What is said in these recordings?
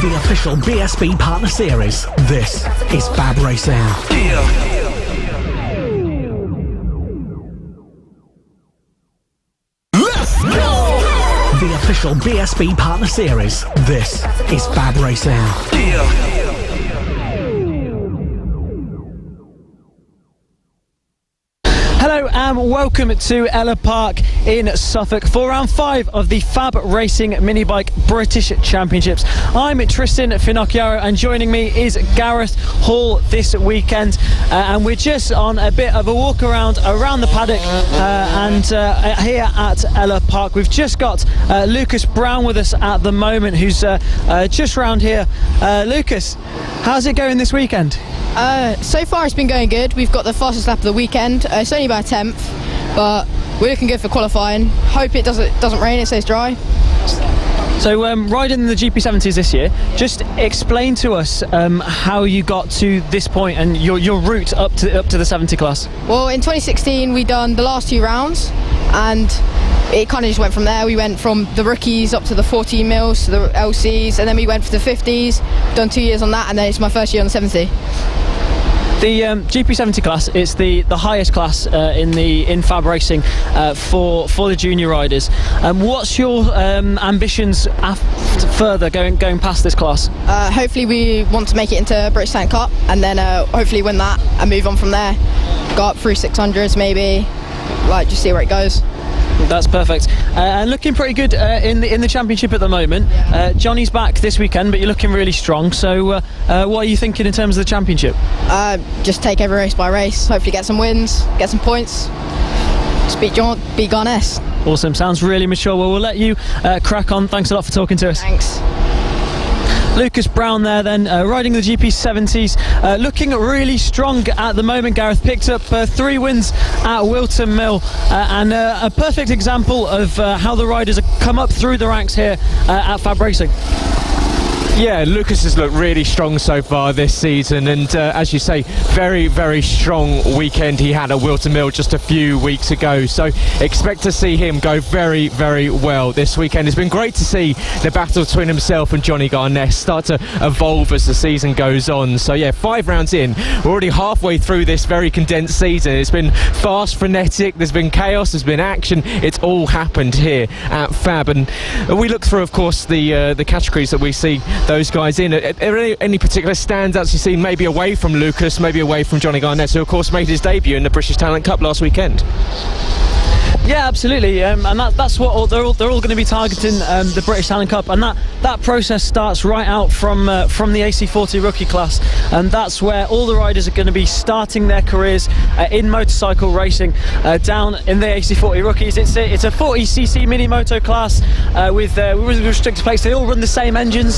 The official BSB Partner Series. This is FAB-Racing. Let's go! The official BSB Partner Series. This is FAB-Racing. Hello and welcome to Ellough Park in Suffolk for round 5 of the FAB-Racing Minibike British Championships. I'm Tristan Finocchiaro and joining me is Gareth Hall this weekend, and we're just on a bit of a walk around the paddock and here at Ellough Park. We've just got Lucas Brown with us at the moment, who's just round here. Lucas, how's it going this weekend? So far it's been going good. We've got the fastest lap of the weekend. It's only about 10th, but we're looking good for qualifying. Hope it doesn't rain, it stays dry. So riding the GP70s this year, just explain to us how you got to this point and your route up to the 70 class. Well, in 2016 we done the last 2 rounds and it kind of just went from there. We went from the rookies up to the 14 mils to the LCs, and then we went for the 50s, done 2 years on that, and then it's my first year on the 70. The GP70 class, it's the highest class in FAB Racing for the junior riders. What's your ambitions further going past this class? Hopefully we want to make it into British Talent Cup, and then hopefully win that and move on from there. Go up through 600s maybe, just see where it goes. That's perfect. And looking pretty good in the championship at the moment. Yeah. Johnny's back this weekend, but you're looking really strong. So what are you thinking in terms of the championship? Just take every race by race, hopefully get some wins, get some points, just beat Garnett. Awesome, sounds really mature. Well, we'll let you crack on. Thanks a lot for talking to us. Thanks. Lucas Brown there then, riding the GP70s, looking really strong at the moment. Gareth picked up 3 wins at Wilton Mill, and a perfect example of how the riders have come up through the ranks here at FAB Racing. Yeah, Lucas has looked really strong so far this season, and as you say, very, very strong weekend he had at Wilton Mill just a few weeks ago, so expect to see him go very, very well this weekend. It's been great to see the battle between himself and Johnny Garnett start to evolve as the season goes on. So yeah, 5 rounds in, we're already halfway through this very condensed season. It's been fast, frenetic, there's been chaos, there's been action, it's all happened here at FAB, and we look through, of course, the categories that we see those guys in. Are there any particular standouts you see, maybe away from Lucas, maybe away from Johnny Garnett, who of course made his debut in the British Talent Cup last weekend? Yeah, absolutely, and that's what they're all going to be targeting, the British Talent Cup, and that process starts right out from the AC40 rookie class, and that's where all the riders are going to be starting their careers in motorcycle racing down in the AC40 rookies. It's a 40cc mini moto class with restricted plates. They all run the same engines,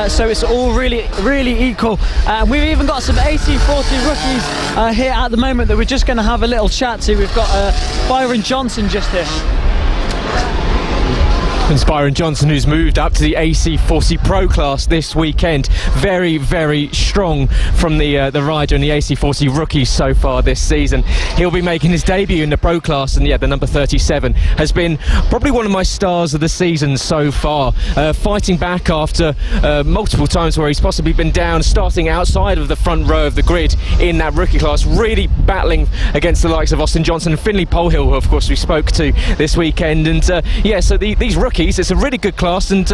so it's all really equal. We've even got some AC40 rookies here at the moment that we're just going to have a little chat to. We've got Byron Johnson just here. And Byron Johnson, who's moved up to the AC40 Pro class this weekend, very, very strong from the rider in the AC40 rookies so far this season. He'll be making his debut in the Pro class, and yeah, the number 37 has been probably one of my stars of the season so far, fighting back after multiple times where he's possibly been down, starting outside of the front row of the grid in that rookie class, really battling against the likes of Austin Johnson and Finlay Polhill, who of course we spoke to this weekend. And yeah, so these rookies, it's a really good class, and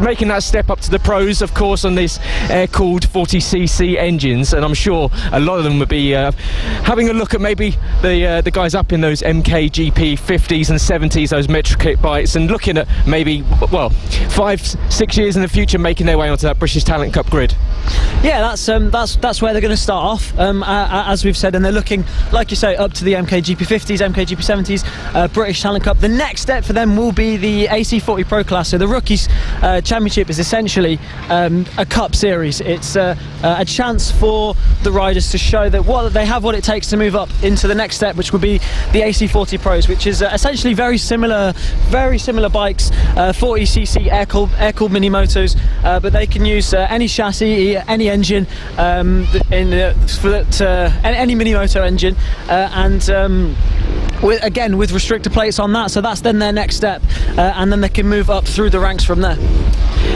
making that step up to the pros, of course, on these air-cooled 40cc engines, and I'm sure a lot of them would be having a look at maybe the guys up in those MKGP 50s and 70s, those Metro Kit bikes, and looking at maybe, well, 5-6 years in the future making their way onto that British Talent Cup grid. Yeah, that's where they're going to start off, as we've said, and they're looking, like you say, up to the MKGP 50s, MKGP 70s, British Talent Cup. The next step for them will be the AC40 Pro class. So the Rookies Championship is essentially a cup series. It's a chance for the riders to show that they have what it takes to move up into the next step, which would be the AC40 Pros, which is essentially very similar bikes, 40cc air-cooled mini motos, but they can use any chassis, any engine, any mini moto engine, and with restrictor plates on that. So that's then their next step, and then they can move up through the ranks from there.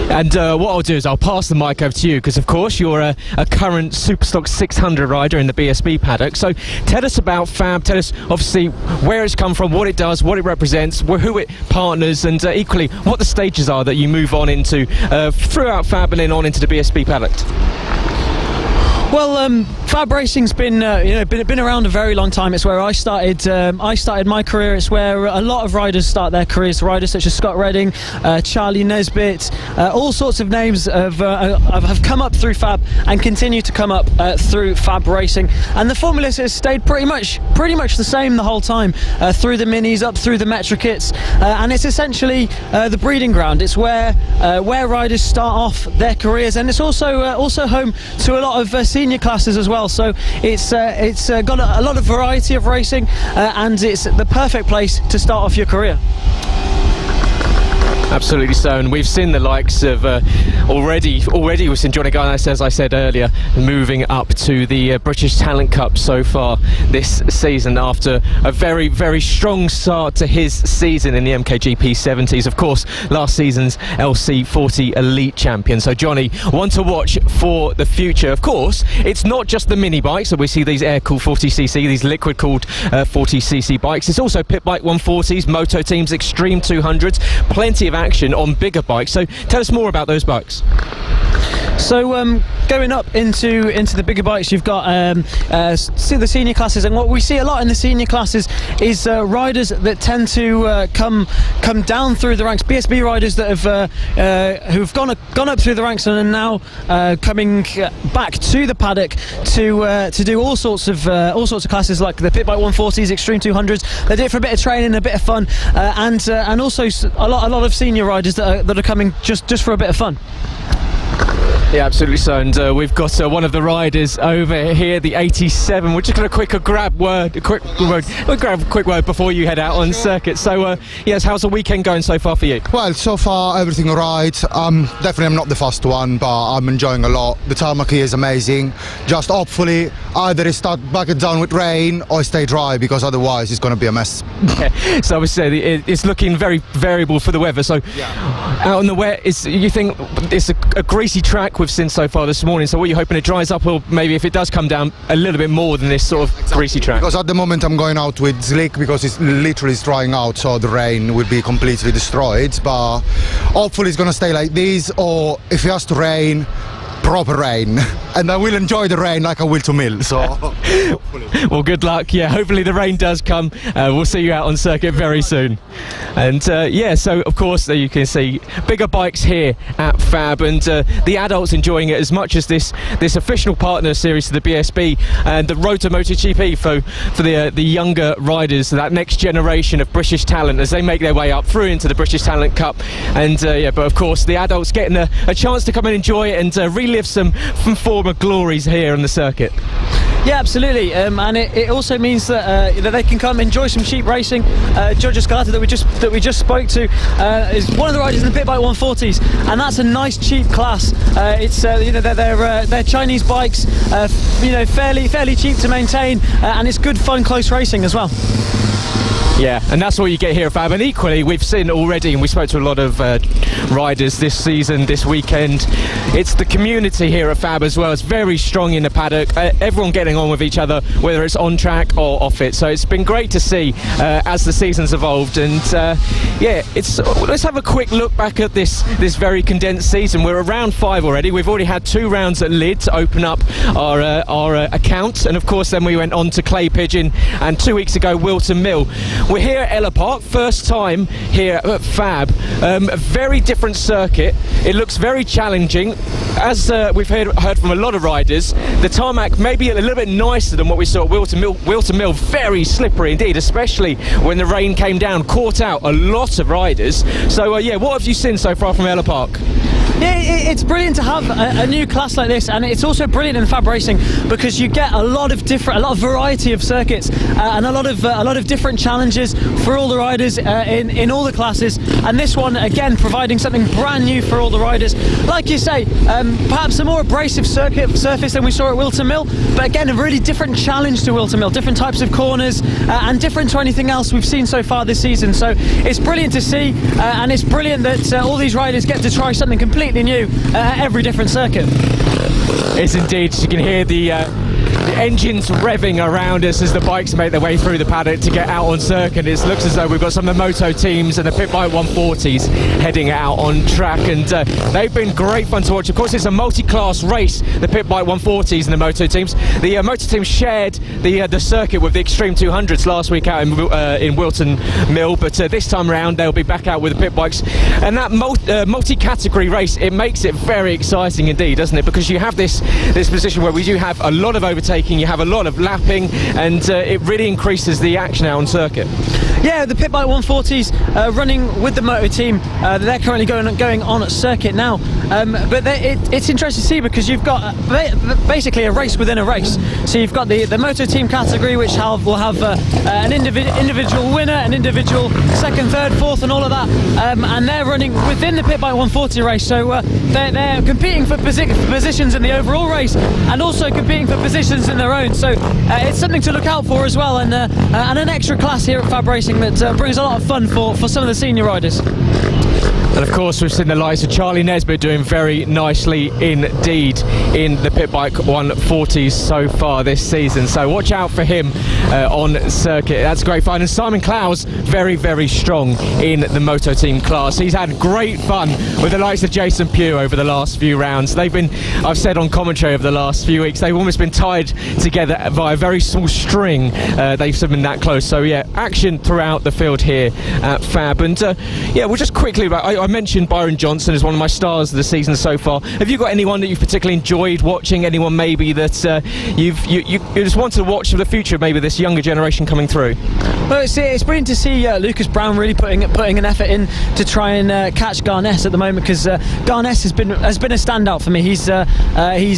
And what I'll do is I'll pass the mic over to you, because of course you're a current Superstock 600 rider in the BSB paddock. So tell us about FAB, tell us obviously where it's come from, what it does, what it represents, who it partners, and equally what the stages are that you move on into throughout FAB and then on into the BSB paddock. Well, FAB-Racing's been been around a very long time. It's where I started. I started my career. It's where a lot of riders start their careers. Riders such as Scott Redding, Charlie Nesbitt, all sorts of names have come up through FAB and continue to come up through FAB-Racing. And the formula has stayed pretty much the same the whole time, through the minis, up through the Metra kits, and it's essentially the breeding ground. It's where riders start off their careers, and it's also home to a lot of senior classes as well. So it's got a lot of variety of racing, and it's the perfect place to start off your career. Absolutely so, and we've seen the likes of already we've seen Johnny Garnett, as I said earlier, moving up to the British Talent Cup so far this season after a very, very strong start to his season in the MKGP 70s. Of course, last season's LC40 Elite Champion. So Johnny, one to watch for the future. Of course, it's not just the mini bikes, so we see these air-cooled 40cc, these liquid-cooled 40cc bikes. It's also pit bike 140s, moto teams, extreme 200s, plenty of action on bigger bikes. So tell us more about those bikes. So going up into the bigger bikes, you've got see the senior classes, and what we see a lot in the senior classes is riders that tend to come down through the ranks. BSB riders that have who've gone up through the ranks and are now coming back to the paddock to do all sorts of classes like the pit bike 140s, extreme 200s. They do it for a bit of training, a bit of fun, and also a lot of senior riders that are coming just for a bit of fun. Yeah, absolutely so, and we've got one of the riders over here, the 87. We're just going to grab a quick word before you head out on circuit. So, yes, how's the weekend going so far for you? Well, so far everything all right. Definitely I'm not the first one, but I'm enjoying a lot. The tarmac here is amazing. Just hopefully either it start back it down with rain or stay dry, because otherwise it's going to be a mess. Yeah. So obviously it's looking very variable for the weather. So out on the wet, you think it's a greasy track we've seen so far this morning, so what are you hoping it dries up, or maybe if it does come down a little bit more than this sort of greasy track? Because at the moment I'm going out with slick, because it's literally drying out, so the rain will be completely destroyed, but hopefully it's going to stay like this, or if it has to rain, proper rain, and I will enjoy the rain like I will to Mill. So hopefully. Well, good luck. Yeah, hopefully the rain does come. We'll see you out on circuit very soon. And yeah, so of course you can see bigger bikes here at FAB, and the adults enjoying it as much as this official partner series to the BSB and the Road to MotoGP for the younger riders, that next generation of British talent as they make their way up through into the British Talent Cup. And yeah, but of course the adults getting a chance to come and enjoy it and relive some former glories here on the circuit. Yeah, absolutely, and it also means that they can come enjoy some cheap racing. Giorgio Scalata that we just spoke to is one of the riders in the pit bike 140s, and that's a nice cheap class. It's they're Chinese bikes, fairly cheap to maintain, and it's good fun close racing as well. Yeah, and that's what you get here at FAB. And equally, we've seen already, and we spoke to a lot of riders this season, this weekend, it's the community here at FAB as well. It's very strong in the paddock, everyone getting on with each other, whether it's on track or off it. So it's been great to see as the season's evolved. And yeah, let's have a quick look back at this very condensed season. We're at round 5 already. We've already had 2 rounds at Lid to open up our account, and of course then we went on to Clay Pigeon, and 2 weeks ago Wilton Mill. We're here at Ellough Park, first time here at FAB. A very different circuit. It looks very challenging. As we've heard from a lot of riders, the tarmac may be a little bit nicer than what we saw at Wilton Mill. Wilton Mill, very slippery indeed, especially when the rain came down, caught out a lot of riders. So yeah, what have you seen so far from Ellough Park? Yeah, it's brilliant to have a new class like this, and it's also brilliant in FAB-Racing because you get a lot of variety of circuits and a lot of different challenges for all the riders in all the classes. And this one again providing something brand new for all the riders. Like you say, perhaps a more abrasive surface than we saw at Wilton Mill, but again a really different challenge to Wilton Mill, different types of corners and different to anything else we've seen so far this season. So it's brilliant to see, and it's brilliant that all these riders get to try something completely completely new at every different circuit. Yes, indeed. You can hear the engines revving around us as the bikes make their way through the paddock to get out on circuit. It looks as though we've got some of the moto teams and the pit bike 140s heading out on track, and they've been great fun to watch. Of course, it's a multi-class race, the pit bike 140s and the moto teams. The moto teams shared the circuit with the Extreme 200s last week out in Wilton Mill, but this time around they'll be back out with the pit bikes. And that multi-category race, it makes it very exciting indeed, doesn't it? Because you have this position where we do have a lot of overtaking, you have a lot of lapping, and it really increases the action out on circuit. Yeah, the pit bike 140s running with the moto team. They're currently going on at circuit now, but it's interesting to see because you've got basically a race within a race. So you've got the moto team category, which will have an individual winner, an individual second, third, fourth, and all of that, and they're running within the pit bike 140 race. So they're competing for positions in the overall race and also competing for positions in their own. So it's something to look out for as well, and an extra class here at FAB Racing that brings a lot of fun for some of the senior riders. And of course we've seen the likes of Charlie Nesbitt doing very nicely indeed in the pit bike 140s so far this season, so watch out for him on circuit. That's great fun. And Simon Clowes very, very strong in the moto team class. He's had great fun with the likes of Jason Pugh over the last few rounds. They've been, I've said on commentary over the last few weeks, they've almost been tied together by a very small string. They've been that close. So yeah, action throughout the field here at FAB. And yeah, we'll just quickly, I mentioned Byron Johnson as one of my stars of the season so far. Have you got anyone that you've particularly enjoyed watching? Anyone maybe that you just want to watch for the future? Maybe this younger generation coming through. Well, it's brilliant to see Lucas Brown really putting an effort in to try and catch Garnett at the moment, because Garnett has been a standout for me. He's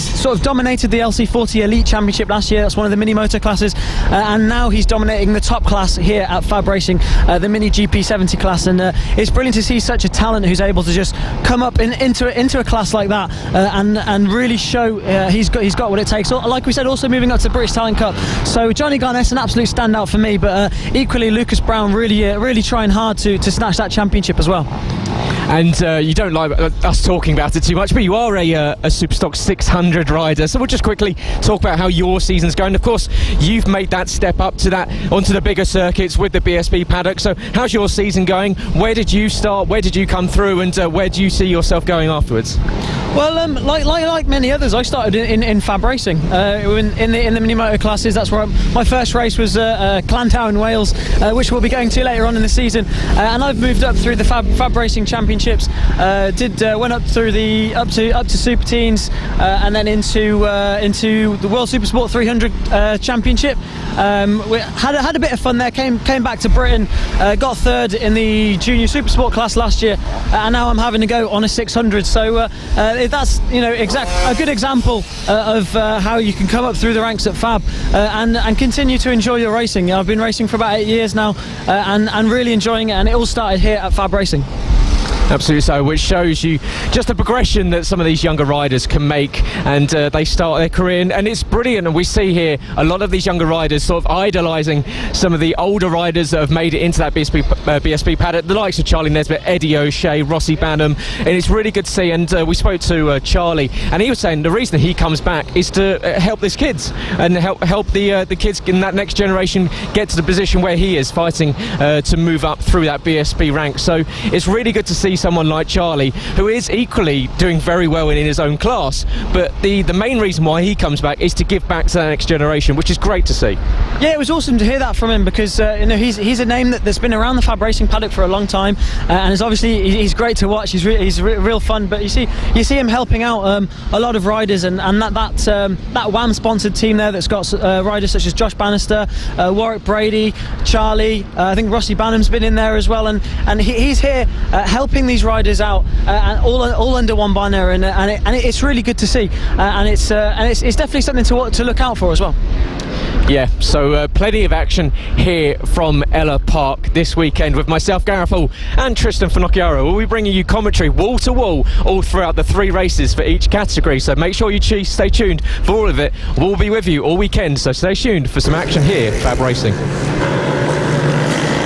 sort of dominated the LC40 Elite Championship last year. That's one of the mini moto classes, and now he's dominating the top class here at FAB Racing, the mini GP70 class. And it's brilliant to see such a talent who's able to just come up into a class like that and really show he's got what it takes. Like we said, also moving up to the British Talent Cup. So Johnny Garnett's an absolute standout for me, but equally Lucas Brown really trying hard to snatch that championship as well. And you don't like us talking about it too much, but you are a Superstock 600 rider, so we'll just quickly talk about how your season's going. Of course, you've made that step up to onto the bigger circuits with the BSB paddock. So how's your season going? Where did you start? Where did you come through? And where do you see yourself going afterwards? Well, like many others, I started in FAB Racing in the mini moto classes. That's where my first race was Clantow in Wales, which we'll be going to later on in the season. And I've moved up through the FAB Racing Championships. Went up through up to Super Teens, and then into the World Supersport 300 Championship. We had a bit of fun there. Came back to Britain, got third in the Junior Supersport class last year, and now I'm having to go on a 600. So that's a good example of how you can come up through the ranks at FAB and continue to enjoy your racing. I've been racing for about 8 years now, and really enjoying it. And it all started here at FAB Racing. Absolutely so, which shows you just the progression that some of these younger riders can make, and they start their career, and it's brilliant. And we see here a lot of these younger riders sort of idolising some of the older riders that have made it into that BSB paddock, the likes of Charlie Nesbitt, Eddie O'Shea, Rossi Banham, and it's really good to see. And we spoke to Charlie, and he was saying the reason he comes back is to help these kids and help the kids in that next generation get to the position where he is, fighting to move up through that BSB rank. So it's really good to see someone like Charlie, who is equally doing very well in his own class, but the main reason why he comes back is to give back to the next generation, which is great to see. Yeah, it was awesome to hear that from him, because he's a name that's been around the FAB Racing paddock for a long time, and is obviously he's great to watch. He's real fun, but you see him helping out a lot of riders, and that WAM sponsored team there that's got riders such as Josh Bannister, Warwick Brady, Charlie, I think Rossi Banham's been in there as well, and he's here helping these riders out, and all under one banner, and it's really good to see, and it's definitely something to look out for as well. Yeah, so plenty of action here from Ellough Park this weekend with myself, Gareth Hall, and Tristan Finocchiaro. We'll be bringing you commentary wall to wall all throughout the 3 races for each category, so make sure you stay tuned for all of it. We'll be with you all weekend, so stay tuned for some action here at FAB Racing.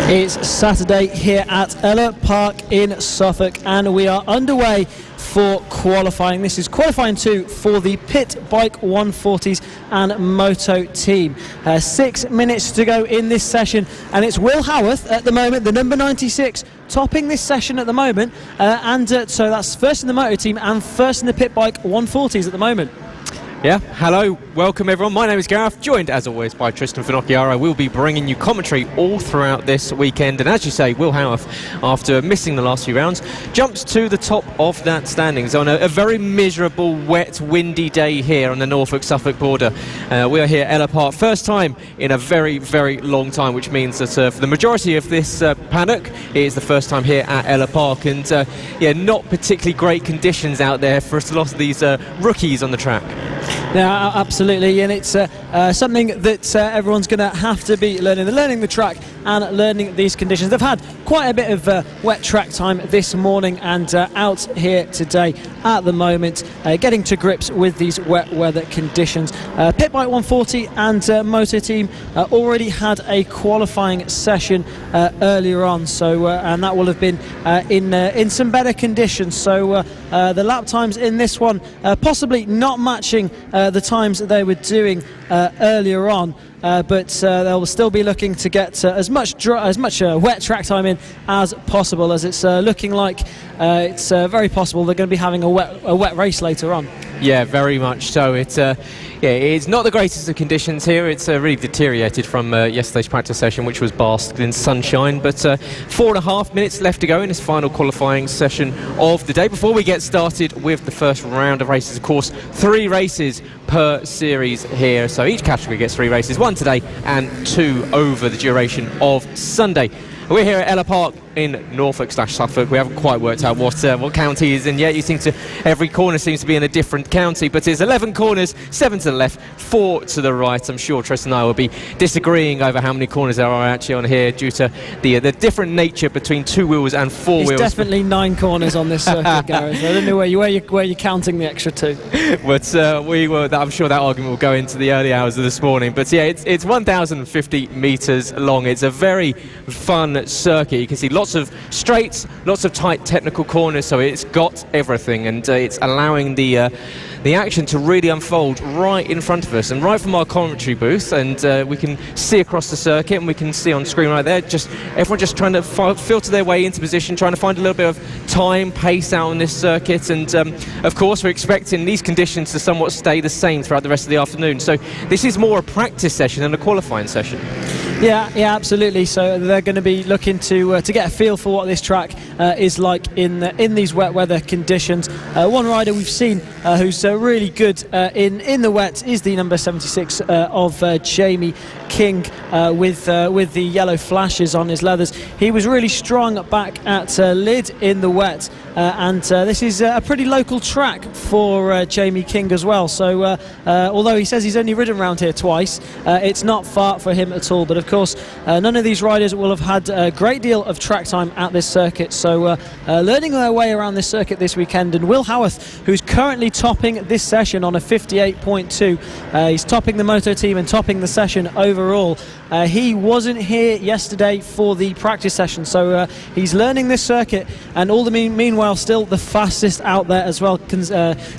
It's Saturday here at Ellough Park in Suffolk, and we are underway for qualifying. This is qualifying 2 for the Pit Bike 140s and Moto team. 6 minutes to go in this session, and it's Will Howarth at the moment, the number 96, topping this session at the moment, so that's first in the Moto team and first in the Pit Bike 140s at the moment. Yeah, hello, welcome everyone. My name is Gareth, joined as always by Tristan Finocchiaro. We'll be bringing you commentary all throughout this weekend, and as you say, Will Howarth, after missing the last few rounds, jumps to the top of that standings on a very miserable, wet, windy day here on the Norfolk-Suffolk border. We are here at Ellough Park, first time in a very, very long time, which means that for the majority of this paddock, it is the first time here at Ellough Park, and not particularly great conditions out there for a lot of these rookies on the track. Yeah, absolutely, and it's something that everyone's going to have to be learning the track and learning these conditions. They've had quite a bit of wet track time this morning and out here today at the moment, getting to grips with these wet weather conditions. Pit Bike 140 and Moto team already had a qualifying session earlier on, so and that will have been in some better conditions. So the lap times in this one possibly not matching the times that they were doing earlier on, but they'll still be looking to get as much wet track time in as possible, as it's looking like it's very possible they're going to be having a wet race later on. Yeah, very much so. It's not the greatest of conditions here. It's really deteriorated from yesterday's practice session, which was basked in sunshine. But 4.5 minutes left to go in this final qualifying session of the day. Before we get started with the first round of races, of course, 3 races per series here. So each category gets 3 races, 1 today and 2 over the duration of Sunday. We're here at Ellough Park in Norfolk/Suffolk. We haven't quite worked out what county is in yet. Every corner seems to be in a different county, but it's 11 corners, 7 to the left, 4 to the right. I'm sure Tristan and I will be disagreeing over how many corners there are actually on here due to the different nature between 2 wheels and 4 wheels. There's definitely 9 corners on this circuit, Gareth. I don't know where you're counting the extra 2. But I'm sure that argument will go into the early hours of this morning. But yeah, it's 1,050 metres long. It's a very fun circuit. You can see lots of straights, lots of tight technical corners, so it's got everything, and it's allowing the action to really unfold right in front of us and right from our commentary booth, and we can see across the circuit, and we can see on screen right there everyone just trying to filter their way into position, trying to find a little bit of time, pace out on this circuit, and of course we're expecting these conditions to somewhat stay the same throughout the rest of the afternoon. So this is more a practice session than a qualifying session. Yeah, absolutely. So they're going to be looking to get a feel for what this track is like in these wet weather conditions. One rider we've seen who's really good in the wet is the number 76 of Jamie King with the yellow flashes on his leathers. He was really strong back at Lydd in the wet, and this is a pretty local track for Jamie King as well. So although he says he's only ridden around here twice, it's not far for him at all. But of course, none of these riders will have had a great deal of track time at this circuit, so learning their way around this circuit this weekend. And Will Howarth, who's currently topping this session on a 58.2, he's topping the Moto team and topping the session overall. He wasn't here yesterday for the practice session, so he's learning this circuit, and all the meanwhile still the fastest out there as well,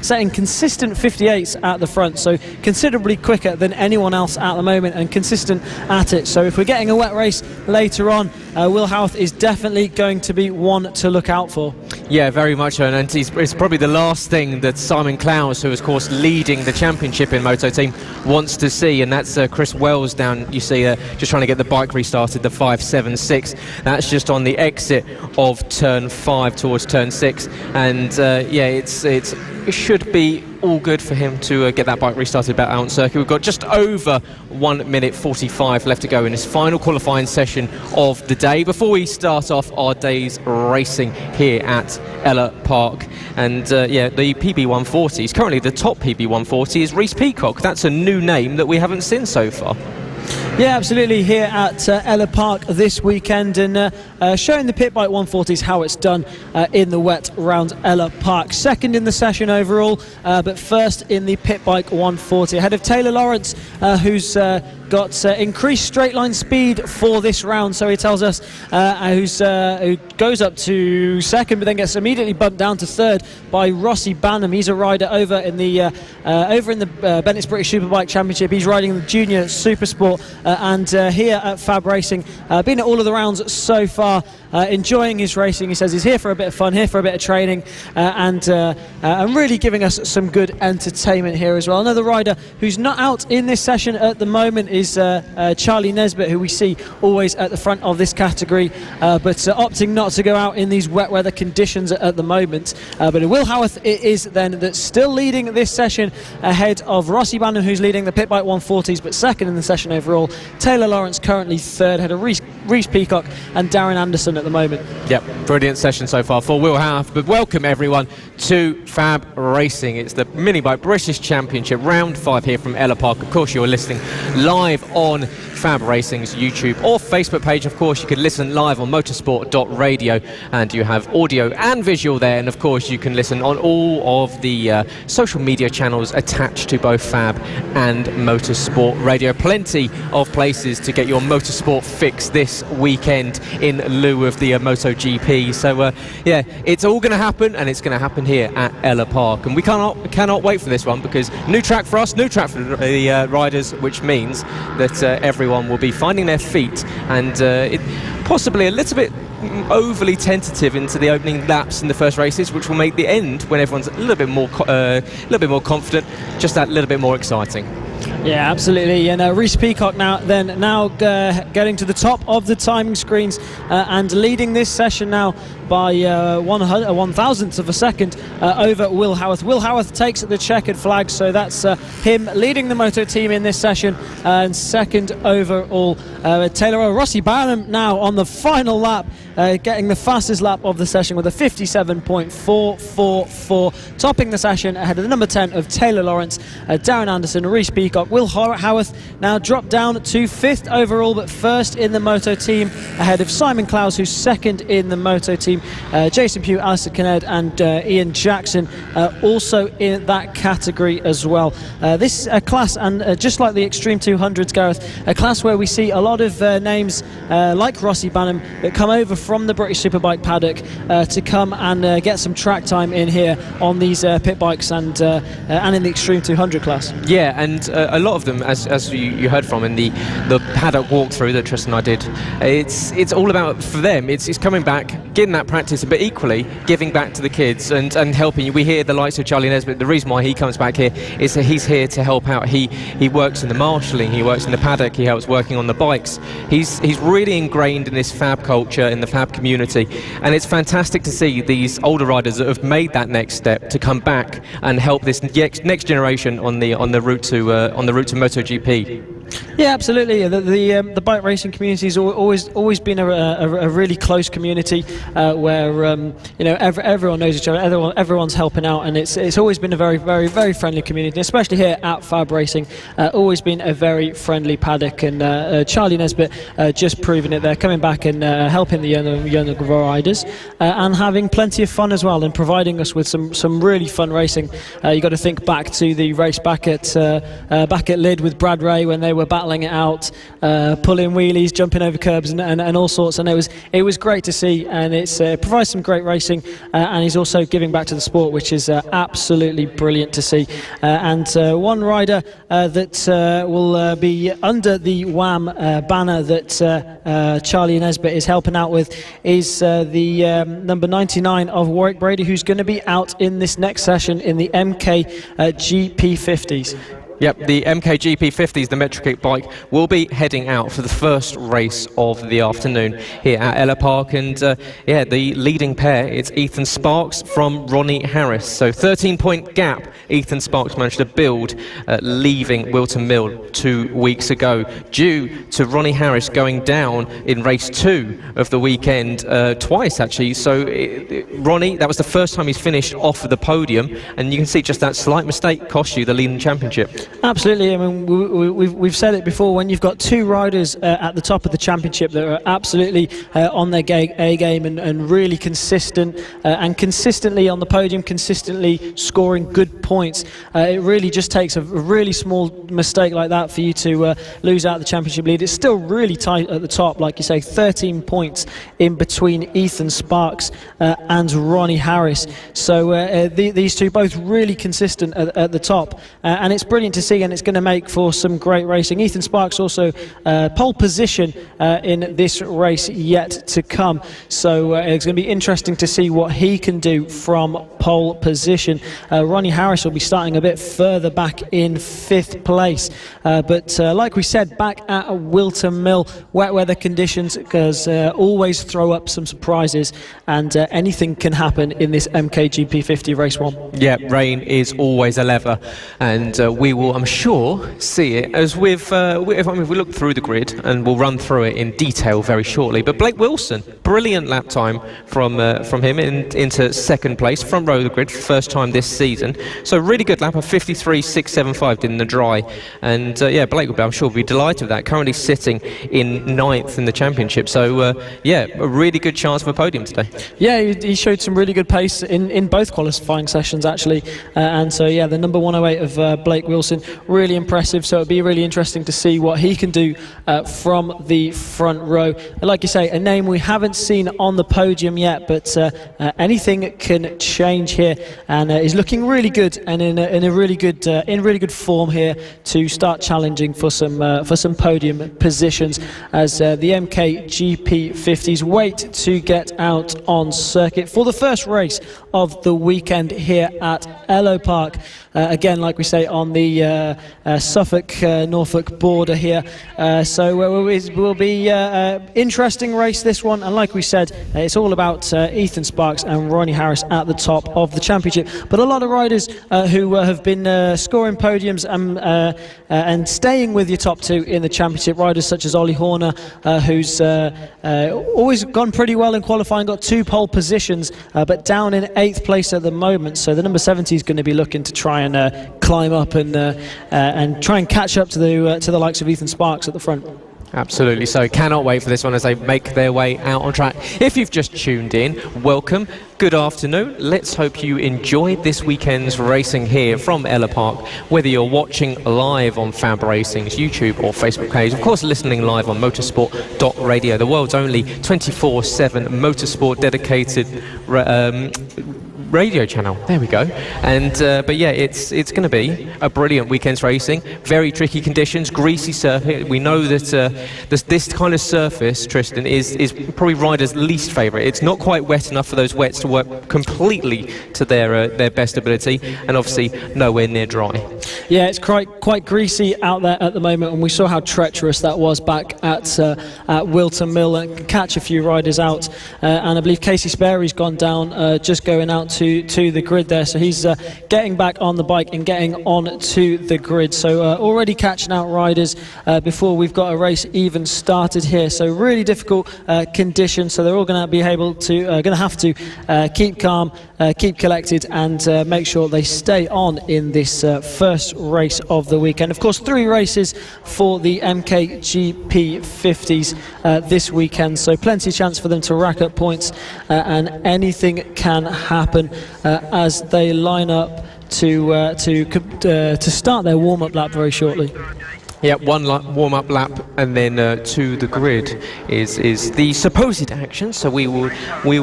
setting consistent 58s at the front, so considerably quicker than anyone else at the moment and consistent at it. So if we're getting a wet race later on, Will Howarth is definitely going to be one to look out for. Yeah, very much so, and it's probably the last thing that Simon Clowes, who is of course leading the championship in Moto team, wants to see, and that's Chris Wells down, you see, just trying to get the bike restarted, the 576. That's just on the exit of turn 5 towards turn 6, and it should be all good for him to get that bike restarted back out on circuit. We've got just over 1 minute 45 left to go in this final qualifying session of the day before we start off our day's racing here at Ellough Park. And the PB140 currently the top PB140 is Reece Peacock. That's a new name that we haven't seen so far. Yeah, absolutely, here at Ellough Park this weekend, and showing the Pit Bike 140s how it's done in the wet round Ellough Park. Second in the session overall, but first in the Pit Bike 140, ahead of Taylor Lawrence, who's got increased straight line speed for this round, so he tells us who goes up to second but then gets immediately bumped down to third by Rossi Banham. He's a rider over in the Bennett's British Superbike Championship. He's riding the Junior Supersport and here at Fab Racing, been at all of the rounds so far, enjoying his racing. He says he's here for a bit of fun, here for a bit of training, and really giving us some good entertainment here as well. Another rider who's not out in this session at the moment is Charlie Nesbitt, who we see always at the front of this category, but opting not to go out in these wet weather conditions at the moment. But Will Howarth it is then that's still leading this session ahead of Rossi Banham, who's leading the Pit Bike 140s but second in the session overall. Taylor Lawrence currently third, ahead of Reece Peacock and Darren Anderson at the moment. Yep, brilliant session so far for Will Howarth. But welcome everyone to Fab Racing. It's the Mini Bike British Championship round 5 here from Ellough Park. Of course, you're listening live on Fab Racing's YouTube or Facebook page. Of course, you can listen live on motorsport.radio, and you have audio and visual there. And of course, you can listen on all of the social media channels attached to both Fab and Motorsport Radio. Plenty of places to get your motorsport fix this weekend in lieu of the MotoGP. So yeah, it's all going to happen, and it's going to happen here at Ellough Park. And we cannot wait for this one, because new track for us, new track for the riders, which means that everyone will be finding their feet, and possibly a little bit overly tentative into the opening laps in the first races, which will make the end, when everyone's a little bit more confident, just that little bit more exciting. Yeah, absolutely. And Reece Peacock now getting to the top of the timing screens and leading this session now by 1,000th of a second over Will Howarth. Will Howarth takes the checkered flag, so that's him leading the moto team in this session, and second overall. Taylor Rossi Banham now on the final lap, getting the fastest lap of the session with a 57.444, topping the session ahead of the number 10 of Taylor Lawrence, Darren Anderson, Reece Peacock. Will Howarth now dropped down to 5th overall, but first in the moto team ahead of Simon Clowes, who's second in the moto team. Jason Pugh, Alistair Kennard and Ian Jackson also in that category as well. This class, and just like the Extreme 200s, Gareth, a class where we see a lot of names like Rossi Banham that come over from the British Superbike paddock to come and get some track time in here on these pit bikes and in the Extreme 200 class. Yeah, and a lot of them, as you heard from in the paddock walkthrough that Tristan and I did, it's all about, for them, it's coming back, getting that practice, but equally giving back to the kids and helping you. We hear the likes of Charlie Nesbitt. The reason why he comes back here is that he's here to help out. He works in the marshalling, he works in the paddock, he helps working on the bikes. He's really ingrained in this Fab culture, in the Fab community, and it's fantastic to see these older riders that have made that next step to come back and help this next generation on the route to MotoGP. Yeah, absolutely. The bike racing community has always been a really close community where everyone knows each other, everyone's helping out, and it's always been a very, very, very friendly community, especially here at Fab Racing. Always been a very friendly paddock, and Charlie Nesbitt just proving it there, coming back and helping the younger riders and having plenty of fun as well, and providing us with some really fun racing. You got to think back to the race back at Lydd with Brad Ray, when they were battling it out, pulling wheelies, jumping over curbs and all sorts, and it was great to see, and it provides some great racing, and he's also giving back to the sport, which is absolutely brilliant to see. And one rider that will be under the WAM banner that Charlie Nesbitt is helping out with is the number 99 of Warwick Brady, who's going to be out in this next session in the MK GP50s. Yep, the MKGP 50s, the Metric bike, will be heading out for the first race of the afternoon here at Ellough Park. And the leading pair, it's Ethan Sparks from Ronnie Harris. So 13-point gap Ethan Sparks managed to build leaving Wilton Mill 2 weeks ago, due to Ronnie Harris going down in race 2 of the weekend twice, actually. So Ronnie, that was the first time he's finished off of the podium, and you can see just that slight mistake cost you the leading championship. Absolutely. I mean, we've said it before. When you've got two riders at the top of the championship that are absolutely on their A game and really consistent and consistently on the podium, consistently scoring good points, it really just takes a really small mistake like that for you to lose out the championship lead. It's still really tight at the top, like you say, 13 points in between Ethan Sparks and Ronnie Harris. So these two both really consistent at the top, and it's brilliant to see, and it's going to make for some great racing. Ethan Sparks also pole position in this race yet to come, so it's going to be interesting to see what he can do from pole position. Ronnie Harris will be starting a bit further back in 5th place, but like we said, back at Wilton Mill, wet weather conditions always throw up some surprises, and anything can happen in this MKGP 50 race 1. Yeah, rain is always a lever, and we will, I'm sure, see it as if we look through the grid, and we'll run through it in detail very shortly. But Blake Wilson, brilliant lap time from him into 2nd place, front row of the grid, first time this season. So really good lap of 53.675 in the dry, and Blake, I'm sure, will be delighted with that. Currently sitting in 9th in the championship. So a really good chance for a podium today. Yeah, he showed some really good pace in both qualifying sessions actually, and so the number 108 of Blake Wilson, really impressive. So it'll be really interesting to see what he can do from the front row. Like you say, a name we haven't seen on the podium yet, but anything can change here, and he's looking really good and in really good form here to start challenging for some podium positions as the MKGP 50s wait to get out on circuit for the first race of the weekend here at Ellough Park. Again, like we say, on the Suffolk-Norfolk border here. So it will be interesting race, this one. And like we said, it's all about Ethan Sparks and Ronnie Harris at the top of the championship. But a lot of riders who have been scoring podiums and staying with your top two in the championship. Riders such as Ollie Horner, who's always gone pretty well in qualifying, got 2 pole positions, but down in 8th place at the moment. So the number 70 is going to be looking to try and climb up and try and catch up to the likes of Ethan Sparks at the front. Absolutely, so cannot wait for this one as they make their way out on track. If you've just tuned in, welcome, good afternoon. Let's hope you enjoyed this weekend's racing here from Ellough Park, whether you're watching live on FAB-Racing's YouTube or Facebook page, of course listening live on motorsport.radio, the world's only 24/7 motorsport dedicated radio channel. There we go. And but it's going to be a brilliant weekend's racing. Very tricky conditions, greasy surface. We know that this kind of surface, Tristan, is probably riders' least favourite. It's not quite wet enough for those wets to work completely to their best ability, and obviously nowhere near dry. Yeah, it's quite greasy out there at the moment, and we saw how treacherous that was back at Wilton Mill, and catch a few riders out. And I believe Casey Sperry's gone down, just going out to the grid there, so he's getting back on the bike and getting on to the grid. So already catching out riders before we've got a race even started here. So really difficult conditions. So they're all going to have to keep calm, keep collected, and make sure they stay on in this first race of the weekend. Of course, 3 races for the MKGP 50s this weekend, so plenty of chance for them to rack up points, and anything can happen as they line up to start their warm-up lap very shortly. Yeah, one warm-up lap and then to the grid is the supposed action. So we will. We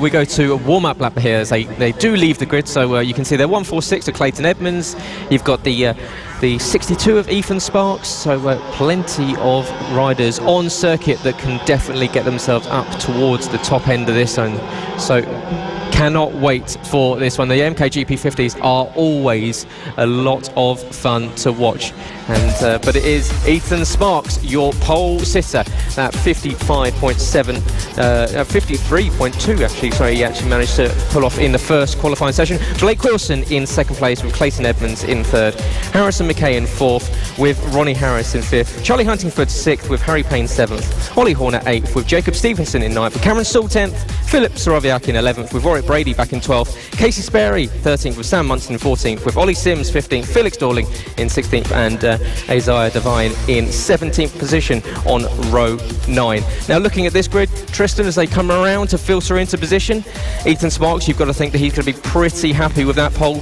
go to a warm-up lap here as they do leave the grid. So you can see they're 146 of Clayton Edmonds. You've got the 62 of Ethan Sparks. So plenty of riders on circuit that can definitely get themselves up towards the top end of this zone. So cannot wait for this one. The MKGP 50s are always a lot of fun to watch, and but it is Ethan Sparks, your pole sitter, at 53.2 actually. Sorry, he actually managed to pull off in the first qualifying session. Blake Wilson in 2nd place with Clayton Edmonds in 3rd. Harrison McKay in 4th with Ronnie Harris in 5th. Charlie Huntingford 6th with Harry Payne 7th. Ollie Horner 8th with Jacob Stevenson in 9th. With Cameron Saul 10th. Philip Soroviak in 11th with Warwick Brady back in 12th, Casey Sperry 13th, with Sam Munson in 14th, with Ollie Sims 15th, Felix Dorling in 16th, and Isaiah Devine in 17th position on row 9. Now looking at this grid, Tristan, as they come around to filter into position, Ethan Sparks, you've got to think that he's going to be pretty happy with that pole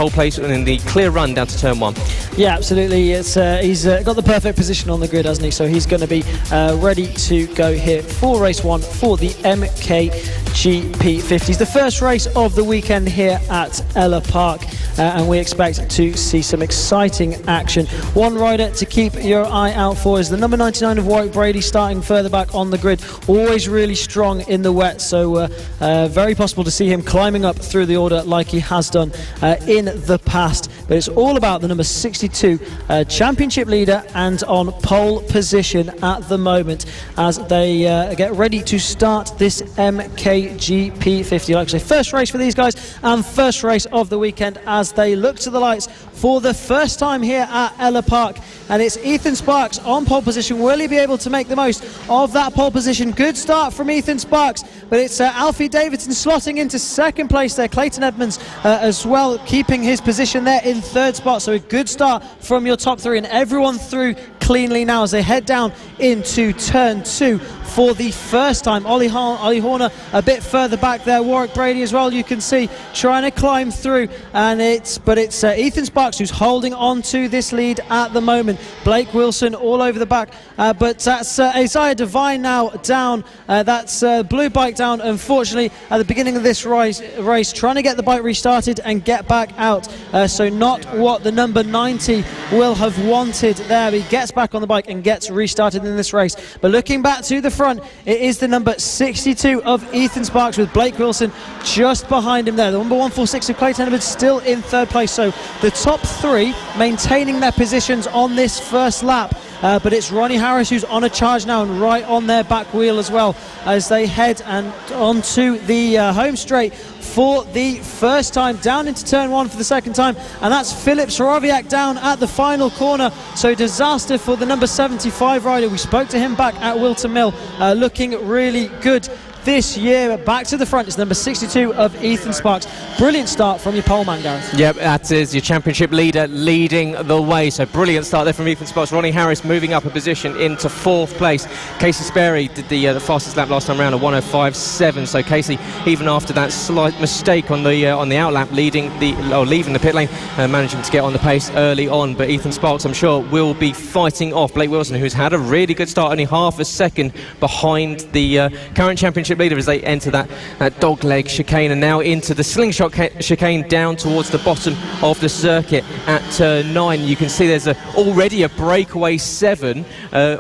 place and in the clear run down to turn 1. Yeah, absolutely. He's got the perfect position on the grid, hasn't he? So he's going to be ready to go here for race 1 for the MotoGP 50s. The first race of the weekend here at Ellough Park, and we expect to see some exciting action. One rider to keep your eye out for is the number 99 of Warwick Brady, starting further back on the grid. Always really strong in the wet, so very possible to see him climbing up through the order like he has done in the past. But it's all about the number 62 championship leader and on pole position at the moment as they get ready to start this MotoGP 50. Like I say, first race for these guys and first race of the weekend as they look to the lights for the first time here at Ellough Park. And it's Ethan Sparks on pole position. Will he be able to make the most of that pole position? Good start from Ethan Sparks, but it's Alfie Davidson slotting into second place there. Clayton Edmonds as well, keeping his position there in third spot. So a good start from your top 3, and everyone through cleanly now as they head down into turn 2 for the first time. Ollie Horner a bit further back there. Warwick Brady as well, you can see, trying to climb through, and it's Ethan Sparks who's holding on to this lead at the moment. Blake Wilson all over the back, but that's Isaiah Devine now down. That's blue bike down, unfortunately, at the beginning of this race, trying to get the bike restarted and get back out. So not what the number 90 will have wanted there. He gets back on the bike and gets restarted in this race. But looking back to the front, it is the number 62 of Ethan Sparks with Blake Wilson just behind him there. The number 146 of Clayton Edmonds still in third place. So the top 3 maintaining their positions on this first lap. But it's Ronnie Harris who's on a charge now and right on their back wheel as well as they head and onto the home straight for the first time, down into turn 1 for the second time, and that's Filip Sorowiak down at the final corner. So disaster for the number 75 rider. We spoke to him back at Wilton Mill, looking really good this year. Back to the front is number 62 of Ethan Sparks. Brilliant start from your pole man, Gareth. Yep, that is your championship leader leading the way. So brilliant start there from Ethan Sparks. Ronnie Harris moving up a position into 4th place. Casey Sperry did the fastest lap last time round, a 1:05.7. So Casey, even after that slight mistake on the outlap, leaving the pit lane, managing to get on the pace early on. But Ethan Sparks, I'm sure, will be fighting off Blake Wilson, who's had a really good start, only half a second behind the current championship leader as they enter that dogleg chicane and now into the slingshot chicane down towards the bottom of the circuit at turn 9. You can see there's already a breakaway 7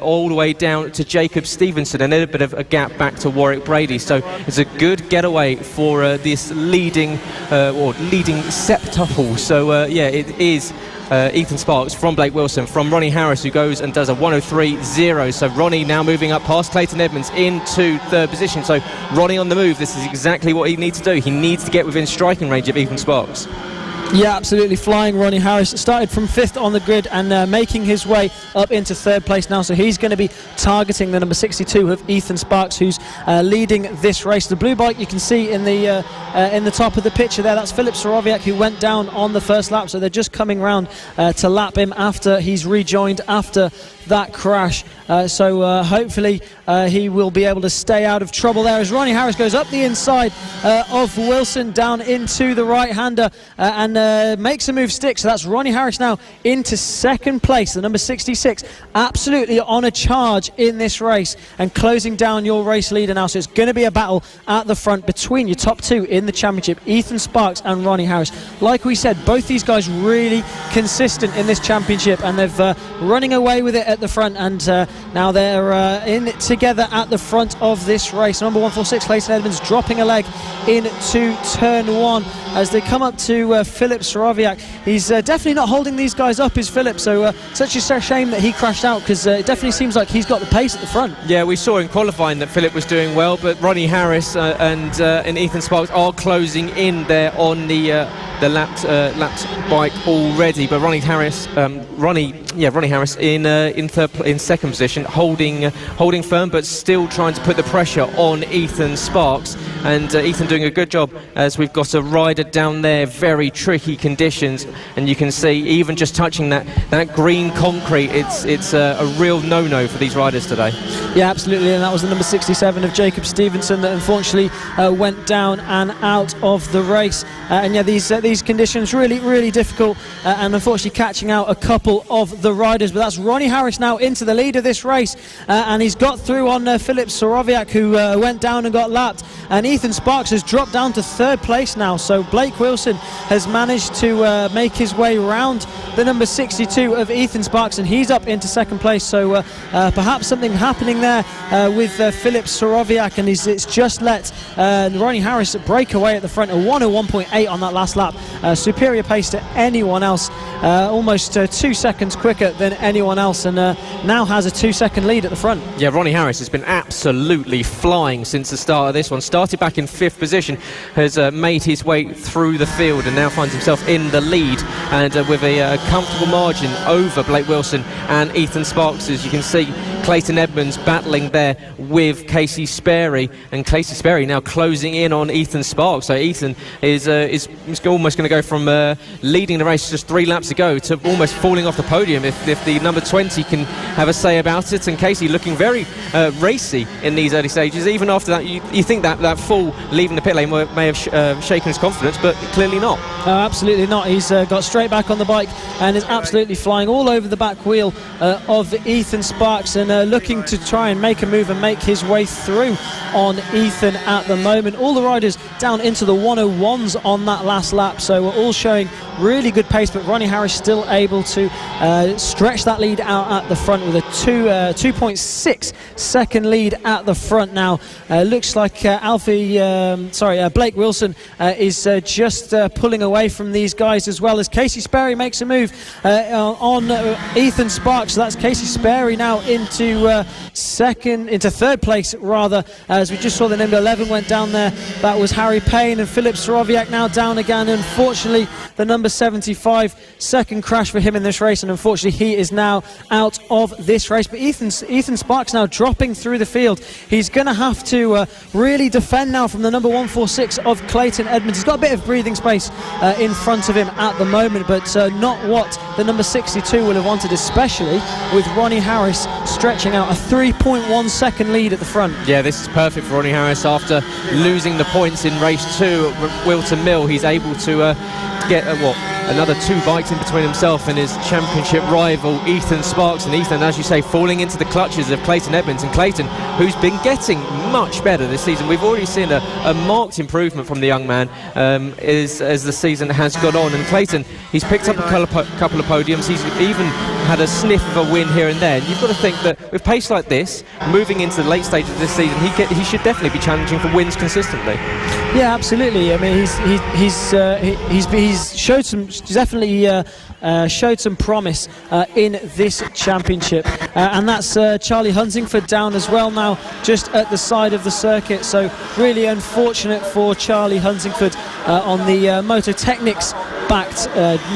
all the way down to Jacob Stevenson, and then a bit of a gap back to Warwick Brady. So it's a good getaway for this leading septuple. So yeah, it is Ethan Sparks from Blake Wilson, from Ronnie Harris, who goes and does a 1:03.0. So Ronnie now moving up past Clayton Edmonds into third position. So Ronnie on the move. This is exactly what he needs to do. He needs to get within striking range of Ethan Sparks. Yeah, absolutely flying. Ronnie Harris started from 5th on the grid and making his way up into third place now. So he's going to be targeting the number 62 of Ethan Sparks, who's leading this race. The blue bike you can see in the top of the picture there, that's Filip Sorowiak, who went down on the first lap. So they're just coming round to lap him after he's rejoined after that crash. So hopefully he will be able to stay out of trouble there as Ronnie Harris goes up the inside of Wilson down into the right-hander and makes a move stick. So that's Ronnie Harris now into second place, the number 66, absolutely on a charge in this race and closing down your race leader now. So it's going to be a battle at the front between your top 2 in the championship, Ethan Sparks and Ronnie Harris. Like we said, both these guys really consistent in this championship, and they're running away with it at the front, and now they're in it together at the front of this race. Number 146 Clayton Edmonds dropping a leg into turn 1 as they come up to Filip Sorowiak. He's definitely not holding these guys up, is Filip, so such a shame that he crashed out, because it definitely seems like he's got the pace at the front. Yeah, we saw in qualifying that Filip was doing well, but Ronnie Harris and Ethan Sparks are closing in there on the lapped bike already. But Ronnie Harris in second position, holding firm, but still trying to put the pressure on Ethan Sparks. And Ethan doing a good job, as we've got a rider down there, very tricky conditions, and you can see even just touching that green concrete, it's a real no-no for these riders today. Yeah, absolutely, and that was the number 67 of Jacob Stevenson that unfortunately went down and out of the race. And yeah, these conditions really difficult, and unfortunately catching out a couple of the riders. But that's Ronnie Harris now into the lead of this race, and he's got through on Filip Sorowiak, who went down and got lapped, and Ethan Sparks has dropped down to third place now. So Blake Wilson has managed to make his way round the number 62 of Ethan Sparks, and he's up into second place. So perhaps something happening there with Filip Sorowiak, and it's just let Ronnie Harris break away at the front. A 101.8 on that last lap, superior pace to anyone else, almost 2 seconds quicker than anyone else, and now has a 2-second lead at the front. Yeah, Ronnie Harris has been absolutely flying since the start of this one. Started back in 5th position, has made his way through the field, and now finds himself in the lead, and with a comfortable margin over Blake Wilson and Ethan Sparks. As you can see, Clayton Edmonds battling there with Casey Sperry, and Casey Sperry now closing in on Ethan Sparks. So Ethan is almost going to go from leading the race just 3 laps ago to almost falling off the podium if the number 20 can have a say about it. And Casey looking very racy in these early stages. Even after that, you think that fall leaving the pit lane may have shaken his confidence, but clearly not. Absolutely not. He's got straight back on the bike and is absolutely flying all over the back wheel of Ethan Sparks, and looking to try and make a move and make his way through on Ethan at the moment. All the riders down into the 101s on that last lap, so we're all showing really good pace, but Ronnie Harris still able to stretch that lead out at the front with a 2.6 second lead at the front now. Looks like Blake Wilson is just pulling away from these guys, as well as Casey Sperry makes a move on Ethan Sparks. So that's Casey Sperry now into third place rather, as we just saw the number 11 went down there. That was Harry Payne, and Filip Sorowiak now down again. Unfortunately, the number 75, second crash for him in this race, and unfortunately he is now out of this race. But Ethan Sparks now dropping through the field. He's going to have to really defend now from the number 146 of Clayton Edmonds. He's got a bit of breathing space in front of him at the moment, but not what the number 62 will have wanted, especially with Ronnie Harris stretching out a 3.1 second lead at the front. Yeah, this is perfect for Ronnie Harris. After losing the points in race 2 at Wilton Mill, he's able to get another 2 bikes in between himself and his championship rival Ethan Sparks. And Ethan, as you say, falling into the clutches of Clayton Edmonds, and Clayton, who's been getting much better this season. We've already seen a marked improvement from the young man as the season has gone on. And Clayton, he's picked up a couple of podiums. He's even had a sniff of a win here and there. And you've got to think that with pace like this, moving into the late stages of this season, he should definitely be challenging for wins consistently. Yeah, absolutely. I mean, he's showed some, definitely showed some promise in this championship, and that's Charlie Huntingford down as well now, just at the side of the circuit. So really unfortunate for Charlie Huntingford on the Moto Technics backed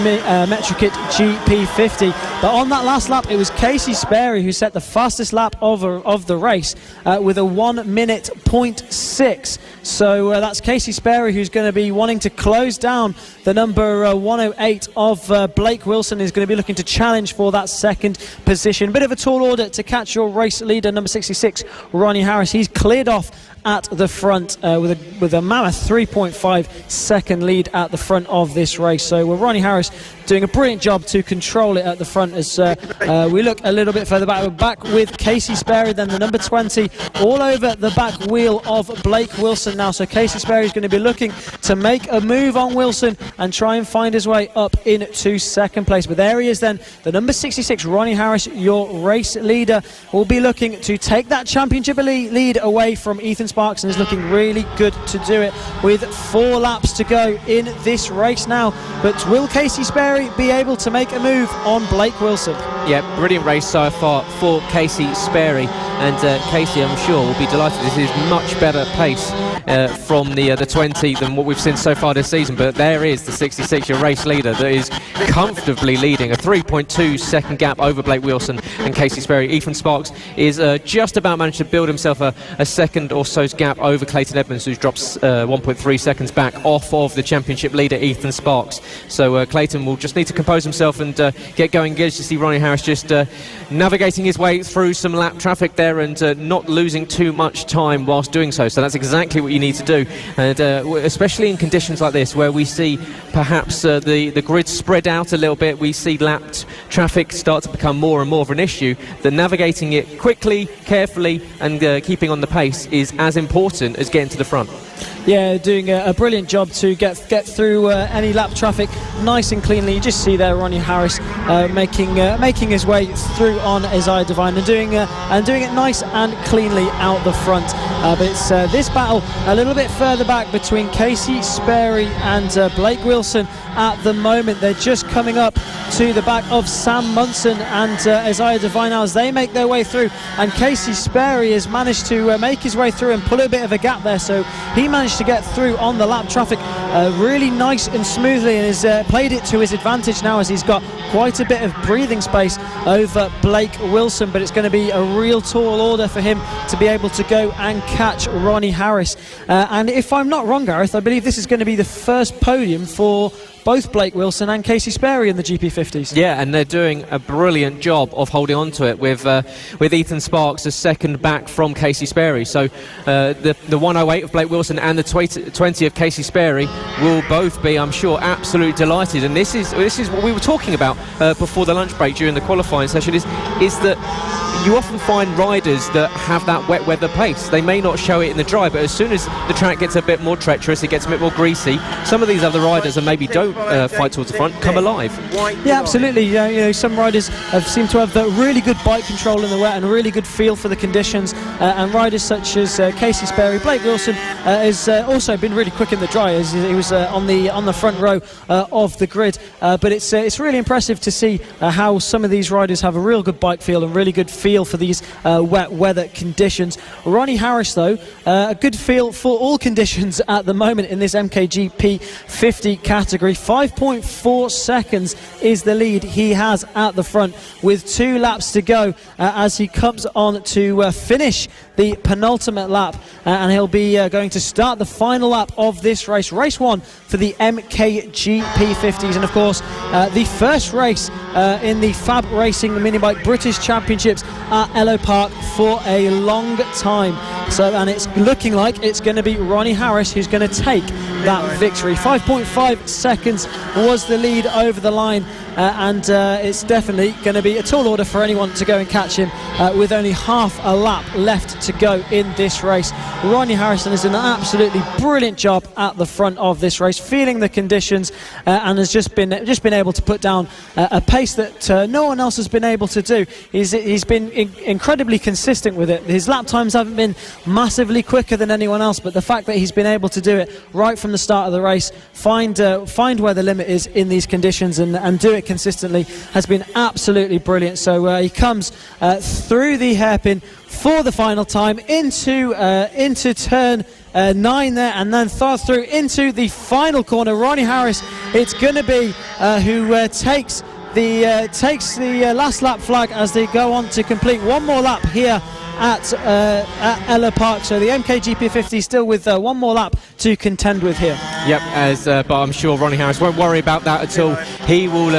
Metrokit GP50. But on that last lap, it was Casey Sperry who set the fastest lap of the race with a 1 minute 0.6. So that's Casey Sperry who's going to be wanting to close down the number 108 of Blake Wilson. Is going to be looking to challenge for that second position. Bit of a tall order to catch your race leader, number 66, Ronnie Harris. He's cleared off at the front with a mammoth 3.5 second lead at the front of this race. So Ronnie Harris doing a brilliant job to control it at the front. As we look a little bit further back, we're back with Casey Sperry, then the number 20 all over the back wheel of Blake Wilson now. So Casey Sperry is going to be looking to make a move on Wilson and try and find his way up into second place. But there he is then, the number 66, Ronnie Harris, your race leader, will be looking to take that championship lead away from Ethan Sparks, and is looking really good to do it with 4 laps to go in this race now. But will Casey Sperry be able to make a move on Blake Wilson? Yeah, brilliant race so far for Casey Sperry, and Casey, I'm sure, will be delighted. This is much better pace from the 20 than what we've seen so far this season, but there is the 66, your race leader, that is comfortably leading, a 3.2 second gap over Blake Wilson and Casey Sperry. Ethan Sparks is just about managed to build himself a second or so's gap over Clayton Edmonds, who drops 1.3 seconds back off of the championship leader Ethan Sparks. So Clayton will just need to compose himself and get going. Good to see Ronnie Harris just navigating his way through some lap traffic there and not losing too much time whilst doing so. So that's exactly what you need to do, and especially in conditions like this where we see perhaps the grid spread out a little bit, we see lapped traffic start to become more and more of an issue. That navigating it quickly, carefully, and keeping on the pace is as important as getting to the front. Yeah, doing a brilliant job to get through any lap traffic nice and cleanly. You just see there Ronnie Harris making his way through on Isaiah Devine and doing it nice and cleanly out the front. But it's this battle a little bit further back between Casey Sperry and Blake Wilson at the moment. They're just coming up to the back of Sam Munson and Isaiah Devine as they make their way through, and Casey Sperry has managed to make his way through and pull a bit of a gap there, so he managed to get through on the lap traffic really nice and smoothly, and has played it to his advantage now as he's got quite a bit of breathing space over Blake Wilson. But it's going to be a real tall order for him to be able to go and catch Ronnie Harris, and if I'm not wrong, Gareth, I believe this is going to be the first podium for both Blake Wilson and Casey Sperry in the GP50s. Yeah, and they're doing a brilliant job of holding on to it with Ethan Sparks a second back from Casey Sperry. So the 108 of Blake Wilson and the 20 of Casey Sperry will both be, I'm sure, absolutely delighted. And this is what we were talking about before the lunch break during the qualifying session, is that you often find riders that have that wet weather pace. They may not show it in the dry, but as soon as the track gets a bit more treacherous, it gets a bit more greasy, some of these other riders that maybe don't fight towards the front come alive. Yeah, absolutely. You know, some riders seem to have the really good bike control in the wet and a really good feel for the conditions, and riders such as Casey Sperry, Blake Wilson has also been really quick in the dry as he was on the front row of the grid. But it's really impressive to see how some of these riders have a real good bike feel and really good feel for these wet weather conditions. Ronnie Harris, though, a good feel for all conditions at the moment in this MKGP 50 category. 5.4 seconds is the lead he has at the front with 2 laps to go as he comes on to finish the penultimate lap, and he'll be going to start the final lap of this race, race 1 for the MKGP 50s, and of course the first race in the FAB-Racing mini bike British Championships at Ellough Park for a long time. So, and it's looking like it's going to be Ronnie Harris who's going to take that victory. 5.5 seconds was the lead over the line, and it's definitely going to be a tall order for anyone to go and catch him with only half a lap left to go in this race. Ronnie Harrison has done an absolutely brilliant job at the front of this race, feeling the conditions, and has just been able to put down a pace that no one else has been able to do. He's been incredibly consistent with it. His lap times haven't been massively quicker than anyone else, but the fact that he's been able to do it right from the start of the race, find where the limit is in these conditions and do it consistently, has been absolutely brilliant. So he comes through the hairpin for the final time into turn 9 there, and then through into the final corner. Ronnie Harris, it's going to be who takes the last lap flag as they go on to complete one more lap here at Ellough Park. So the MKGP 50 still with one more lap to contend with here. Yep, but I'm sure Ronnie Harris won't worry about that at all. He will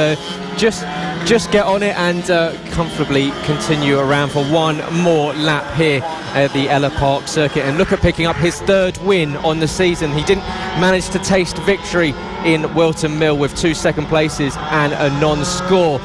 just get on it and comfortably continue around for one more lap here at the Ellough Park circuit, and look at picking up his 3rd win on the season. He didn't manage to taste victory in Wilton Mill with 2 second places and a non-score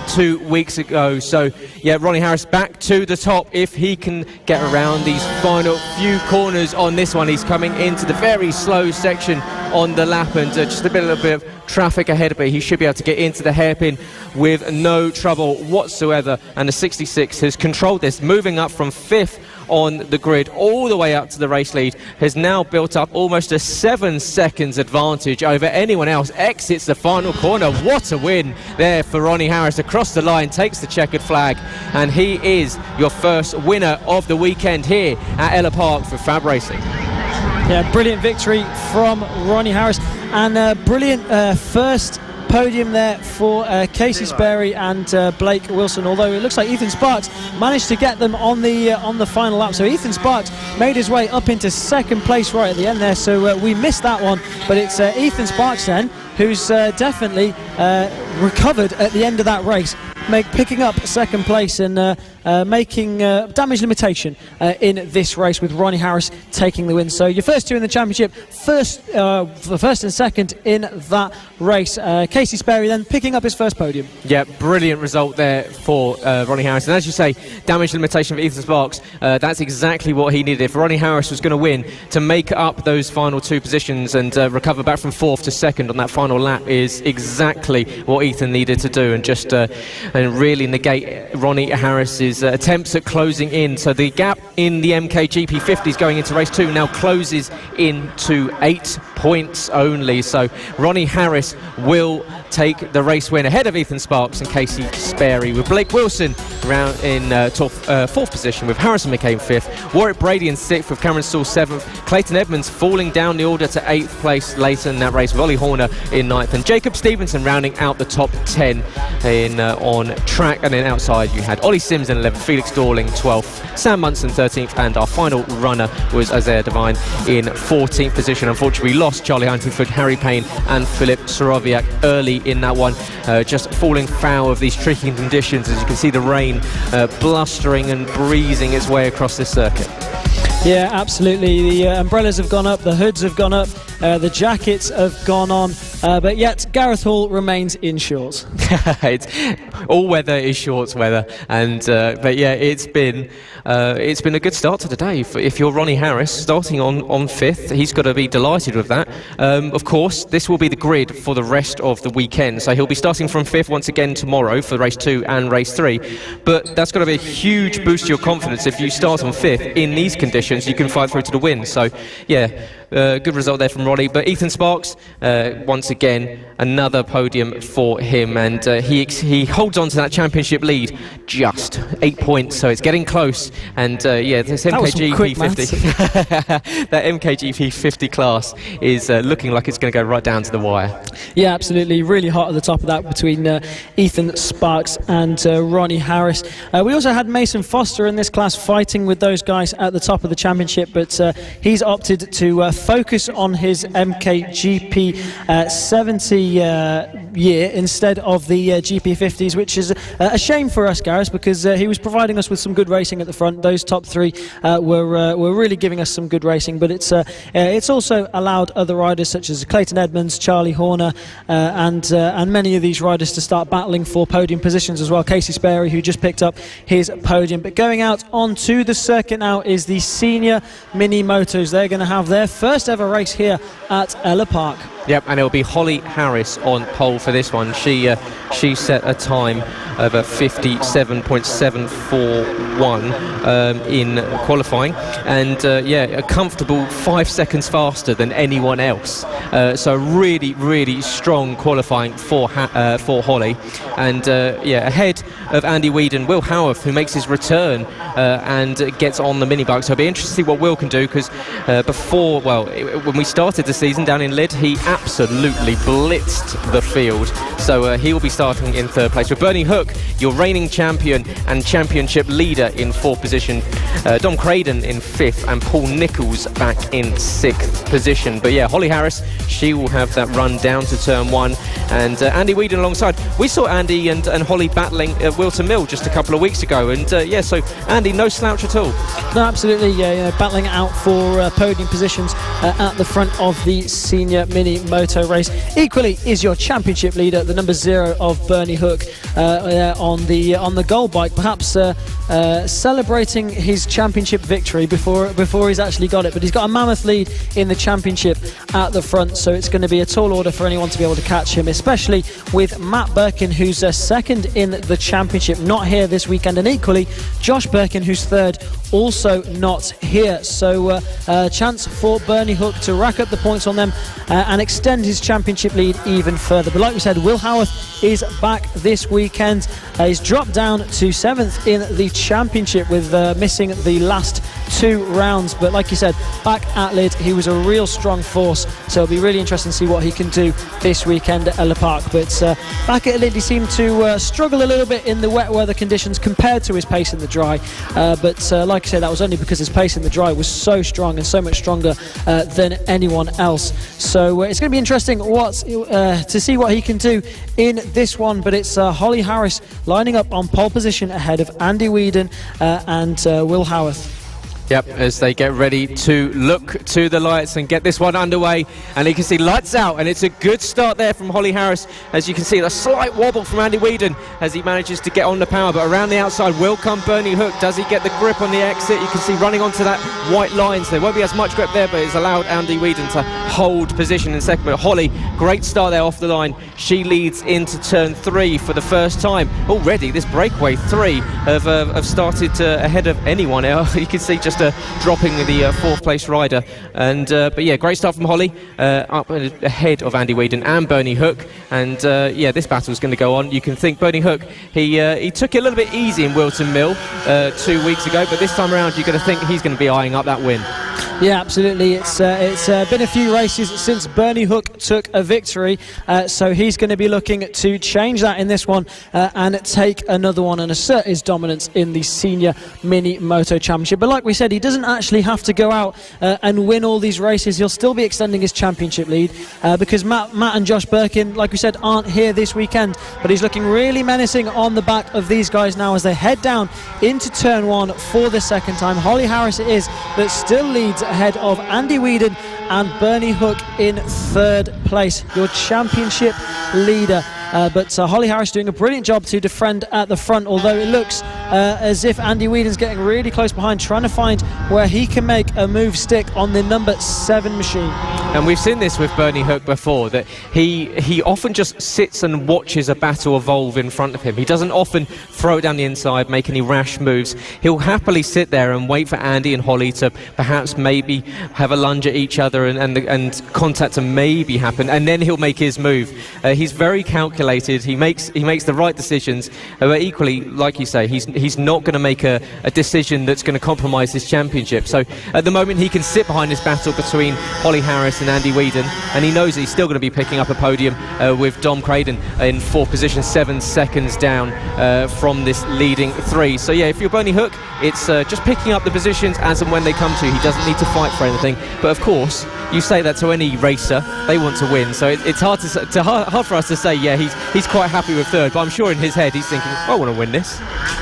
2 weeks ago. So yeah, Ronnie Harris back to the top if he can get around these final few corners on this one. He's coming into the very slow section on the lap, and just a little bit of traffic ahead, but he should be able to get into the hairpin with no trouble whatsoever. And the 66 has controlled this, moving up from 5th on the grid all the way up to the race lead, has now built up almost a 7 seconds advantage over anyone else. Exits the final corner. What a win there for Ronnie Harris. Across the line, takes the checkered flag, and he is your first winner of the weekend here at Ellough Park for FAB-Racing. Yeah, brilliant victory from Ronnie Harris, and brilliant first podium there for Casey Sperry and Blake Wilson, although it looks like Ethan Sparks managed to get them on the final lap. So Ethan Sparks made his way up into second place right at the end there, so we missed that one, but it's Ethan Sparks then who's definitely recovered at the end of that race, picking up second place and making damage limitation in this race, with Ronnie Harris taking the win. So your first two in the championship, first and second in that race. Casey Sperry then picking up his first podium. Yeah, brilliant result there for Ronnie Harris. And as you say, damage limitation for Ethan Sparks, that's exactly what he needed. If Ronnie Harris was going to win, to make up those final two positions and recover back from fourth to second on that final lap is exactly what Ethan needed to do, and just and really negate Ronnie Harris's attempts at closing in. So the gap in the MKGP 50s going into race 2 now closes into 8 points only. So Ronnie Harris will take the race win ahead of Ethan Sparks and Casey Sperry, with Blake Wilson around in fourth position, with Harrison McCain 5th, Warwick Brady in 6th, with Cameron Stoll 7th, Clayton Edmonds falling down the order to 8th place later in that race, with Ollie Horner in 9th, and Jacob Stevenson rounding out the top 10 on track. And then outside you had Ollie Sims in 11th, Felix Dorling 12th, Sam Munson 13th, and our final runner was Isaiah Devine in 14th position. Unfortunately, we lost Charlie Huntingford, Harry Payne and Philip Soroviak early in that one, just falling foul of these tricky conditions. As you can see, the rain blustering and breezing its way across this circuit. Yeah, absolutely. The umbrellas have gone up, the hoods have gone up, the jackets have gone on, but yet Gareth Hall remains in shorts. It's all weather is shorts weather, and but yeah, it's been a good start to the day. If you're Ronnie Harris starting on 5th, he's got to be delighted with that. Of course, this will be the grid for the rest of the weekend, so he'll be starting from 5th once again tomorrow for race 2 and race 3. But that's got to be a huge boost to your confidence. If you start on 5th in these conditions, you can fight through to the win. So yeah, good result there from Ronnie. But Ethan Sparks, once again, another podium for him, and he holds on to that championship lead, just 8 points, so it's getting close. And yeah, this MKGP 50 that MKGP 50 class is looking like it's going to go right down to the wire. Yeah, absolutely, really hot at the top of that between Ethan Sparks and Ronnie Harris. We also had Mason Foster in this class fighting with those guys at the top of the championship, but he's opted to focus on his MKGP 70 year instead of the GP50s, which is a shame for us, Gareth, because he was providing us with some good racing at the front. Those top three were really giving us some good racing, but it's also allowed other riders such as Clayton Edmonds, Charlie Horner, and many of these riders to start battling for podium positions as well. Casey Sperry, who just picked up his podium. But going out onto the circuit now is the senior mini motos. They're going to have their first ever race here at Ellough Park. Yep, and it'll be Holly Harris on pole for this one. She set a time of a 57.741 in qualifying, and yeah, a comfortable 5 seconds faster than anyone else. So really strong qualifying for Holly, and yeah, ahead of Andy Weedon, Will Howarth, who makes his return and gets on the mini bike. So it'll be interesting to see what Will can do, because when we started the season down in Lydd, he absolutely blitzed the field. So he will be starting in 3rd place, with Bernie Hook, your reigning champion and championship leader, in 4th position, Dom Craden in 5th, and Paul Nichols back in 6th position. But yeah, Holly Harris, she will have that run down to turn 1, and Andy Weedon alongside. We saw Andy and Holly battling at Wilton Mill just a couple of weeks ago, and yeah, so Andy, no slouch at all. No, absolutely, yeah, battling out for podium positions at the front of the senior mini moto race. Equally is your championship leader, the number 0 of Bernie Hook, on the gold bike, perhaps celebrating his championship victory before he's actually got it. But he's got a mammoth lead in the championship at the front, so it's going to be a tall order for anyone to be able to catch him, especially with Matt Birkin, who's second in the championship, not here this weekend, and equally Josh Birkin, who's 3rd also not here. So chance for Bernie Hook to rack up the points on them and extend his championship lead even further. But like we said, Will Howarth is back this weekend. He's dropped down to 7th in the championship with missing the last 2 rounds. But like you said, back at Lyd, he was a real strong force. So it'll be really interesting to see what he can do this weekend at Ellough Park. But back at Lyd, he seemed to struggle a little bit in the wet weather conditions compared to his pace in the dry. But like I said, that was only because his pace in the dry was so strong and so much stronger than anyone else. So it's going to be interesting to see what he can do in this one. But it's Holly Harris lining up on pole position ahead of Andy Whedon and Will Howarth. Yep, as they get ready to look to the lights and get this one underway, and you can see lights out, and it's a good start there from Holly Harris. As you can see, a slight wobble from Andy Whedon as he manages to get on the power, but around the outside will come Bernie Hook. Does he get the grip on the exit? You can see running onto that white line, so there won't be as much grip there, but it's allowed Andy Whedon to hold position in second. But Holly, great start there off the line. She leads into turn 3 for the first time. Already this breakaway 3 have started ahead of anyone else. You can see just dropping the 4th place rider, and but yeah, great start from Holly, up ahead of Andy Whedon and Bernie Hook, and yeah, this battle's going to go on. You can think Bernie Hook, he took it a little bit easy in Wilton Mill 2 weeks ago, but this time around you're going to think he's going to be eyeing up that win. Yeah, absolutely. It's been a few races since Bernie Hook took a victory, so he's going to be looking to change that in this one and take another one and assert his dominance in the Senior Mini Moto Championship. But like we said, he doesn't actually have to go out and win all these races. He'll still be extending his championship lead because Matt and Josh Birkin, like we said, aren't here this weekend, but he's looking really menacing on the back of these guys now as they head down into turn 1 for the second time. Holly Harris it is that still leads ahead of Andy Whedon and Bernie Hook in 3rd place, your championship leader. But Holly Harris doing a brilliant job to defend at the front, although it looks as if Andy Whedon's getting really close behind, trying to find where he can make a move stick on the number 7 machine. And we've seen this with Bernie Hook before, that he often just sits and watches a battle evolve in front of him. He doesn't often throw it down the inside, make any rash moves. He'll happily sit there and wait for Andy and Holly to perhaps maybe have a lunge at each other and contact to maybe happen, and then he'll make his move. He's very calculated. He makes the right decisions, but equally, like you say, he's not going to make a decision that's going to compromise his championship. So at the moment he can sit behind this battle between Holly Harris and Andy Whedon, and he knows he's still going to be picking up a podium with Dom Craden in 4th position, 7 seconds down from this leading 3. So yeah, if you're Bernie Hook, it's just picking up the positions as and when they come to you. He doesn't need to fight for anything, but of course you say that to any racer, they want to win, so it's hard for us to say yeah he's quite happy with 3rd, but I'm sure in his head he's thinking, I want to win this.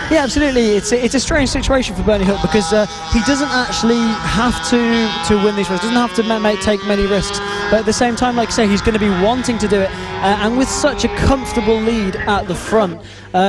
Yeah, absolutely. It's a strange situation for Bernie Hook because he doesn't actually have to win these races, doesn't have to take many risks, but at the same time, like I say, he's going to be wanting to do it, and with such a comfortable lead at the front,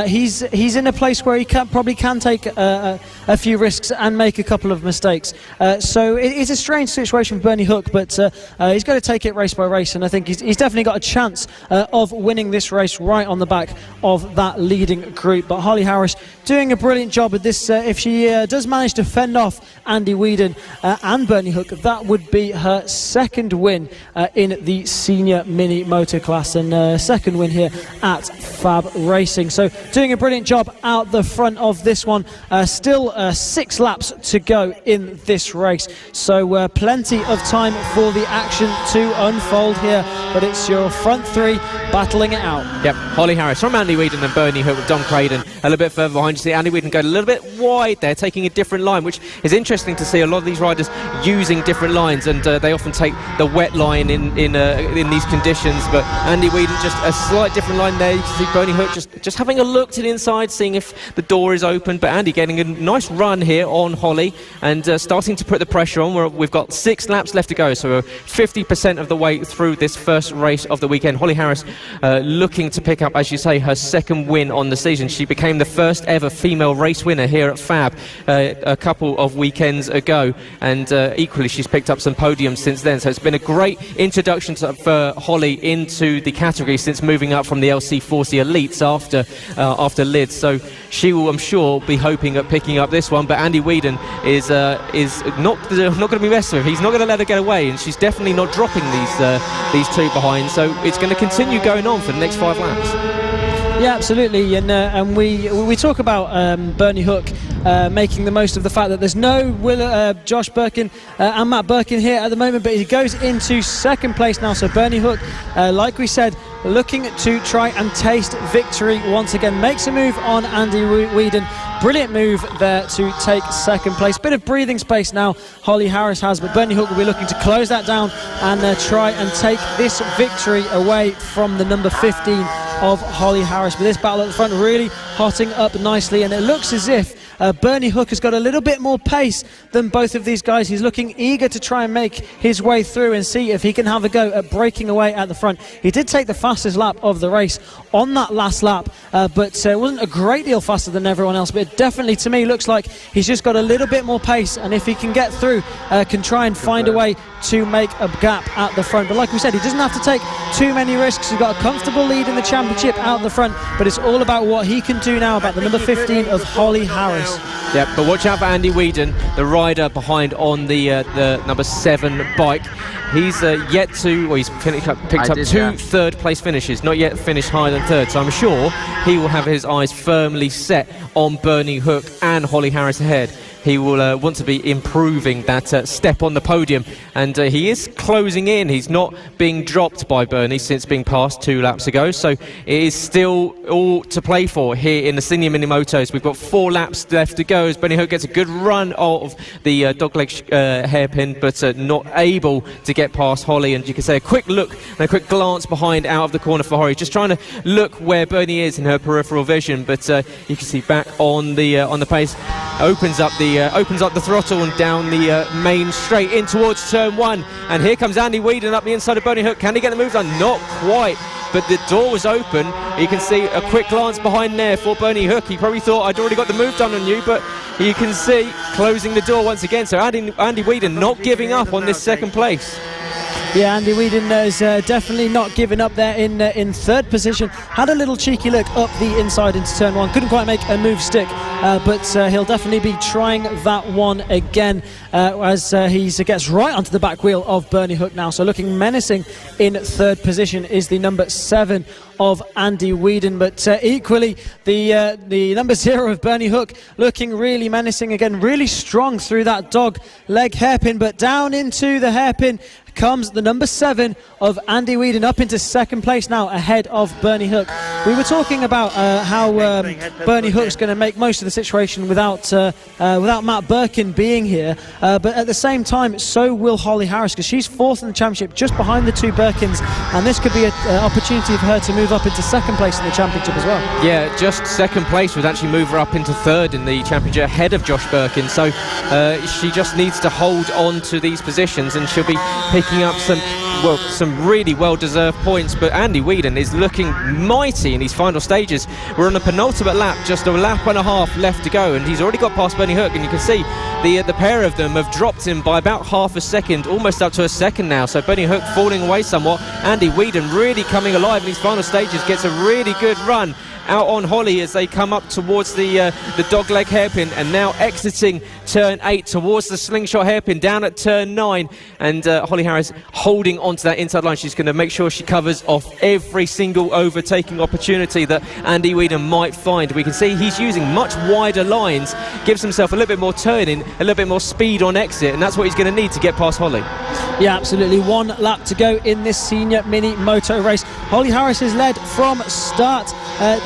he's in a place where he probably can take a few risks and make a couple of mistakes. So it's a strange situation for Bernie Hook, but he's got to take it race by race, and I think he's definitely got a chance of winning this race right on the back of that leading group. But Holly Harris doing a brilliant job at this. If she does manage to fend off Andy Whedon and Bernie Hook, that would be her 2nd win in the Senior Mini Moto class, and 2nd win here at FAB-Racing. So doing a brilliant job out the front of this one. Still 6 laps to go in this race, so plenty of time for the action to unfold here, but it's your front 3 battling it out. Yep, Holly Harris from Andy Whedon and Bernie Hook with Dom Craden a little bit further behind. You see Andy Whedon go a little bit wide there, taking a different line, which is interesting to see a lot of these riders using different lines, and they often take the wet line in these conditions, but Andy Whedon just a slight different line there. You can see Bernie Hook just having a look to the inside, seeing if the door is open, but Andy getting a nice run here on Holly and starting to put the pressure on. We've got 6 laps left to go, so we're 50% of the way through this first race of the weekend. Holly Harris looking to pick up, as you say, her 2nd win on the season. She became the first ever female race winner here at FAB a couple of weekends ago, and equally she's picked up some podiums since then, so it's been a great introduction for Holly into the category since moving up from the LC40 Elites after Lids. So she will, I'm sure, be hoping at picking up this one. But Andy Whedon is not going to be messed with. He's not going to let her get away, and she's definitely not dropping these two behind. So it's going to continue going on for the next 5 laps. Yeah, absolutely, and we talk about Bernie Hook making the most of the fact that there's no Josh Birkin and Matt Birkin here at the moment, but he goes into second place now. So Bernie Hook, like we said, looking to try and taste victory once again, makes a move on Andy Whedon. Brilliant move there to take second place. Bit of breathing space now Holly Harris has, but Bernie Hook will be looking to close that down and try and take this victory away from the number 15 of Holly Harris. But this battle at the front really hotting up nicely, and it looks as if Bernie Hook has got a little bit more pace than both of these guys. He's looking eager to try and make his way through and see if he can have a go at breaking away at the front. He did take the fastest lap of the race on that last lap, but it wasn't a great deal faster than everyone else, but it definitely, to me, looks like he's just got a little bit more pace, and if he can get through, can try and find a way to make a gap at the front. But like we said, he doesn't have to take too many risks. He's got a comfortable lead in the championship out the front, but it's all about what he can do now about the number 15 of Holly Harris. Yeah, but watch out for Andy Whedon, the rider behind on the number 7 bike. He's yet to, well, he's picked up 2 third place finishes, not yet finished higher than third, so I'm sure he will have his eyes firmly set on Bernie Hook and Holly Harris ahead. He will want to be improving that step on the podium, and he is closing in. He's not being dropped by Bernie since being passed 2 laps ago, so it is still all to play for here in the Senior Mini Motos. We've got 4 laps left to go as Bernie Hook gets a good run of the dogleg hairpin, but not able to get past Holly. And you can say a quick look and a quick glance behind out of the corner for Holly, just trying to look where Bernie is in her peripheral vision, but you can see back on the pace, opens up the throttle and down the main straight in towards turn 1, and here comes Andy Whedon up the inside of Bernie Hook. Can he get the move done? Not quite, but the door was open. You can see a quick glance behind there for Bernie Hook. He probably thought, I'd already got the move done on you, but you can see closing the door once again. So Andy Whedon not giving up on this second place. Yeah, Andy Whedon is definitely not giving up there in third position. Had a little cheeky look up the inside into turn 1. Couldn't quite make a move stick, but he'll definitely be trying that one again as he gets right onto the back wheel of Bernie Hook now. So looking menacing in third position is the number 7 of Andy Whedon, but equally the number 0 of Bernie Hook looking really menacing again, really strong through that dog leg hairpin, but down into the hairpin comes the number 7 of Andy Whedon up into second place now ahead of Bernie Hook. We were talking about how Bernie Hook's going to make most of the situation without Matt Birkin being here, but at the same time so will Holly Harris, because she's 4th in the championship just behind the 2 Birkins, and this could be an opportunity for her to move up into second place in the championship as well. Yeah, just second place would actually move her up into third in the championship ahead of Josh Birkin, so she just needs to hold on to these positions and she'll be picking up some really well-deserved points. But Andy Whedon is looking mighty in these final stages. We're on the penultimate lap, just a lap and a half left to go, and he's already got past Bernie Hook, and you can see the pair of them have dropped him by about half a second, almost up to a second now. So Bernie Hook falling away somewhat. Andy Whedon really coming alive in these final stages, gets a really good run out on Holly as they come up towards the dogleg hairpin, and now exiting turn 8 towards the slingshot hairpin down at turn 9, and Holly Harris holding onto that inside line. She's going to make sure she covers off every single overtaking opportunity that Andy Whedon might find. We can see he's using much wider lines, gives himself a little bit more turning, a little bit more speed on exit, and that's what he's going to need to get past Holly. Yeah, absolutely. 1 lap to go in this senior mini moto race. Holly Harris is led from start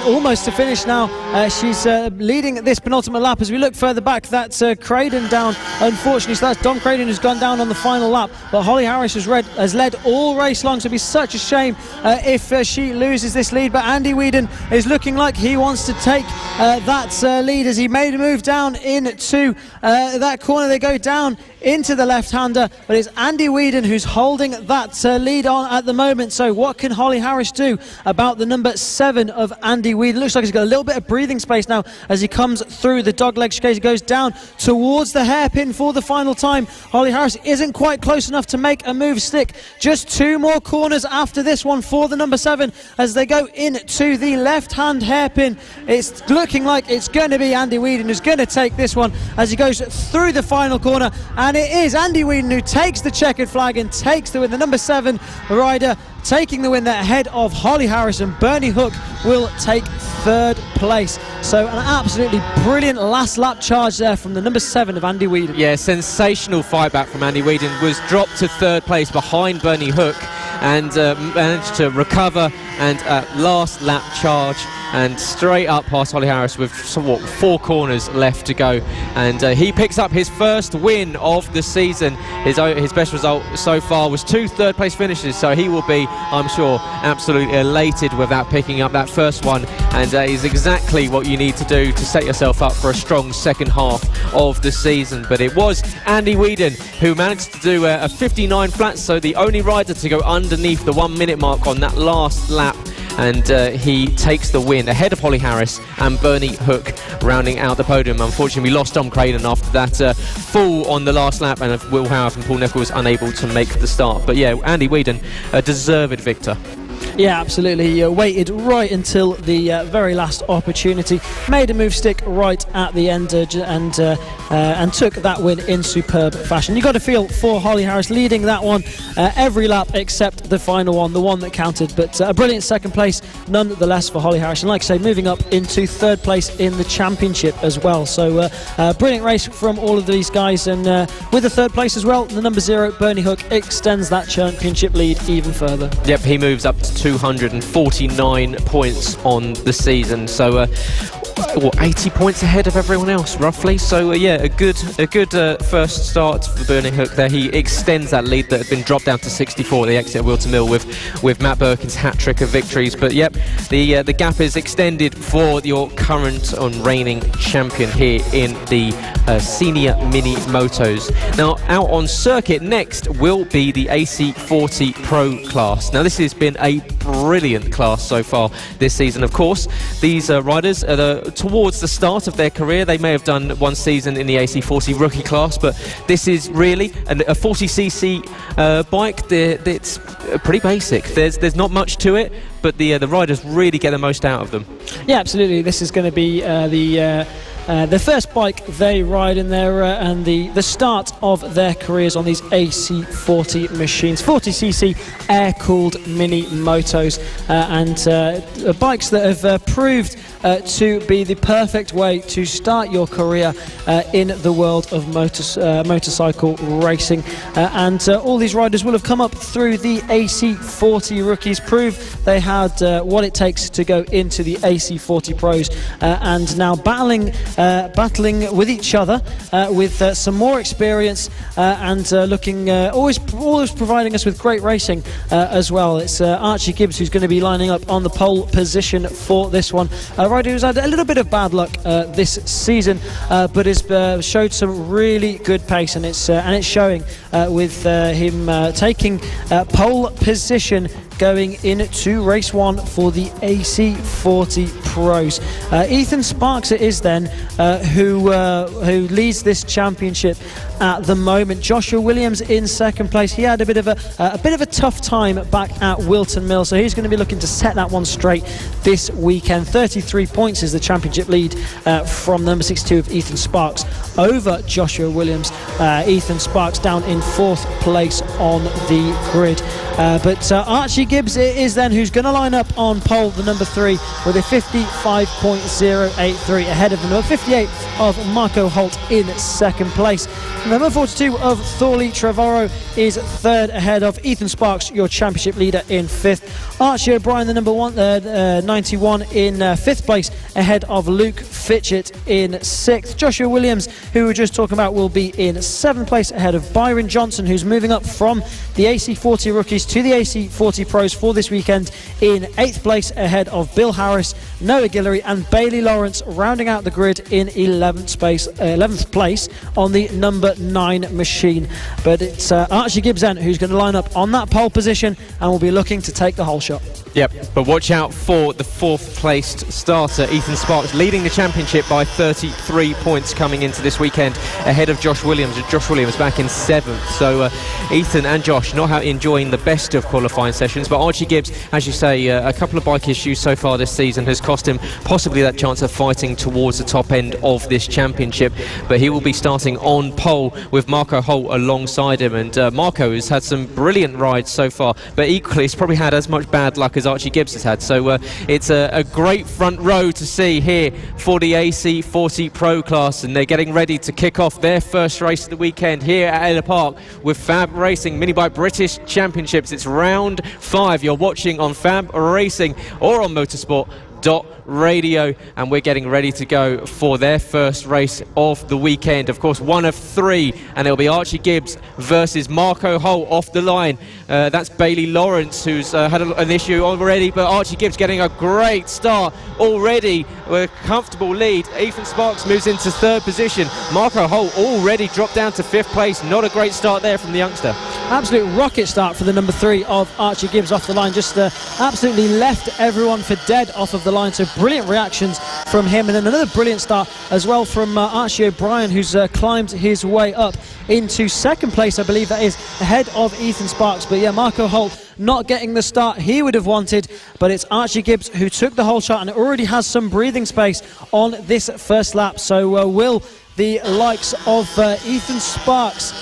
almost to finish now. She's leading this penultimate lap. As we look further back, that's Craden down, unfortunately. So that's Dom Craden who's gone down on the final lap, but Holly Harris has led all race long, so it'd be such a shame if she loses this lead. But Andy Whedon is looking like he wants to take that lead as he made a move down into that corner. They go down into the left-hander, but it's Andy Whedon who's holding that lead on at the moment. So what can Holly Harris do about the number 7 of Andy Whedon? Looks like he's got a little bit of breathing space now as he comes through the dogleg chicane. He goes down towards the hairpin for the final time. Holly Harris isn't quite close enough to make a move stick. Just 2 more corners after this one for the number 7 as they go into the left-hand hairpin. It's looking like it's going to be Andy Whedon who's going to take this one as he goes through the final corner, and it is Andy Whedon who takes the checkered flag and takes the win. The number 7 rider taking the win there ahead of Holly Harris, and Bernie Hook will take 3rd place. So an absolutely brilliant last lap charge there from the number 7 of Andy Whedon. Yeah, sensational fight back from Andy Whedon. Was dropped to 3rd place behind Bernie Hook and managed to recover and last lap charge and straight up past Holly Harris with somewhat 4 corners left to go, and he picks up his first win of the season. His best result so far was 2 third place finishes, so he will be, I'm sure, absolutely elated with that, picking up that first one, and is exactly what you need to do to set yourself up for a strong second half of the season. But it was Andy Whedon who managed to do a 59 flat, so the only rider to go underneath the 1 minute mark on that last lap, and he takes the win ahead of Holly Harris and Bernie Hook rounding out the podium. Unfortunately, we lost Tom Craden after that fall on the last lap, and Will Howarth and Paul Neville was unable to make the start. But yeah, Andy Whedon, a deserved victor. Yeah, absolutely. He waited right until the very last opportunity, made a move stick right at the end, and took that win in superb fashion. You got to feel for Holly Harris leading that one every lap except the final one, the one that counted. But a brilliant second place nonetheless for Holly Harris, and like I say, moving up into 3rd place in the championship as well. So brilliant race from all of these guys, and with the 3rd place as well, the number 0 Bernie Hook extends that championship lead even further. Yep, he moves up to 249 points on the season, so 80 points ahead of everyone else roughly. So yeah, a good first start for Bernie Hook there. He extends that lead that had been dropped down to 64 at the exit at Wilton Mill with Matt Birkin's hat-trick of victories. But yep, the gap is extended for your current reigning champion here in the senior mini motos. Now out on circuit next will be the AC40 Pro class. Now this has been a brilliant class so far this season. Of course, these riders are towards the start of their career. They may have done one season in the AC40 rookie class, but this is really a 40cc bike. It's pretty basic. There's not much to it, but the riders really get the most out of them. Yeah, absolutely. This is going to be the first bike they ride in their and the start of their careers on these AC40 machines, 40cc air-cooled mini motos, and bikes that have proved to be the perfect way to start your career in the world of motorcycle racing. And all these riders will have come up through the AC40 rookies, prove they had what it takes to go into the AC40 pros, and now battling with each other with some more experience, and looking always providing us with great racing as well. It's Archie Gibbs who's going to be lining up on the pole position for this one. A rider who's had a little bit of bad luck this season, but has showed some really good pace, and it's showing with him taking pole position going into race 1 for the AC40 pros. Ethan Sparks it is then who leads this championship at the moment. Joshua Williams in 2nd place. He had a bit of a tough time back at Wilton Mill, so he's going to be looking to set that one straight this weekend. 33 points is the championship lead from number 62 of Ethan Sparks over Joshua Williams. Ethan Sparks down in 4th place on the grid. But Archie Gibbs it is then who's going to line up on pole, the number 3, with a 55.083 ahead of the number 58 of Marco Holt in 2nd place. Number 42 of Thorley Trevorrow is 3rd ahead of Ethan Sparks, your championship leader, in 5th. Archie O'Brien, the number 91, in 5th place ahead of Luke Fitchett in 6th. Joshua Williams, who we were just talking about, will be in 7th place ahead of Byron Johnson, who's moving up from the AC40 rookies to the AC40 pros for this weekend in 8th place ahead of Bill Harris, Noah Guillory and Bailey Lawrence, rounding out the grid in 11th place on the number 9 machine. But it's Archie Gibbs then who's going to line up on that pole position and will be looking to take the whole shot. Yep, but watch out for the 4th placed starter, Ethan Sparks, leading the championship by 33 points coming into this weekend ahead of Josh Williams. Josh Williams back in 7th. So Ethan and Josh not enjoying the best of qualifying sessions, but Archie Gibbs, as you say, a couple of bike issues so far this season has cost him possibly that chance of fighting towards the top end of this championship. But he will be starting on pole with Marco Holt alongside him, and Marco has had some brilliant rides so far, but equally he's probably had as much bad luck as Archie Gibbs has had. So it's a great front row to see here for the AC40 Pro class, and they're getting ready to kick off their first race of the weekend here at Ellough Park with FAB-Racing Mini Bike British Championships. It's round 5. You're watching on FAB-Racing or on motorsport.radio, and we're getting ready to go for their first race of the weekend. Of course, one of 3, and it'll be Archie Gibbs versus Marco Holt off the line. That's Bailey Lawrence, who's had an issue already, but Archie Gibbs getting a great start already with a comfortable lead. Ethan Sparks moves into 3rd position. Marco Holt already dropped down to 5th place. Not a great start there from the youngster. Absolute rocket start for the number 3 of Archie Gibbs off the line. Just absolutely left everyone for dead off of the line. So brilliant reactions from him, and then another brilliant start as well from Archie O'Brien, who's climbed his way up into 2nd place, I believe that is, ahead of Ethan Sparks. But yeah, Marco Holt not getting the start he would have wanted, but it's Archie Gibbs who took the whole shot and already has some breathing space on this first lap. So will the likes of Ethan Sparks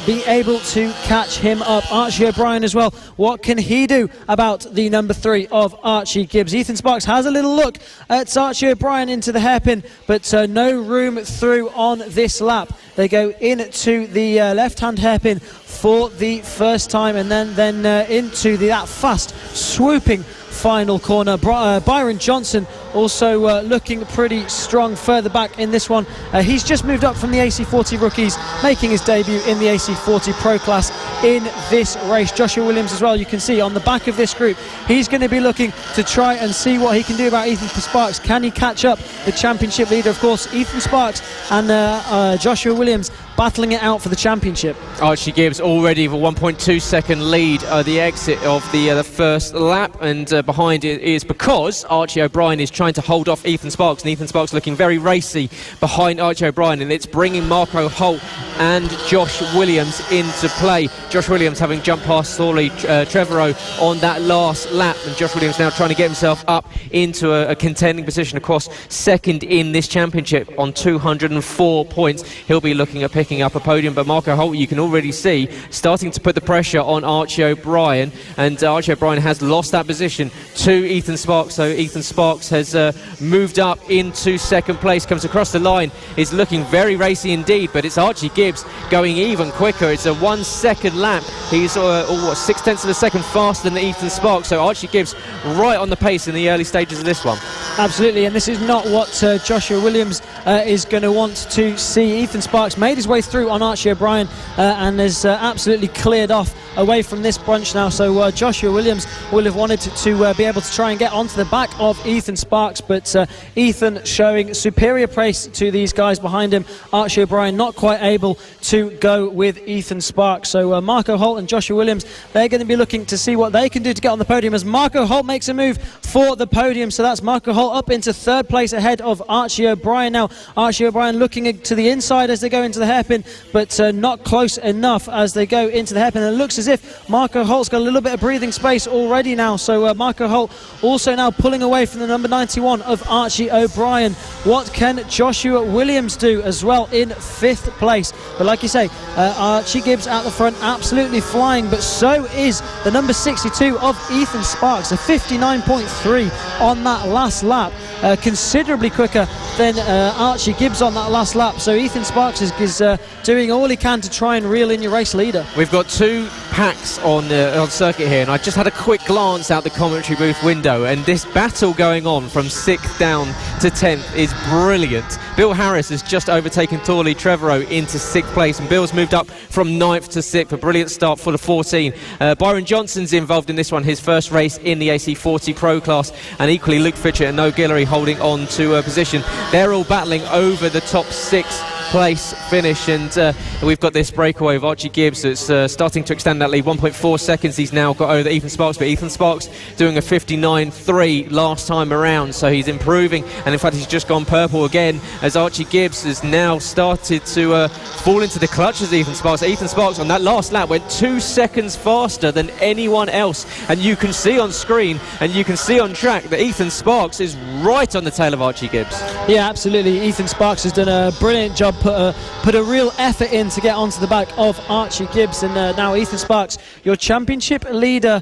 be able to catch him up? Archie O'Brien as well, what can he do about the number 3 of Archie Gibbs? Ethan Sparks has a little look at Archie O'Brien into the hairpin, but no room through on this lap. They go into the left-hand hairpin for the first time, and then into that fast swooping final corner. Byron Johnson also looking pretty strong further back in this one. He's just moved up from the AC40 rookies, making his debut in the AC40 Pro class in this race. Joshua Williams as well, you can see on the back of this group, he's going to be looking to try and see what he can do about Ethan Sparks. Can he catch up the championship leader? Of course, Ethan Sparks and Joshua Williams battling it out for the championship. Archie Gibbs already with a 1.2 second lead the exit of the first lap, and behind it is because Archie O'Brien is trying to hold off Ethan Sparks, and Ethan Sparks looking very racy behind Archie O'Brien, and it's bringing Marco Holt and Josh Williams into play. Josh Williams having jumped past Thorley Trevorrow on that last lap, and Josh Williams now trying to get himself up into a contending position, of course, 2nd in this championship on 204 points. He'll be looking at picking up a podium, but Marco Holt, you can already see, starting to put the pressure on Archie O'Brien, and Archie O'Brien has lost that position to Ethan Sparks. So Ethan Sparks has moved up into 2nd place, comes across the line, is looking very racy indeed, but it's Archie Gibbs going even quicker. It's a 1 second lap. He's 0.6 of a second faster than Ethan Sparks, so Archie Gibbs right on the pace in the early stages of this one. Absolutely, and this is not what Joshua Williams is going to want to see. Ethan Sparks made his way through on Archie O'Brien and has absolutely cleared off away from this bunch now. So Joshua Williams will have wanted to be able to try and get onto the back of Ethan Sparks, but Ethan showing superior pace to these guys behind him. Archie O'Brien not quite able to go with Ethan Sparks. So Marco Holt and Joshua Williams, they're going to be looking to see what they can do to get on the podium, as Marco Holt makes a move for the podium. So that's Marco Holt up into 3rd place ahead of Archie O'Brien. Now Archie O'Brien looking to the inside as they go into the hairpin, but not close enough as they go into the hairpin. And it looks as if Marco Holt's got a little bit of breathing space already now. So Marco Holt also now pulling away from the number 91 of Archie O'Brien. What can Joshua Williams do as well in 5th place? But like you say, Archie Gibbs at the front, absolutely flying, but so is the number 62 of Ethan Sparks, a 59.3 on that last lap, considerably quicker than Archie Gibbs on that last lap. So Ethan Sparks is doing all he can to try and reel in your race leader. We've got 2 packs on circuit here, and I just had a quick glance out the commentary booth window, and this battle going on from 6th down to 10th is brilliant. Bill Harris has just overtaken Thorley Trevorrow into 6th place, and Bill's moved up from 9th to 6th. A brilliant start for the 14. Byron Johnson's involved in this one, his first race in the AC40 Pro class, and equally Luke Fitchett and Noah Guillory holding on to a position. They're all battling over the top 6 place finish, and we've got this breakaway of Archie Gibbs that's starting to extend that lead. 1.4 seconds he's now got over Ethan Sparks, but Ethan Sparks doing a 59.3 last time around, so he's improving, and in fact he's just gone purple again as Archie Gibbs has now started to fall into the clutches of Ethan Sparks. Ethan Sparks on that last lap went 2 seconds faster than anyone else, and you can see on screen and you can see on track that Ethan Sparks is right on the tail of Archie Gibbs. Yeah, absolutely. Ethan Sparks has done a brilliant job, put a real effort in to get onto the back of Archie Gibbs, and now Ethan Sparks, your championship leader,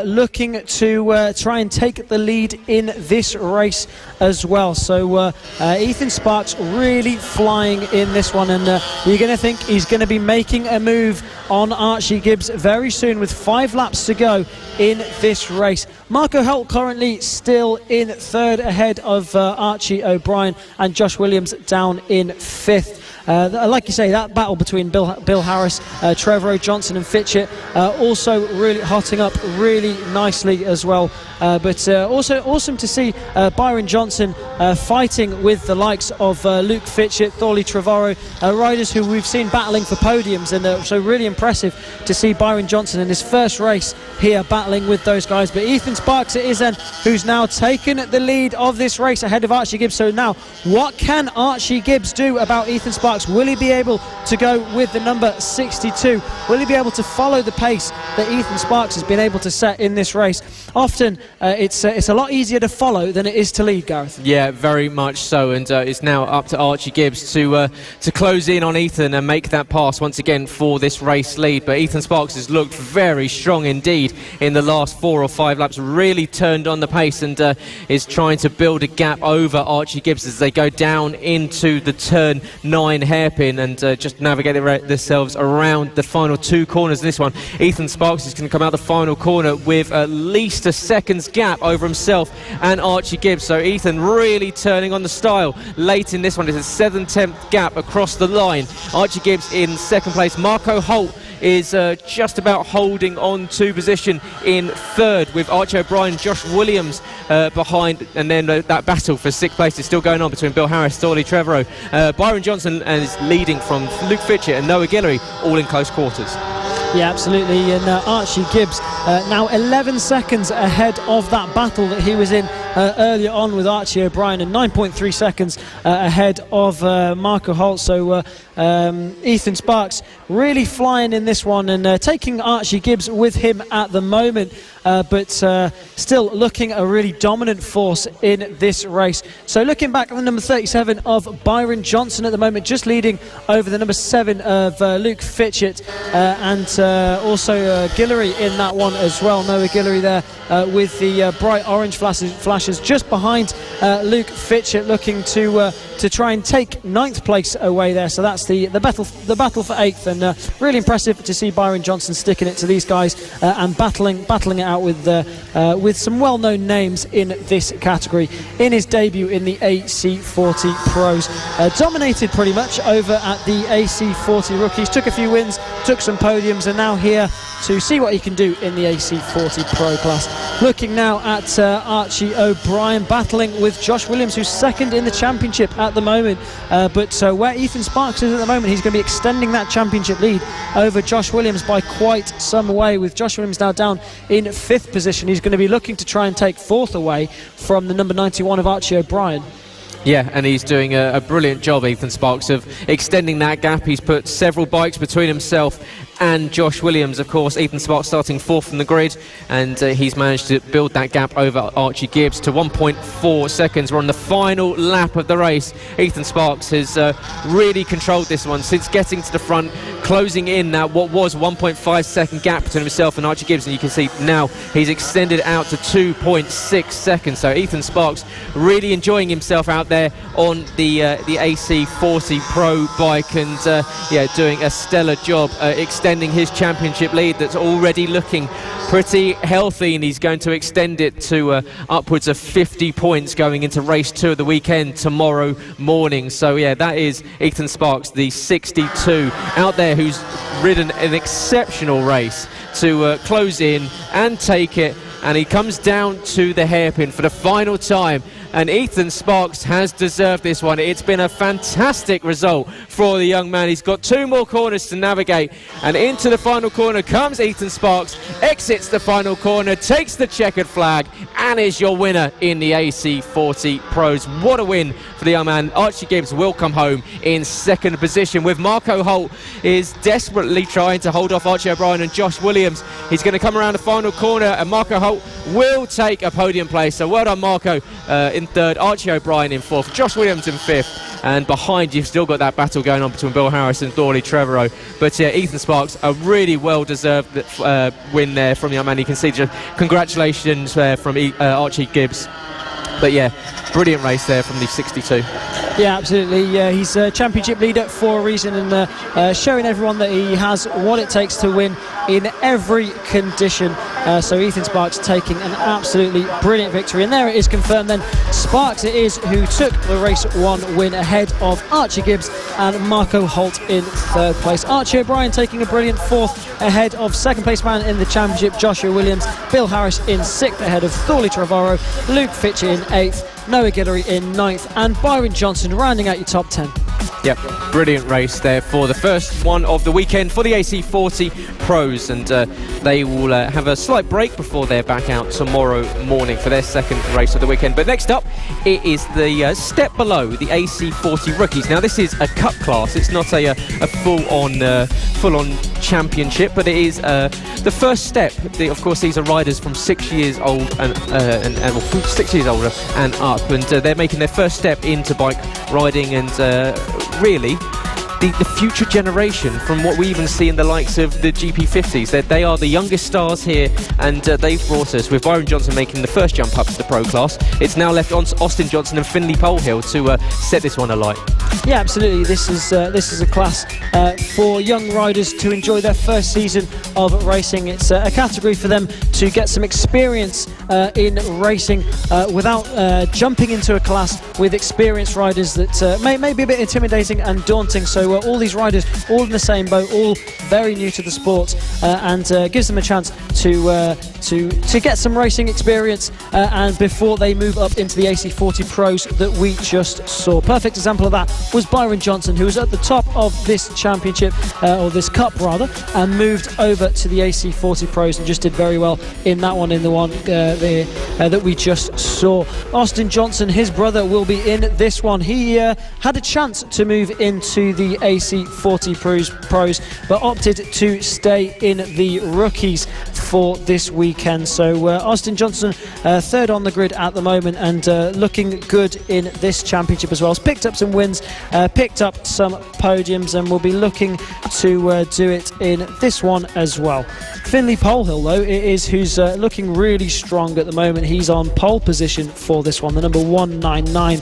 looking to try and take the lead in this race as well. So Ethan Sparks really flying in this one, and you're going to think he's going to be making a move on Archie Gibbs very soon with 5 laps to go in this race. Marco Holt currently still in 3rd ahead of Archie O'Brien, and Josh Williams down in 5th. Like you say, that battle between Bill Harris, Trevorrow, Johnson and Fitchett also really hotting up really nicely as well. But also awesome to see Byron Johnson fighting with the likes of Luke Fitchett, Thorley Trevorrow, riders who we've seen battling for podiums, and so really impressive to see Byron Johnson in his first race here battling with those guys. But Ethan Sparks it is then who's now taken the lead of this race ahead of Archie Gibbs. So now what can Archie Gibbs do about Ethan Sparks? Will he be able to go with the number 62? Will he be able to follow the pace that Ethan Sparks has been able to set in this race? Often it's a lot easier to follow than it is to lead, Gareth. Yeah, very much so, and it's now up to Archie Gibbs to close in on Ethan and make that pass once again for this race lead. But Ethan Sparks has looked very strong indeed in the last 4 or 5 laps, really turned on the pace, and is trying to build a gap over Archie Gibbs as they go down into the turn 9 hairpin and just navigate themselves around the final 2 corners in this one. Ethan Sparks is going to come out the final corner with at least a second's gap over himself and Archie Gibbs. So Ethan really turning on the style late in this one. It's a 7/10 gap across the line. Archie Gibbs in 2nd place. Marco Holt is just about holding on to position in 3rd, with Archie O'Brien, Josh Williams behind, and then that battle for 6th place is still going on between Bill Harris, Thorley Trevorrow. Byron Johnson is leading from Luke Fitchett and Noah Guillory, all in close quarters. Yeah, absolutely, and Archie Gibbs now 11 seconds ahead of that battle that he was in earlier on with Archie O'Brien, and 9.3 seconds ahead of Marco Holt. So Ethan Sparks really flying in this one, and taking Archie Gibbs with him at the moment, but still looking a really dominant force in this race. So looking back at the number 37 of Byron Johnson at the moment, just leading over the number 7 of Luke Fitchett, and also Guillory in that one as well. Noah Guillory there with the bright orange flashes just behind Luke Fitchett, looking to try and take 9th place away there. So that's the battle for 8th, and really impressive to see Byron Johnson sticking it to these guys and battling it out with some well-known names in this category in his debut in the AC40 Pros. Dominated pretty much over at the AC40 Rookies, took a few wins, took some podiums, and now here to see what he can do in the AC40 Pro class. Looking now at Archie O'Brien battling with Josh Williams, who's 2nd in the championship at the moment, but where Ethan Sparks is at the moment, he's going to be extending that championship lead over Josh Williams by quite some way, with Josh Williams now down in 5th position. He's going to be looking to try and take 4th away from the number 91 of Archie O'Brien. Yeah, and he's doing a brilliant job, Ethan Sparks, of extending that gap. He's put several bikes between himself and Josh Williams. Of course, Ethan Sparks starting 4th from the grid, and he's managed to build that gap over Archie Gibbs to 1.4 seconds. We're on the final lap of the race. Ethan Sparks has really controlled this one since getting to the front, closing in that what was 1.5 second gap between himself and Archie Gibbs, and you can see now he's extended out to 2.6 seconds. So Ethan Sparks really enjoying himself out there on the AC40 Pro bike, and doing a stellar job extending extending his championship lead that's already looking pretty healthy, and he's going to extend it to upwards of 50 points going into race 2 of the weekend tomorrow morning. So yeah, that is Ethan Sparks, the 62 out there, who's ridden an exceptional race to close in and take it, and he comes down to the hairpin for the final time. And Ethan Sparks has deserved this one. It's been a fantastic result for the young man. He's got 2 more corners to navigate, and into the final corner comes Ethan Sparks, exits the final corner, takes the checkered flag, and is your winner in the AC40 Pros. What a win for the young man. Archie Gibbs will come home in 2nd position, with Marco Holt is desperately trying to hold off Archie O'Brien and Josh Williams. He's going to come around the final corner, and Marco Holt will take a podium place. So well done, Marco, in 3rd, Archie O'Brien in 4th, Josh Williams in 5th, and behind you've still got that battle going on between Bill Harris and Thorley Trevorrow. But yeah, Ethan Sparks, a really well-deserved win there from the young man. You can see just congratulations from Archie Gibbs. But yeah, brilliant race there from the 62. Yeah, absolutely. He's a championship leader for a reason, and showing everyone that he has what it takes to win in every condition. So Ethan Sparks taking an absolutely brilliant victory, and there it is confirmed then. Sparks it is who took the race 1 win ahead of Archie Gibbs and Marco Holt in 3rd place. Archie O'Brien taking a brilliant 4th ahead of 2nd place man in the championship Joshua Williams, Bill Harris in 6th ahead of Thorley Trevorrow, Luke Fitcher in 8th, Noah Guillory in 9th, and Byron Johnson rounding out your top 10. Yep, brilliant race there for the first one of the weekend for the AC40 Pros, and they will have a slight break before they're back out tomorrow morning for their 2nd race of the weekend. But next up, it is the step below the AC40 Rookies. Now this is a cup class, it's not a full-on championship, but it is the first step. Of course, these are riders from 6 years old and 6 years older and up, and they're making their first step into bike riding, and really the future generation from what we even see in the likes of the GP50s. They are the youngest stars here, and they've brought us, with Byron Johnson making the first jump up to the pro class. It's now left on Austin Johnson and Finley Polehill to set this one alight. Yeah, absolutely. This is a class for young riders to enjoy their first season of racing. It's a category for them to get some experience in racing without jumping into a class with experienced riders that may be a bit intimidating and daunting. So all these riders, all in the same boat, all very new to the sport, and gives them a chance to get some racing experience and before they move up into the AC40 Pros that we just saw. Perfect example of that was Byron Johnson, who was at the top of this championship, or this cup rather, and moved over to the AC40 Pros and just did very well in that one, in the one that we just saw. Austin Johnson, his brother, will be in this one. He had a chance to move into the AC40 Pros, but opted to stay in the Rookies for this weekend. So Austin Johnson, 3rd on the grid at the moment, and looking good in this championship as well. He's picked up some wins, picked up some podiums, and will be looking to do it in this one as well. Finley Polehill, though, it is who's looking really strong at the moment. He's on pole position for this one, the number 199.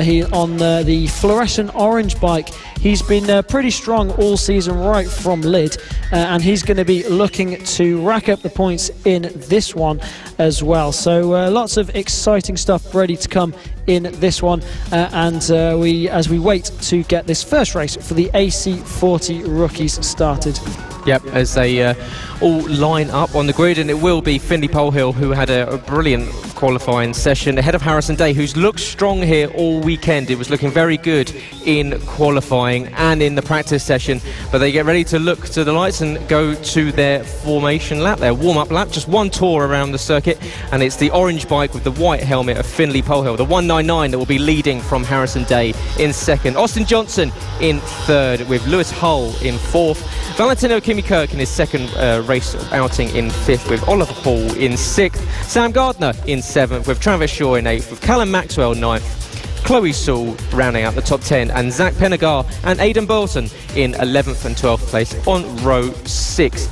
He on the fluorescent orange bike. He's been pretty strong all season right from Lid, and he's going to be looking to rack up the points in this one as well. So lots of exciting stuff ready to come in this one, and as we wait to get this first race for the AC40 Rookies started. Yep, as they all line up on the grid, and it will be Finley Polehill, who had a brilliant qualifying session ahead of Harrison Day, who's looked strong here all weekend. It was looking very good in qualifying and in the practice session, but they get ready to look to the lights and go to their formation lap, their warm-up lap, just one tour around the circuit, and it's the orange bike with the white helmet of Finley Polehill, the 199, that will be leading from Harrison Day in 2nd. Austin Johnson in 3rd, with Lewis Hull in 4th. Valentino Kimi-Kirk in his 2nd race outing in 5th, with Oliver Paul in 6th. Sam Gardner in 7th, with Travis Shaw in 8th, with Callum Maxwell 9th. Chloe Sewell rounding out the top 10, and Zach Penagar and Aidan Bolton in 11th and 12th place on row 6.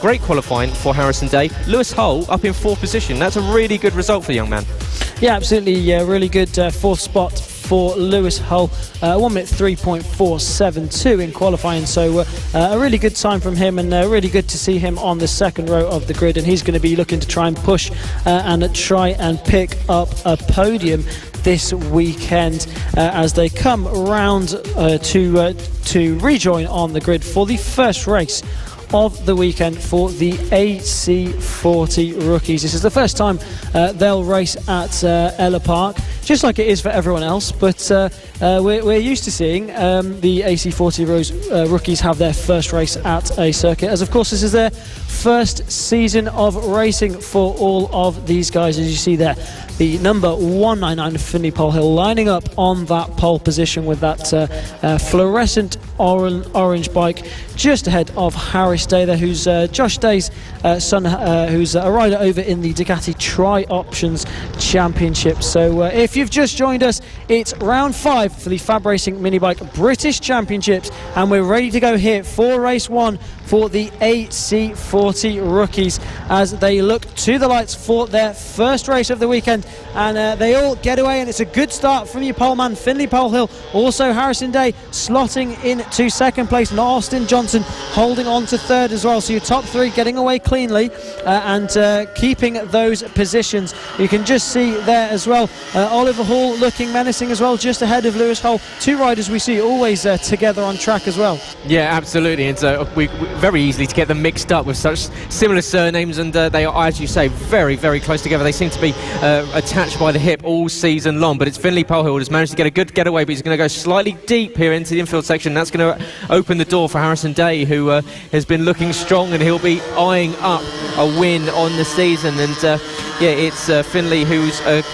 Great qualifying for Harrison Day. Lewis Hull up in 4th position. That's a really good result for the young man. Yeah, absolutely. Really good 4th spot for Lewis Hull, 1 minute 3.472 in qualifying, so a really good time from him, and really good to see him on the second row of the grid, and he's going to be looking to try and push and try and pick up a podium this weekend as they come round to rejoin on the grid for the first race of the weekend for the AC40 rookies. This is the first time they'll race at Ellough Park, just like it is for everyone else, but we're used to seeing the AC40 rookies have their first race at a circuit, as of course this is their first season of racing for all of these guys. As you see there, the number 199 Finley Polhill lining up on that pole position with that fluorescent orange bike just ahead of Harris Day there, who's Josh Day's son, who's a rider over in the Ducati Tri-Options Championship. So if you've just joined us, it's round 5 for the FAB-Racing Minibike British Championships, and we're ready to go here for race 1 for the AC40 rookies as they look to the lights for their first race of the weekend, and they all get away, and it's a good start from your poleman Finley Polhill. Also Harrison Day slotting into second place, and Austin Johnson holding on to third as well. So your top 3 getting away cleanly and keeping those positions. You can just see there as well Oliver Hall looking menacing as well, just ahead of Lewis Hull. 2 riders we see always together on track as well. Yeah, absolutely, and so we very easily to get them mixed up with such similar surnames, and they are, as you say, very, very close together. They seem to be attached by the hip all season long, but it's Finley Polhill who's managed to get a good getaway, but he's going to go slightly deep here into the infield section. That's going to open the door for Harrison Day, who has been looking strong, and he'll be eyeing up a win on the season. And yeah, it's Finley who's a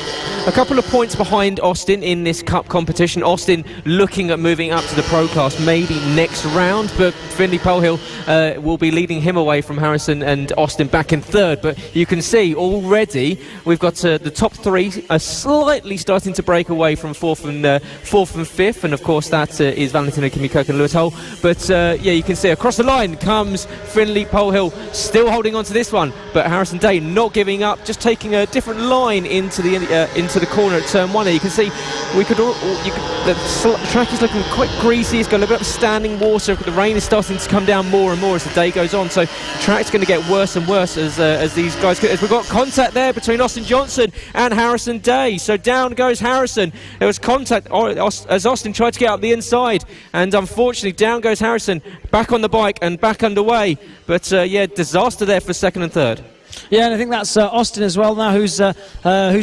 couple of points behind Austin in this cup competition. Austin looking at moving up to the pro class maybe next round, but Finley Polhill will be leading him away from Harrison and Austin back in third. But you can see already we've got the top 3 are slightly starting to break away from fourth and fifth, and of course that is Valentina Kimi-Kirk and Lewis Hull. But yeah, you can see across the line comes Finley Polhill, still holding on to this one, but Harrison Day not giving up, just taking a different line into the corner at turn 1. You can see the track is looking quite greasy. It's got a little bit of standing water. The rain is starting to come down more and more as the day goes on, so the track's going to get worse and worse as these guys, as we've got contact there between Austin Johnson and Harrison Day. So down goes Harrison. There was contact as Austin tried to get up the inside, and unfortunately down goes Harrison, back on the bike and back underway. But yeah, disaster there for second and third. Yeah, and I think that's Austin as well now, who's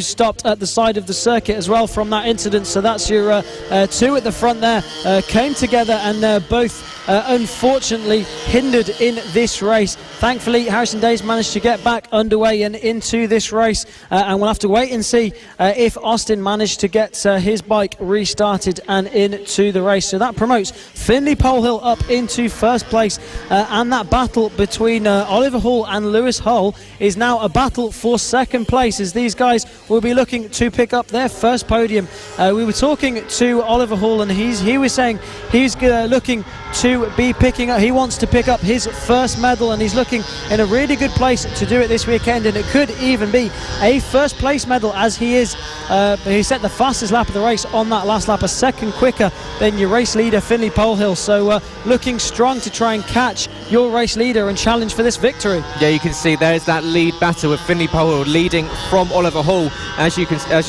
stopped at the side of the circuit as well from that incident. So that's your 2 at the front there, came together and both unfortunately hindered in this race. Thankfully Harrison Day's managed to get back underway and into this race, and we'll have to wait and see if Austin managed to get his bike restarted and into the race. So that promotes Finley Polhill up into first place, and that battle between Oliver Hall and Lewis Hull is now a battle for second place, as these guys will be looking to pick up their first podium. We were talking to Oliver Hall, and he was saying he's looking to be picking up, he wants to pick up his first medal, and he's looking in a really good place to do it this weekend, and it could even be a first place medal, as he set the fastest lap of the race on that last lap, a second quicker than your race leader Finley Polhill. So looking strong to try and catch your race leader and challenge for this victory. Yeah, you can see there's that lead battle with Finley Polhill leading from Oliver Hall. As you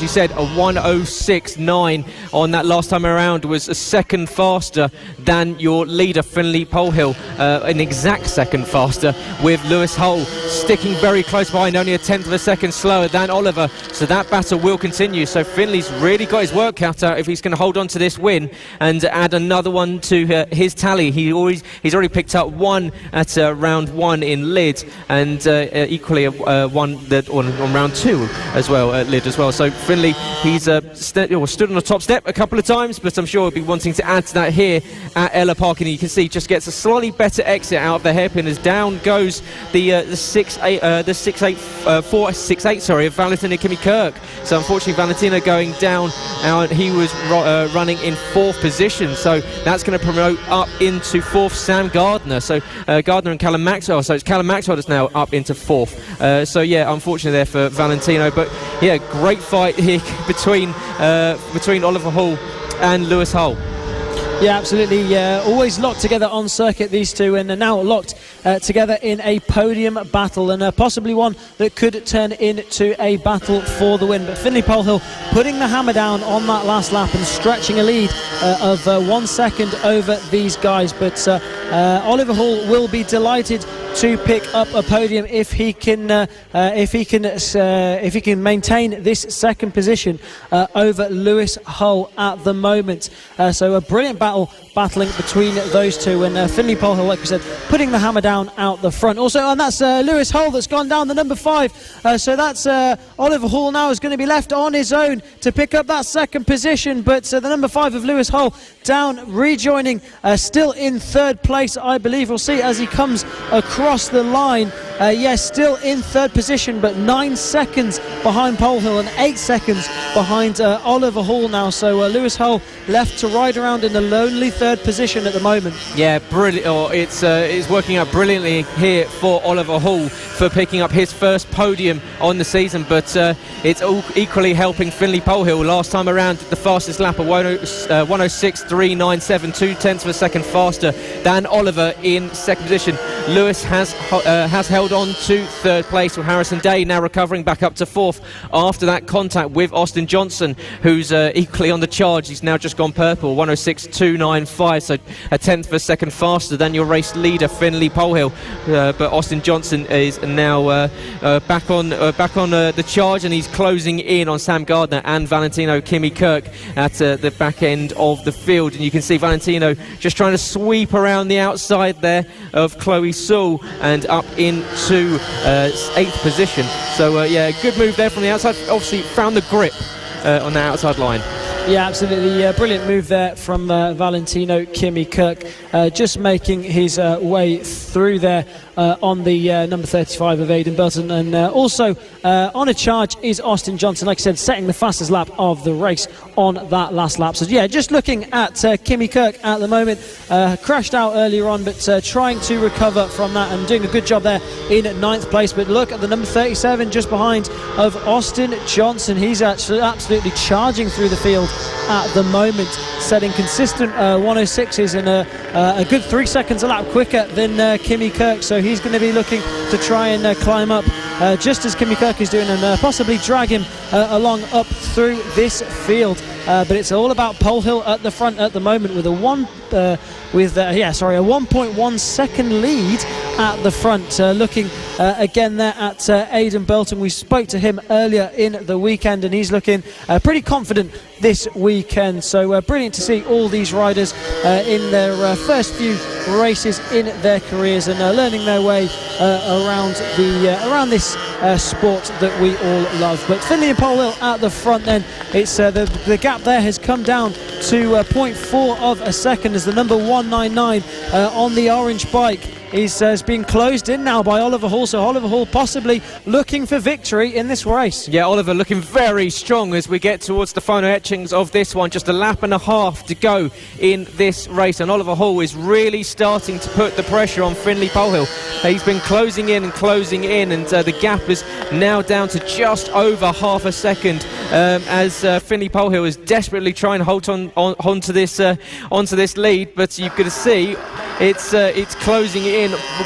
said, a 1:06.9 on that last time around was a second faster than your leader Finley Polhill, an exact second faster, with Lewis Hull sticking very close behind, only a tenth of a second slower than Oliver. So that battle will continue. So Finley's really got his work cut out if he's going to hold on to this win and add another one to his tally. He's already picked up 1 at round 1 in Lid, and equally one that on round 2 as well at Lid as well. So Finley, he's stood on the top step a couple of times, but I'm sure he'll be wanting to add to that here at Ellough Park, and you can see just gets a slightly better exit out of the hairpin as down goes the 4.68 of Valentina Kimi-Kirk. So unfortunately Valentina going down, and he was running in 4th position, so that's going to promote up into 4th Sam Gardner. So Gardner and Callum Maxwell, so it's Callum Maxwell that's now up into 4th. So yeah, unfortunately there for Valentino, but yeah, great fight here between Oliver Hull and Lewis Hull. Yeah, absolutely. Always locked together on circuit, these two, and are now locked together in a podium battle, and possibly one that could turn into a battle for the win. But Finlay Polhill putting the hammer down on that last lap and stretching a lead of 1 second over these guys. But Oliver Hull will be delighted to pick up a podium if he can maintain this second position over Lewis Hull at the moment. So a brilliant battling between those two, and Finlay Polhill, like we said, putting the hammer down out the front. Also, and that's Lewis Hull that's gone down, the number 5. So that's Oliver Hull now is going to be left on his own to pick up that second position. But the number 5 of Lewis Hull down, rejoining, still in third place, I believe. We'll see as he comes across the line. Yes, still in third position, but 9 seconds behind Polhill and 8 seconds behind Oliver Hull now. So Lewis Hull left to ride around in the lonely third position at the moment. Yeah, brilliant. It's working out brilliantly here for Oliver Hull for picking up his first podium on the season, but it's all equally helping Finlay Polhill. Last time around, the fastest lap of 106.397, 0.2 of a second faster than Oliver in second position. Lewis has held on to third place, with Harrison Day now recovering back up to fourth after that contact with Austin Johnson, who's equally on the charge. He's now just gone purple, 106.295, so a 0.1 of a second faster than your race leader Finlay Polhill. But Austin Johnson is now back on the charge, and he's closing in on Sam Gardner and Valentino Kimi Kirk at the back end of the field. And you can see Valentino just trying to sweep around the outside there of Chloe Sewell and up into 8th position. So yeah, good move there from the outside. Obviously found the grip on the outside line. Yeah, absolutely. Brilliant move there from Valentino Kimi Kirk, just making his way through there on the number 35 of Aidan Belton. And also on a charge is Austin Johnson, like I said, setting the fastest lap of the race on that last lap. So yeah, just looking at Kimi Kirk at the moment, crashed out earlier on, but trying to recover from that and doing a good job there in 9th place. But look at the number 37 just behind of Austin Johnson. He's actually absolutely charging through the field at the moment, setting consistent 106s and a good 3 seconds a lap quicker than Kimi Kirk. So he's going to be looking to try and climb up just as Kimi Kirk is doing, and possibly drag him along up through this field. But it's all about Polhill at the front at the moment with a 1.1 second lead at the front. Looking again there at Aidan Belton. We spoke to him earlier in the weekend, and he's looking pretty confident this weekend. So brilliant to see all these riders in their first few races in their careers and learning their way around this sport that we all love. But Finlay and Polhill at the front then. It's the gap there has come down to 0.4 of a second as the number 199 on the orange bike has been closed in now by Oliver Hull. So Oliver Hull possibly looking for victory in this race. Yeah, Oliver looking very strong as we get towards the final etchings of this one. Just a lap and a half to go in this race, and Oliver Hull is really starting to put the pressure on Finlay Polhill. He's been closing in, and the gap is now down to just over half a second as Finlay Polhill is desperately trying to hold onto this lead. But you can see it's closing in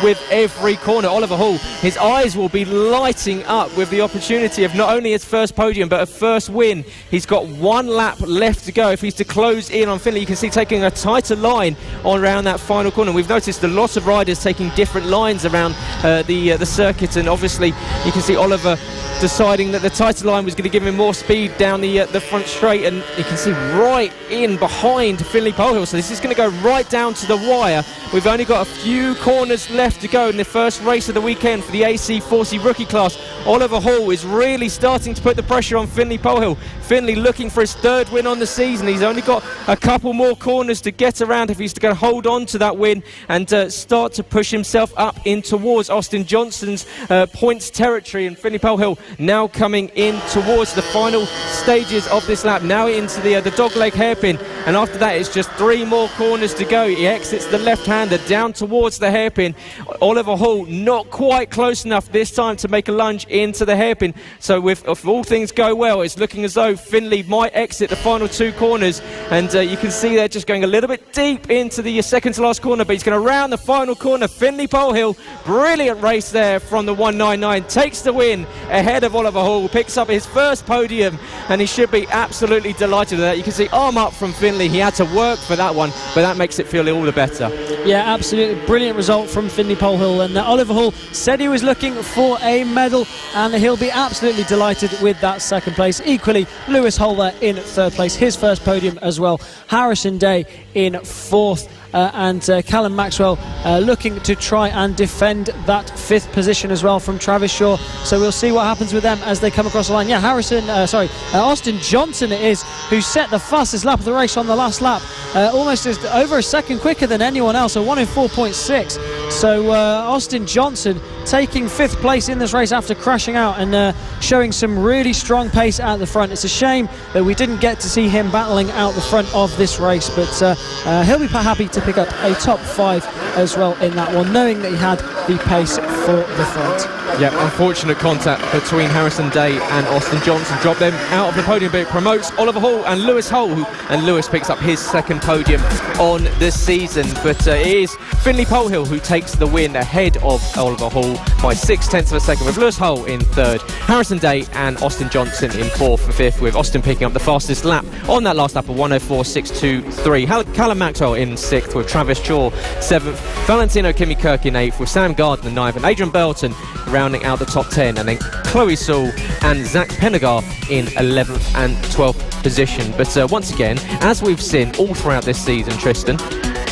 with every corner. Oliver Hull, his eyes will be lighting up with the opportunity of not only his first podium but a first win. He's got 1 lap left to go if he's to close in on Finlay. You can see taking a tighter line around that final corner. We've noticed a lot of riders taking different lines around the circuit, and obviously you can see Oliver deciding that the tighter line was going to give him more speed down the front straight, and you can see right in behind Finlay Polhill. So this is going to go right down to the wire. We've only got a few corners left to go in the first race of the weekend for the AC40 rookie class. Oliver Hall is really starting to put the pressure on Finlay Polhill. Finlay looking for his third win on the season. He's only got a couple more corners to get around if he's going to hold on to that win and start to push himself up in towards Austin Johnson's points territory. And Finlay Polhill now coming in towards the final stages of this lap, now into the dogleg hairpin, and after that it's just 3 more corners to go. He exits the left-hander down towards the hairpin. Oliver Hall not quite close enough this time to make a lunge into the hairpin, so if all things go well, it's looking as though Finlay might exit the final 2 corners, and you can see they're just going a little bit deep into the second to last corner, but he's going to round the final corner. Finlay Polhill, brilliant race there from the 199, takes the win ahead of Oliver Hall, picks up his first podium, and he should be absolutely delighted with that. You can see arm up from Finlay. He had to work for that one, but that makes it feel all the better. Yeah, absolutely brilliant result from Finlay Polhill, and Oliver Hall said he was looking for a medal, and he'll be absolutely delighted with that second place. Equally, Lewis Holder in third place, his first podium as well. Harrison Day in fourth. And Callum Maxwell looking to try and defend that 5th position as well from Travis Shaw. So we'll see what happens with them as they come across the line. Yeah, Austin Johnson it is who set the fastest lap of the race on the last lap. Almost over a second quicker than anyone else, a 1 in 4.6. So Austin Johnson taking 5th place in this race after crashing out and showing some really strong pace at the front. It's a shame that we didn't get to see him battling out the front of this race, but he'll be happy to pick up a top 5 as well in that one, knowing that he had the pace for the front. Yeah, unfortunate contact between Harrison Day and Austin Johnson dropped them out of the podium, but it promotes Oliver Hall and Lewis Hull, and Lewis picks up his second podium on the season. But it is Finlay Polhill who takes the win ahead of Oliver Hall by 0.6 of a second, with Lewis Hull in third, Harrison Day and Austin Johnson in fourth and fifth, with Austin picking up the fastest lap on that last lap of 1:04.623. Callum Maxwell in sixth, with Travis Shaw seventh, Valentino Kimi-Kirk in eighth, with Sam Gardner ninth, and Adrian Belton rounding out the top 10, and then Chloe Sewell and Zach Pennegar in 11th and 12th position. But once again, as we've seen all throughout this season, Tristan,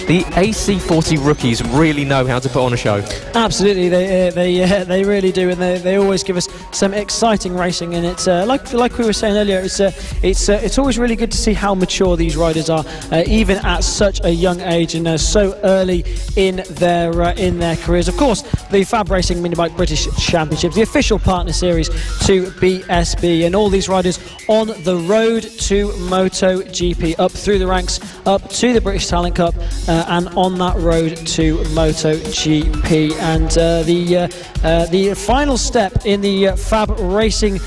the AC40 rookies really know how to put on a show. Absolutely, they really do, and they always give us some exciting racing. And it's like we were saying earlier, it's always really good to see how mature these riders are, even at such a young age and so early in their careers. Of course, the FAB-Racing Minibike British Championships, the official partner series to BSB, and all these riders on the road to MotoGP, up through the ranks, up to the British Talent Cup. And on that road to MotoGP, and the final step in the FAB-Racing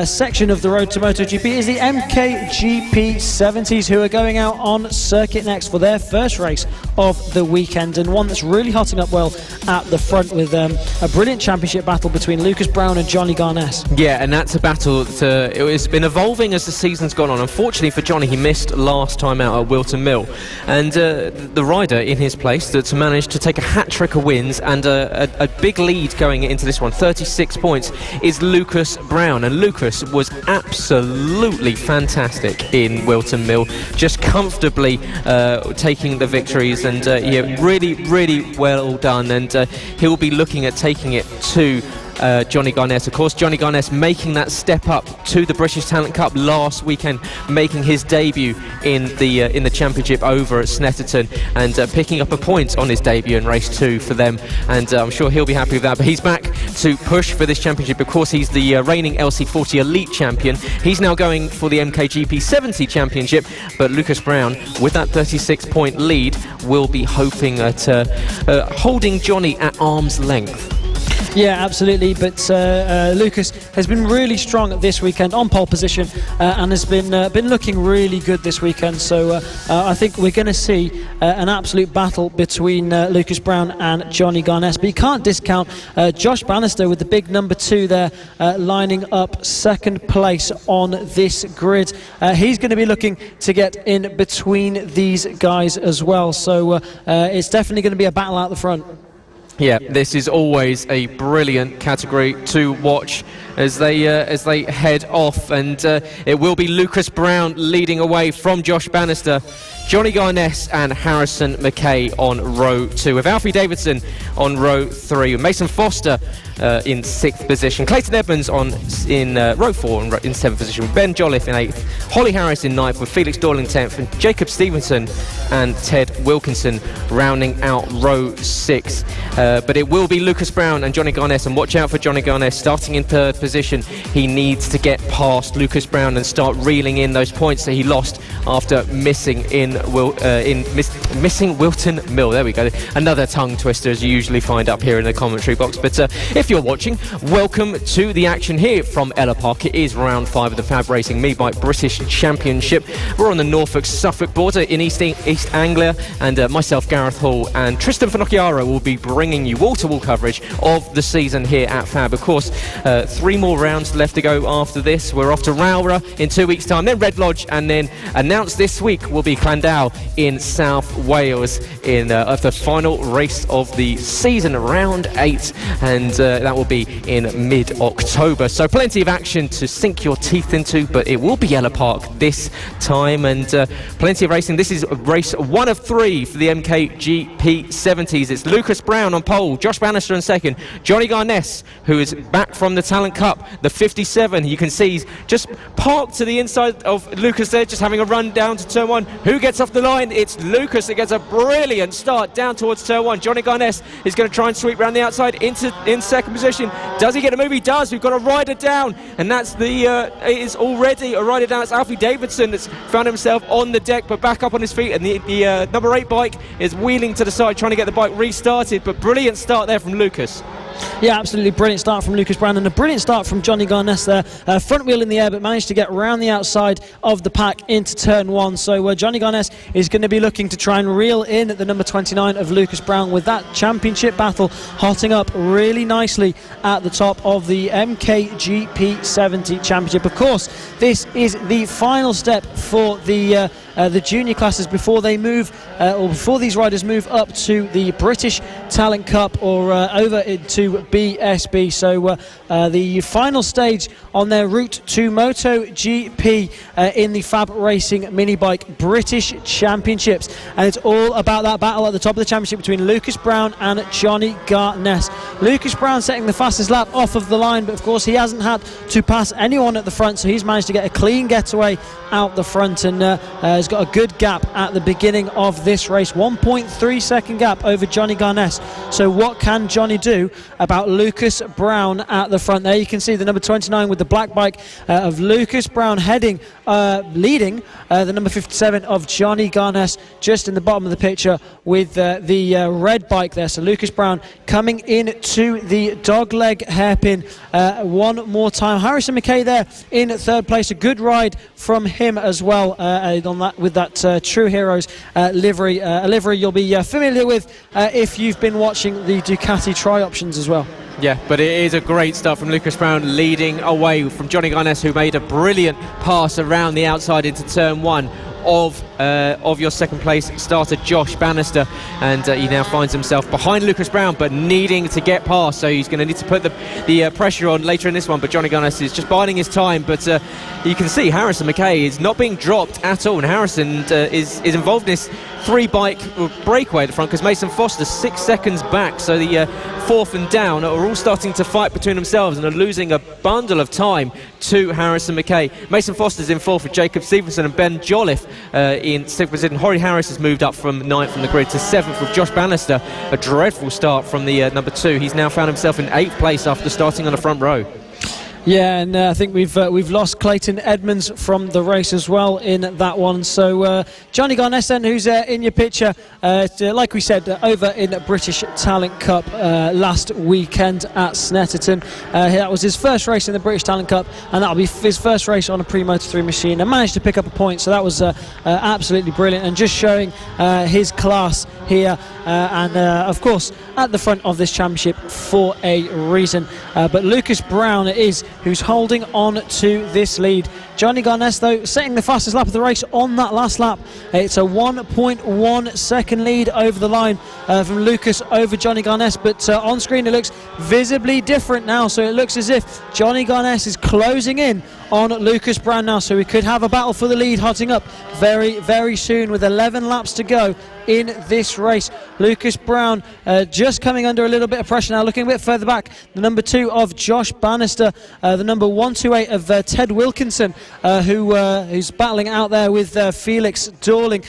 section of the road to MotoGP is the MKGP 70s, who are going out on circuit next for their first race of the weekend, and one that's really hotting up well at the front, with a brilliant championship battle between Lucas Brown and Johnny Garnett. Yeah, and that's a battle that it's been evolving as the season's gone on. Unfortunately for Johnny, he missed last time out at Wilton Mill, and the rider in his place to manage to take a hat-trick of wins and a big lead going into this one, 36 points, is Lucas Brown. And Lucas was absolutely fantastic in Wilton Mill, just comfortably taking the victories, and really well done, and he'll be looking at taking it to Johnny Garnett. Of course, Johnny Garnett making that step up to the British Talent Cup last weekend, making his debut in the championship over at Snetterton, and picking up a point on his debut in race 2 for them, and I'm sure he'll be happy with that. But he's back to push for this championship. Of course, he's the reigning LC40 Elite champion. He's now going for the MKGP 70 championship, but Lucas Brown, with that 36-point lead, will be hoping at holding Johnny at arm's length. Yeah, absolutely, but Lucas has been really strong this weekend on pole position, and has been looking really good this weekend, so I think we're going to see an absolute battle between Lucas Brown and Johnny Garnett. But you can't discount Josh Bannister with the big number 2 there, lining up second place on this grid. He's going to be looking to get in between these guys as well, so it's definitely going to be a battle out the front. Yeah, this is always a brilliant category to watch as they head off, and it will be Lucas Brown leading away from Josh Bannister, Johnny Garnett and Harrison McKay on row 2, with Alfie Davidson on row 3, with Mason Foster in 6th position. Clayton Edmonds in row 4 in 7th position. Ben Jolliffe in 8th. Holly Harris in 9th with Felix Doyle in 10th. And Jacob Stevenson and Ted Wilkinson rounding out row 6. But it will be Lucas Brown and Johnny Garnett, and watch out for Johnny Garnett starting in 3rd position. He needs to get past Lucas Brown and start reeling in those points that he lost after missing Wilton Mill. There we go. Another tongue twister, as you usually find up here in the commentary box. But if you're watching, welcome to the action here from Ellough Park. It is round 5 of the FAB-Racing mini-bike British Championship. We're on the Norfolk-Suffolk border in East Anglia, and myself, Gareth Hall, and Tristan Finocchiaro will be bringing you wall-to-wall coverage of the season here at FAB. Of course, 3 more rounds left to go after this. We're off to Rowra in 2 weeks' time, then Red Lodge, and then announced this week will be Llandow in South Wales in the final race of the season, round 8, and that will be in mid-October. So plenty of action to sink your teeth into, but it will be Ellough Park this time, and plenty of racing. This is race 1 of 3 for the MKGP 70s. It's Lucas Brown on pole, Josh Bannister in 2nd, Johnny Garnett, who is back from the Talent Cup, the 57. You can see he's just parked to the inside of Lucas there, just having a run down to turn 1. Who gets off the line? It's Lucas that gets a brilliant start down towards turn 1. Johnny Garnett is going to try and sweep around the outside in 2nd position. Does he get a move? He does. We've got a rider down, and that's it is already a rider down. It's Alfie Davidson that's found himself on the deck but back up on his feet, and the number 8 bike is wheeling to the side trying to get the bike restarted, but brilliant start there from Lucas. Yeah, absolutely brilliant start from Lucas Brown, and a brilliant start from Johnny Garnett there. Front wheel in the air, but managed to get round the outside of the pack into turn 1. So Johnny Garnett is going to be looking to try and reel in the number 29 of Lucas Brown, with that championship battle hotting up really nicely at the top of the MKGP 70 Championship. Of course, this is the final step for the junior classes before they move, or before these riders move up to the British Talent Cup or over into BSB. So the final stage on their route to MotoGP in the FAB-Racing mini-bike British Championships, and it's all about that battle at the top of the championship between Lucas Brown and Johnny Garnett. Lucas Brown setting the fastest lap off of the line, but of course he hasn't had to pass anyone at the front, so he's managed to get a clean getaway out the front, and has got a good gap at the beginning of this race, 1.3 second gap over Johnny Garnett. So what can Johnny do about Lucas Brown at the front? There you can see the number 29 with the black bike of Lucas Brown leading the number 57 of Johnny Garnett just in the bottom of the picture with the red bike there. So Lucas Brown coming into the dogleg hairpin one more time. Harrison McKay there in 3rd place, a good ride from him as well on that, with that True Heroes livery, a livery you'll be familiar with if you've been watching the Ducati tri-options as well. Yeah, but it is a great start from Lucas Brown, leading away from Johnny Garnett, who made a brilliant pass around the outside into turn 1 of your 2nd place starter Josh Bannister, and he now finds himself behind Lucas Brown but needing to get past, so he's going to need to put the pressure on later in this one. But Johnny Garnett is just biding his time, but you can see Harrison McKay is not being dropped at all, and Harrison is involved in this 3-bike breakaway at the front because Mason Foster 6 seconds back, so the 4th and down are all starting to fight between themselves and are losing a bundle of time to Harrison McKay. Mason Foster's in 4th with Jacob Stevenson, and Ben Jolliffe in 6th position. Horry Harris has moved up from 9th on the grid to 7th with Josh Bannister. A dreadful start from the number 2. He's now found himself in 8th place after starting on the front row. Yeah, and I think we've lost Clayton Edmonds from the race as well in that one. So Johnny Garnett then, who's in your picture, like we said, over in the British Talent Cup last weekend at Snetterton. That was his first race in the British Talent Cup, and that'll be his first race on a pre-Moto3 machine, and managed to pick up a point. So that was absolutely brilliant, and just showing his class here, and of course at the front of this championship for a reason. But Lucas Brown it is who's holding on to this lead, Johnny Garnett, though, setting the fastest lap of the race on that last lap. It's a 1.1 second lead over the line from Lucas over Johnny Garnett, but on screen it looks visibly different now, so it looks as if Johnny Garnett is closing in on Lucas Brown now, so we could have a battle for the lead hotting up very, very soon with 11 laps to go in this race. Lucas Brown just coming under a little bit of pressure now, looking a bit further back. The number 2 of Josh Bannister, the number 128 of Ted Wilkinson, who's battling out there with Felix Dorling.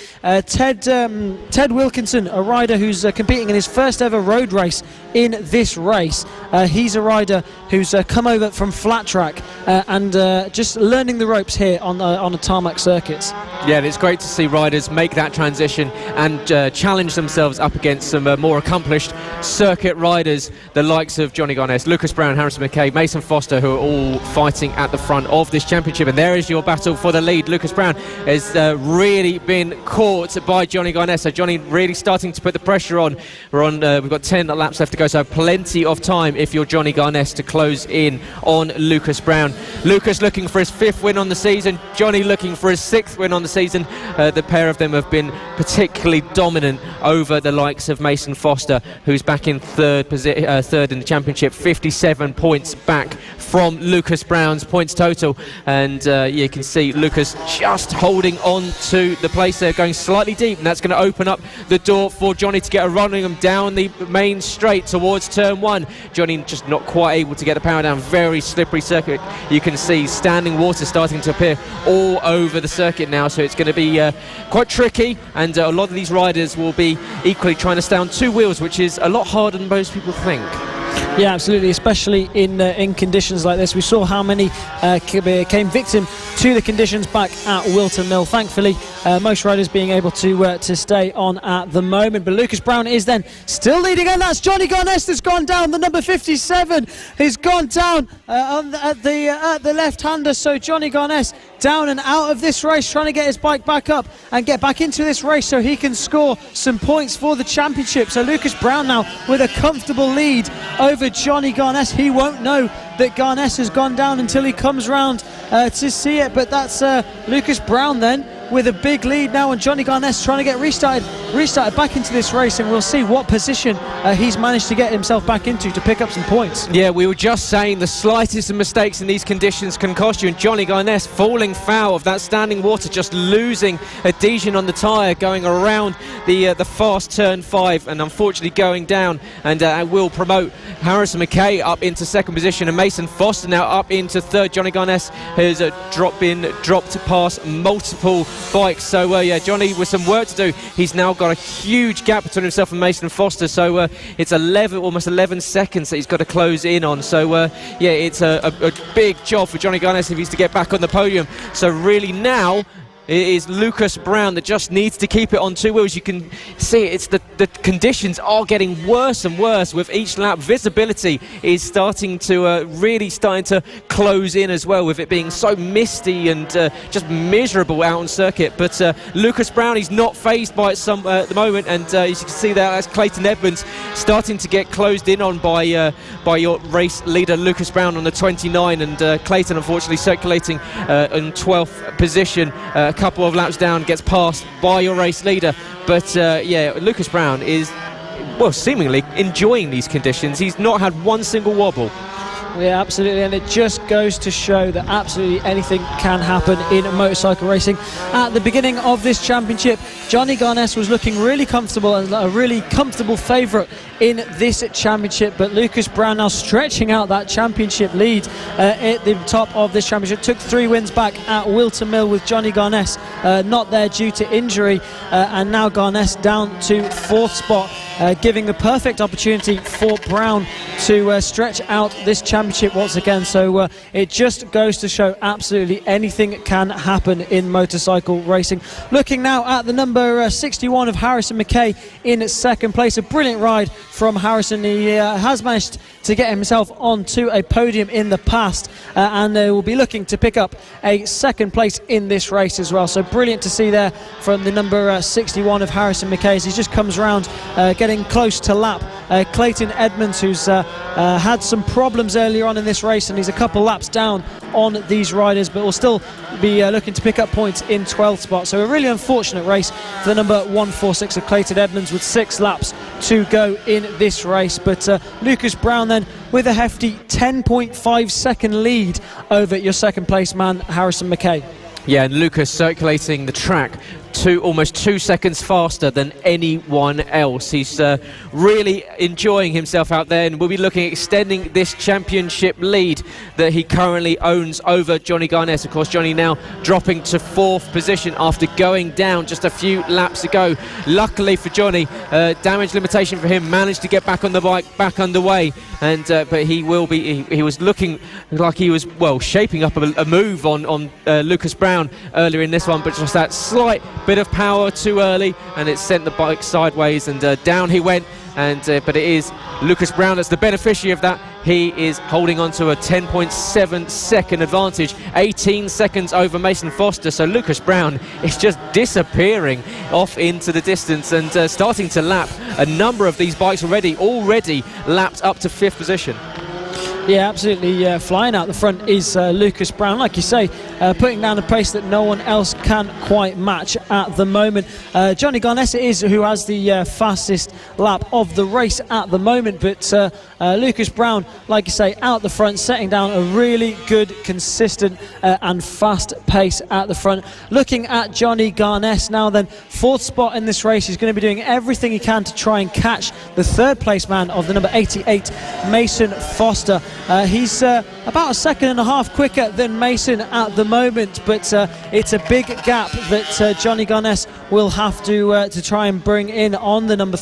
Ted Wilkinson, a rider who's competing in his first ever road race in this race. He's a rider who's come over from flat track and just learning the ropes here on a tarmac circuit. Yeah, and it's great to see riders make that transition and challenge themselves up against some more accomplished circuit riders, the likes of Johnny Garnett, Lucas Brown, Harrison McKay, Mason Foster, who are all fighting at the front of this championship. And there is your battle for the lead. Lucas Brown has really been caught by Johnny Garnett, so Johnny really starting to put the pressure on. We've got 10 laps left to go, so plenty of time if you're Johnny Garnett to close in on Lucas Brown. Lucas looking for his 5th win on the season, Johnny looking for his 6th win on the season. The pair of them have been particularly dominant over the likes of Mason Foster, who's back in third in the championship, 57 points back from Lucas Brown's points total. And you can see Lucas just holding on to the place there, going slightly deep, and that's going to open up the door for Johnny to get a running him down the main straight towards turn 1. Johnny just not quite able to get the power down. Very slippery circuit. You can see standing water starting to appear all over the circuit now, so it's going to be quite tricky, and a lot of these riders will be equally trying to stay on 2 wheels, which is a lot harder than most people think. Yeah, absolutely, especially in conditions like this. We saw how many came victim to the conditions back at Wilton Mill. Thankfully, most riders being able to stay on at the moment. But Lucas Brown is then still leading, and that's Johnny Garnett that's gone down. The number 57 has gone down at the left-hander. So Johnny Garnett down and out of this race, trying to get his bike back up and get back into this race so he can score some points for the championship. So Lucas Brown now with a comfortable lead over Johnny Garnett. He won't know that Garnett has gone down until he comes round to see it, but that's Lucas Brown then with a big lead now, and Johnny Garnett's trying to get restarted back into this race, and we'll see what position he's managed to get himself back into to pick up some points. Yeah, we were just saying the slightest of mistakes in these conditions can cost you, and Johnny Garnett falling foul of that standing water, just losing adhesion on the tyre going around the fast turn 5, and unfortunately going down, and will promote Harrison McKay up into 2nd position, and Mason Foster now up into 3rd. Johnny Garnett has dropped past multiple bikes, so yeah, Johnny with some work to do. He's now got a huge gap between himself and Mason Foster, so it's almost 11 seconds that he's got to close in on. So yeah, it's a big job for Johnny Garnett if he's to get back on the podium. So really now it is Lucas Brown that just needs to keep it on 2 wheels. You can see it's the conditions are getting worse and worse with each lap. Visibility is starting to close in as well, with it being so misty and just miserable out on circuit. But Lucas Brown, he's not fazed by it at the moment, and as you can see there, that's Clayton Edmonds starting to get closed in on by your race leader Lucas Brown on the 29, and Clayton unfortunately circulating in 12th position. A couple of laps down, gets passed by your race leader. But yeah, Lucas Brown is, well, seemingly enjoying these conditions. He's not had one single wobble. Yeah, absolutely, and it just goes to show that absolutely anything can happen in motorcycle racing. At the beginning of this championship, Johnny Garnett was looking really comfortable and a really comfortable favourite in this championship, but Lucas Brown now stretching out that championship lead at the top of this championship. Took 3 wins back at Wilton Mill with Johnny Garnett not there due to injury, and now Garnett down to 4th spot, giving the perfect opportunity for Brown to stretch out this championship once again. So it just goes to show absolutely anything can happen in motorcycle racing. Looking now at the number 61 of Harrison McKay in 2nd place. A brilliant ride from Harrison. He has managed to get himself onto a podium in the past, and will be looking to pick up a 2nd place in this race as well. So brilliant to see there from the number 61 of Harrison McKay as he just comes around getting close to lap Clayton Edmonds, who's had some problems earlier on in this race, and he's a couple laps down on these riders, but will still be looking to pick up points in 12th spot. So a really unfortunate race for the number 146 of Clayton Edmonds, with 6 laps to go in this race. But Lucas Brown then with a hefty 10.5 second lead over your second place man Harrison McKay. Yeah, and Lucas circulating the track almost 2 seconds faster than anyone else. He's really enjoying himself out there, and we'll be looking at extending this championship lead that he currently owns over Johnny Garnett. Of course, Johnny now dropping to 4th position after going down just a few laps ago. Luckily for Johnny, damage limitation for him, managed to get back on the bike, back underway, and but he was looking like he was, well, shaping up a move on Lucas Brown earlier in this one, but just that slight bit of power too early, and it sent the bike sideways, and down he went. And but it is Lucas Brown that's the beneficiary of that. He is holding on to a 10.7 second advantage, 18 seconds over Mason Foster. So Lucas Brown is just disappearing off into the distance, and starting to lap a number of these bikes already lapped up to 5th position. Yeah, absolutely. Flying out the front is Lucas Brown, like you say, putting down a pace that no one else can quite match at the moment. Johnny Garnett is who has the fastest lap of the race at the moment, but Lucas Brown, like you say, out the front, setting down a really good, consistent and fast pace at the front. Looking at Johnny Garnett now then, 4th spot in this race. He's going to be doing everything he can to try and catch the 3rd place man of the number 88, Mason Foster. He's about a second and a half quicker than Mason at the moment, but it's a big gap that Johnny Garnett will have to try and bring in on the number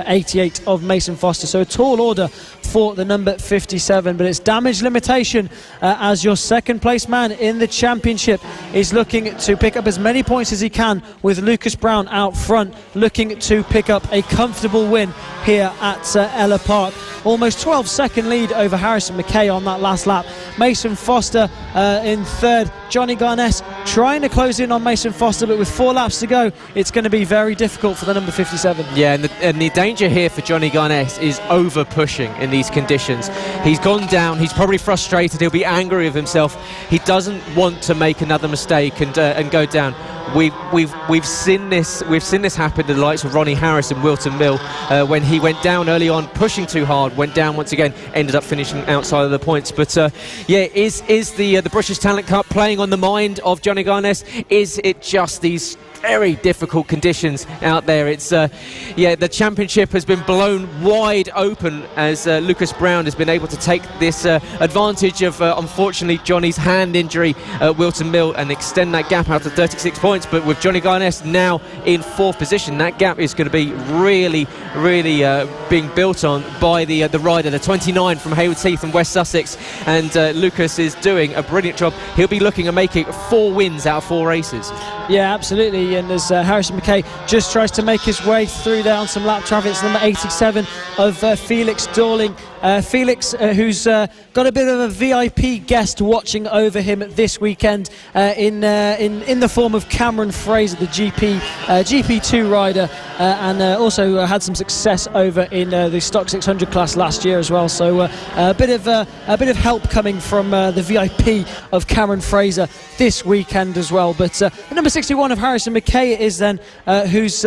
88 of Mason Foster. So a tall order for the number 57, but it's damage limitation as your second place man in the championship is looking to pick up as many points as he can, with Lucas Brown out front looking to pick up a comfortable win here at Ellough Park. Almost 12-second lead over Harrison McKay on that last lap. Mason Foster in 3rd. Johnny Garnett trying to close in on Mason Foster, but with 4 laps to go, it's going to be very difficult for the number 57. Yeah, and the danger here for Johnny Garnett is over pushing in these conditions. He's gone down, he's probably frustrated, he'll be angry with himself. He doesn't want to make another mistake and go down. We've seen this happen to the likes of Ronnie Harris and Wilton Mill when he went down early on, pushing too hard, went down once again, ended up finishing outside of the points. But yeah, is the British Talent Cup playing on the mind of Johnny Garnett? Is it just these very difficult conditions out there? It's the championship has been blown wide open as Lucas Brown has been able to take this advantage of unfortunately Johnny's hand injury at Wilton Mill and extend that gap out to 36 points. But with Johnny Garnett now in 4th position, that gap is going to be really being built on by the rider, the 29 from Haywards Heath and West Sussex, and Lucas is doing a brilliant job. He'll be looking at making 4 wins out of 4 races. Yeah, absolutely. And as Harrison McKay just tries to make his way through down some lap traffic, it's number 87 of Felix Dorling. Felix, who's got a bit of a VIP guest watching over him this weekend in the form of Cameron Fraser, the GP2 rider, and also had some success over in the Stock 600 class last year as well. So a bit of help coming from the VIP of Cameron Fraser this weekend as well. But number 61 of Harrison McKay is then who's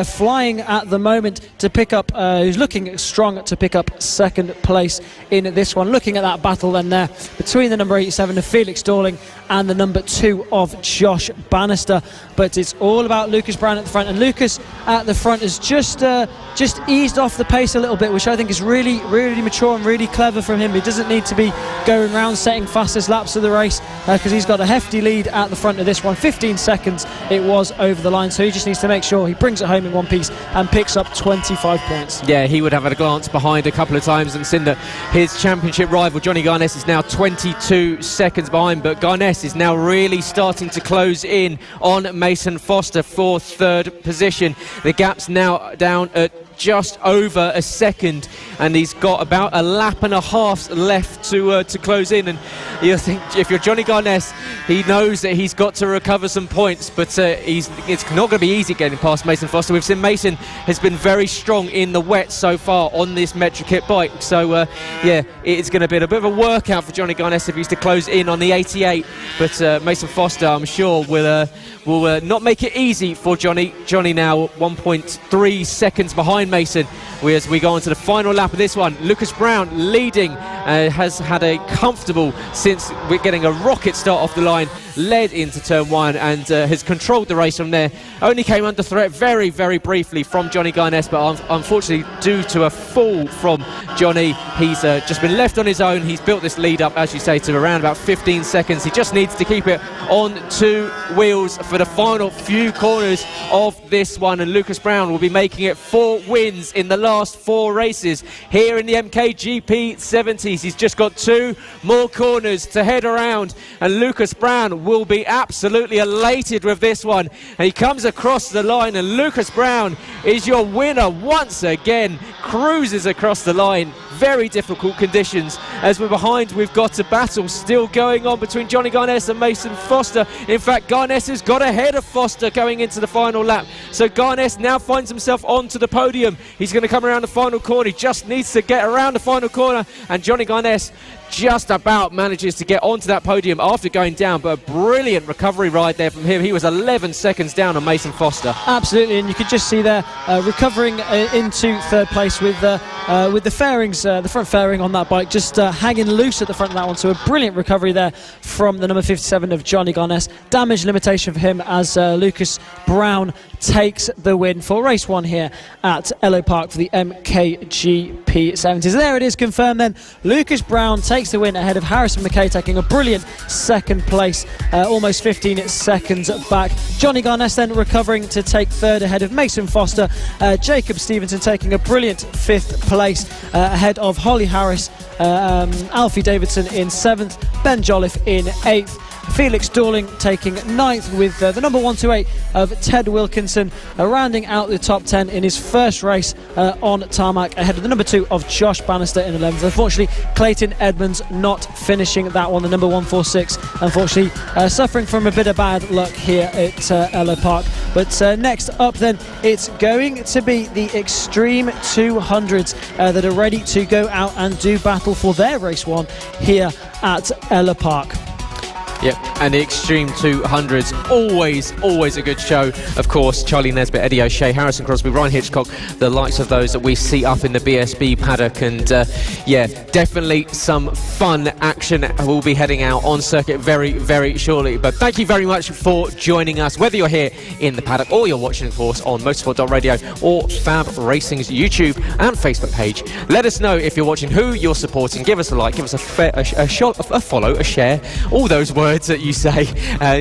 flying at the moment to pick up, who's looking strong to pick up 2nd place in this one. Looking at that battle then there between the number 87 of Felix Dorling and the number 2 of Josh Bannister, but it's all about Lucas Brown at the front, and Lucas at the front has just eased off the pace a little bit, which I think is really mature and really clever from him. He doesn't need to be going around setting fastest laps of the race because he's got a hefty lead at the front of this one. 15 seconds it was over the line, so he just needs to make sure he brings it home in one piece and picks up 25 points. Yeah, he would have had a glance behind a couple of times and seen that his championship rival Johnny Garnett is now 22 seconds behind, but Garnett is now really starting to close in on Mason Foster for 3rd position. The gap's now down at just over a second, and he's got about a lap and a half left to close in. And you think, if you're Johnny Garnett, he knows that he's got to recover some points, but it's not going to be easy getting past Mason Foster. We've seen Mason has been very strong in the wet so far on this Metro Kit bike, so it's going to be a bit of a workout for Johnny Garnett if he's to close in on the 88, but Mason Foster, I'm sure, will not make it easy for Johnny. Johnny now 1.3 seconds behind Mason as we go on to the final lap of this one. Lucas Brown leading, has had a comfortable, since we're getting a rocket start off the line, led into turn one, and has controlled the race from there. Only came under threat very, very briefly from Johnny Garnett, but unfortunately, due to a fall from Johnny, he's just been left on his own. He's built this lead up, as you say, to around about 15 seconds. He just needs to keep it on two wheels for the final few corners of this one, and Lucas Brown will be making it 4 wins in the last 4 races here in the MKGP 70s. He's just got 2 more corners to head around, and Lucas Brown will be absolutely elated with this one. And he comes across the line, and Lucas Brown is your winner once again, cruises across the line. Very difficult conditions. As we're behind, we've got a battle still going on between Johnny Garnett and Mason Foster. In fact, Garnett has got ahead of Foster going into the final lap, so Garnett now finds himself onto the podium. He's going to come around the final corner. He just needs to get around the final corner, and Johnny Garnett just about manages to get onto that podium after going down, but a brilliant recovery ride there from him. He was 11 seconds down on Mason Foster. Absolutely, and you could just see there recovering into third place with the fairings, the front fairing on that bike just hanging loose at the front of that one. So a brilliant recovery there from the number 57 of Johnny Garnett. Damage limitation for him as Lucas Brown takes the win for race 1 here at Ellough Park for the MKGP 70s. There it is, confirmed then. Lucas Brown takes the win ahead of Harrison McKay, taking a brilliant second place, almost 15 seconds back. Johnny Garnett then recovering to take third ahead of Mason Foster. Jacob Stevenson taking a brilliant 5th place ahead of Holly Harris, Alfie Davidson in 7th, Ben Jolliffe in 8th. Felix Dorling taking 9th with the number 128 of Ted Wilkinson, rounding out the top 10 in his first race on tarmac, ahead of the number 2 of Josh Bannister in 11th. Unfortunately, Clayton Edmonds not finishing that one, the number 146, unfortunately suffering from a bit of bad luck here at Ellough Park. But next up then, it's going to be the Extreme 200s that are ready to go out and do battle for their race 1 here at Ellough Park. Yep, and the Extreme 200s, always a good show. Of course, Charlie Nesbitt, Eddie O'Shea, Harrison Crosby, Ryan Hitchcock, the likes of those that we see up in the BSB paddock. And definitely some fun action. We'll be heading out on circuit very, very shortly. But thank you very much for joining us, whether you're here in the paddock or you're watching, of course, on motorsport.radio or Fab Racing's YouTube and Facebook page. Let us know if you're watching, who you're supporting. Give us a like, give us a follow, a share, all those words that you say,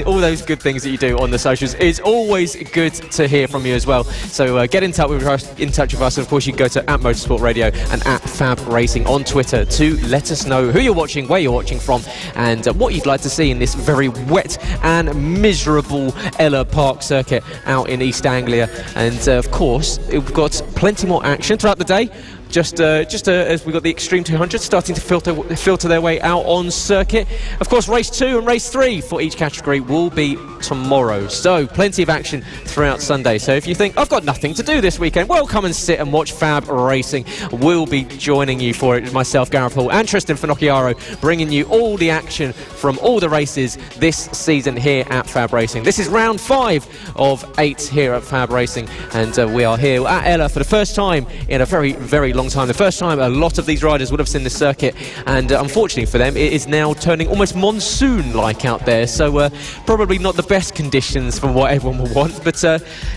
all those good things that you do on the socials. It's always good to hear from you as well. So get in touch with us, and of course you can go to @Motorsport Radio and @Fab Racing on Twitter to let us know who you're watching, where you're watching from, and what you'd like to see in this very wet and miserable Ellough Park circuit out in East Anglia. And of course, we've got plenty more action throughout the day. Just as we've got the Extreme 200 starting to filter their way out on circuit. Of course, race 2 and race 3 for each category will be tomorrow. So plenty of action throughout Sunday. So if you think, I've got nothing to do this weekend, well, come and sit and watch Fab Racing. We'll be joining you for it. Myself, Gareth Hall, and Tristan Finocchiaro, bringing you all the action from all the races this season here at Fab Racing. This is round 5 of 8 here at Fab Racing, and we are here at Ellough for the first time in a very, very long time. The first time a lot of these riders would have seen this circuit, and unfortunately for them, it is now turning almost monsoon-like out there. So probably not the best conditions for what everyone will want. But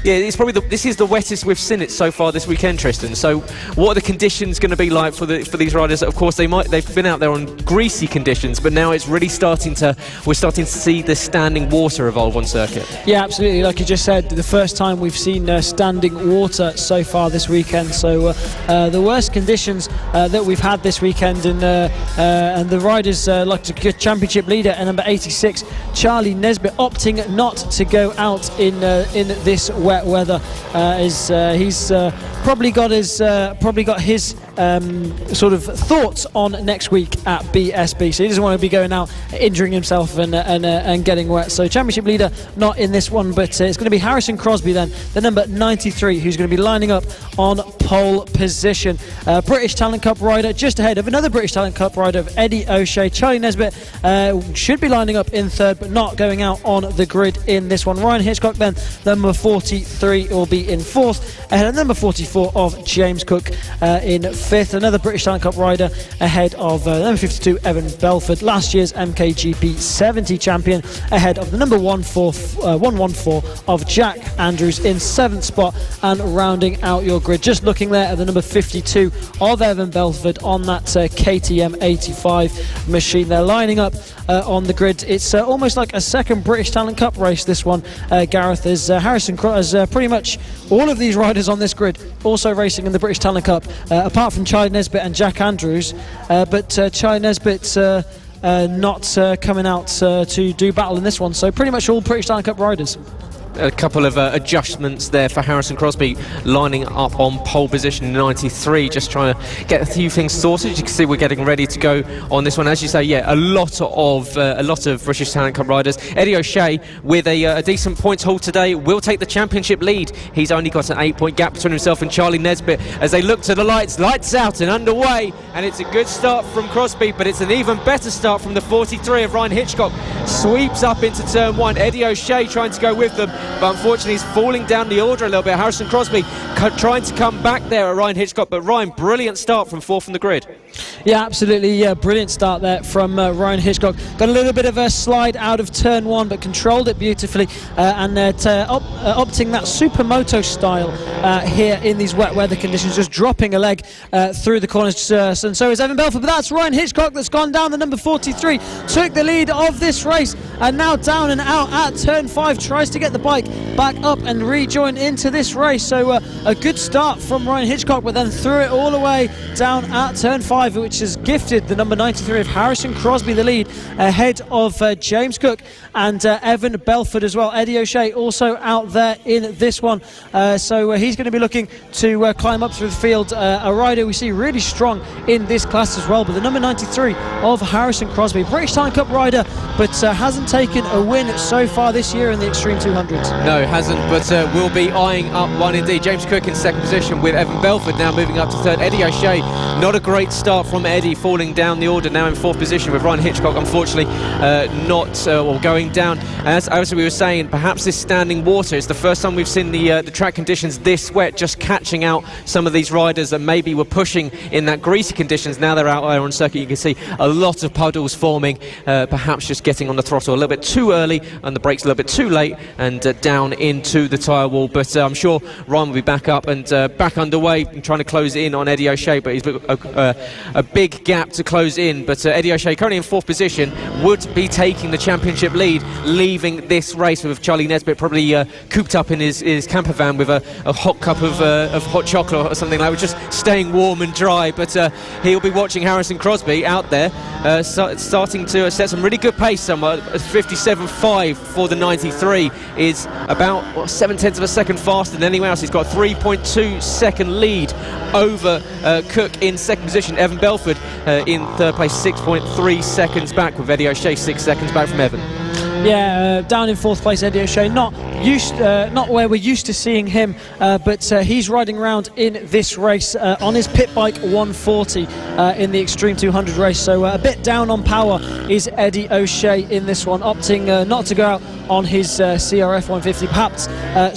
it's probably this is the wettest we've seen it so far this weekend, Tristan. So what are the conditions going to be like for these riders? Of course, they've been out there on greasy conditions, but now it's really we're starting to see the standing water evolve on circuit. Yeah, absolutely. Like you just said, the first time we've seen standing water so far this weekend. So the worst conditions that we've had this weekend, and the riders like the championship leader at number 86, Charlie Nesbitt, opting not to go out in this wet weather. He's probably got his sort of thoughts on next week at BSB, so he doesn't want to be going out injuring himself and getting wet. So championship leader not in this one, but it's going to be Harrison Crosby then, the number 93, who's going to be lining up on pole position. British Talent Cup rider just ahead of another British Talent Cup rider of Eddie O'Shea. Charlie Nesbitt should be lining up in third, but not going out on the grid in this one. Ryan Hitchcock then, number 43, will be in fourth, ahead of number 44 of James Cook in fifth. Another British Talent Cup rider ahead of number 52, Evan Belford, last year's MKGP 70 champion, ahead of the number 114 of Jack Andrews in seventh spot. And rounding out your grid, just looking there at the number 52 of Evan Belford on that KTM 85 machine. They're lining up on the grid. It's almost like a second British Talent Cup race, this one, Gareth, as Harrison as pretty much all of these riders on this grid also racing in the British Talent Cup, apart from Charlie Nesbitt and Jack Andrews, but Charlie Nesbitt not coming out to do battle in this one, so pretty much all British Talent Cup riders. A couple of adjustments there for Harrison Crosby, lining up on pole position 93, just trying to get a few things sorted. As you can see, we're getting ready to go on this one. As you say, yeah, a lot of British Talent Cup riders. Eddie O'Shea with a decent points haul today will take the championship lead. He's only got an 8-point gap between himself and Charlie Nesbitt as they look to the lights out and underway, and it's a good start from Crosby, but it's an even better start from the 43 of Ryan Hitchcock. Sweeps up into turn one. Eddie O'Shea trying to go with them, but unfortunately he's falling down the order a little bit. Harrison Crosby trying to come back there at Ryan Hitchcock, but Ryan, brilliant start from fourth on the grid. Yeah, absolutely. Yeah, brilliant start there from Ryan Hitchcock. Got a little bit of a slide out of turn one, but controlled it beautifully, and opting that supermoto style here in these wet weather conditions, just dropping a leg through the corners, and so is Evan Belford. But that's Ryan Hitchcock that's gone down. The number 43 took the lead of this race, and now down and out at turn 5, tries to get the bike back up and rejoin into this race. So a good start from Ryan Hitchcock, but then threw it all the way down at turn 5, which has gifted the number 93 of Harrison Crosby the lead, ahead of James Cook and Evan Belford as well. Eddie O'Shea also out there in this one, so he's going to be looking to climb up through the field. A rider we see really strong in this class as well, but the number 93 of Harrison Crosby, British Talent Cup rider, but hasn't taken a win so far this year in the Extreme 200s. No, hasn't, but will be eyeing up one indeed. James Cook in second position with Evan Belford now moving up to third. Eddie O'Shea, not a great start from Eddie, falling down the order, now in fourth position with Ryan Hitchcock unfortunately going down. As we were saying, perhaps this standing water is the first time we've seen the track conditions this wet, just catching out some of these riders that maybe were pushing in that greasy conditions. Now they're out there on circuit, you can see a lot of puddles forming, perhaps just getting on the throttle a little bit too early and the brakes a little bit too late, and down into the tyre wall. But I'm sure Ryan will be back up and back underway and trying to close in on Eddie O'Shea, but he's a big gap to close in. But Eddie O'Shea currently in fourth position, would be taking the championship lead, leaving this race with Charlie Nesbitt probably cooped up in his camper van with a hot cup of hot chocolate or something like that, just staying warm and dry. But he'll be watching Harrison Crosby out there, starting to set some really good pace somewhere. 57.5 for the 93 is about 0.7 of a second faster than anyone else. He's got a 3.2 second lead over Cook in second position. Evan Belford in third place, 6.3 seconds back, with Eddie O'Shea 6 seconds back from Evan. Yeah, down in fourth place, Eddie O'Shea, not where we're used to seeing him, but he's riding around in this race on his pit bike 140 in the Extreme 200 race, so a bit down on power is Eddie O'Shea in this one, opting not to go out on his CRF 150, perhaps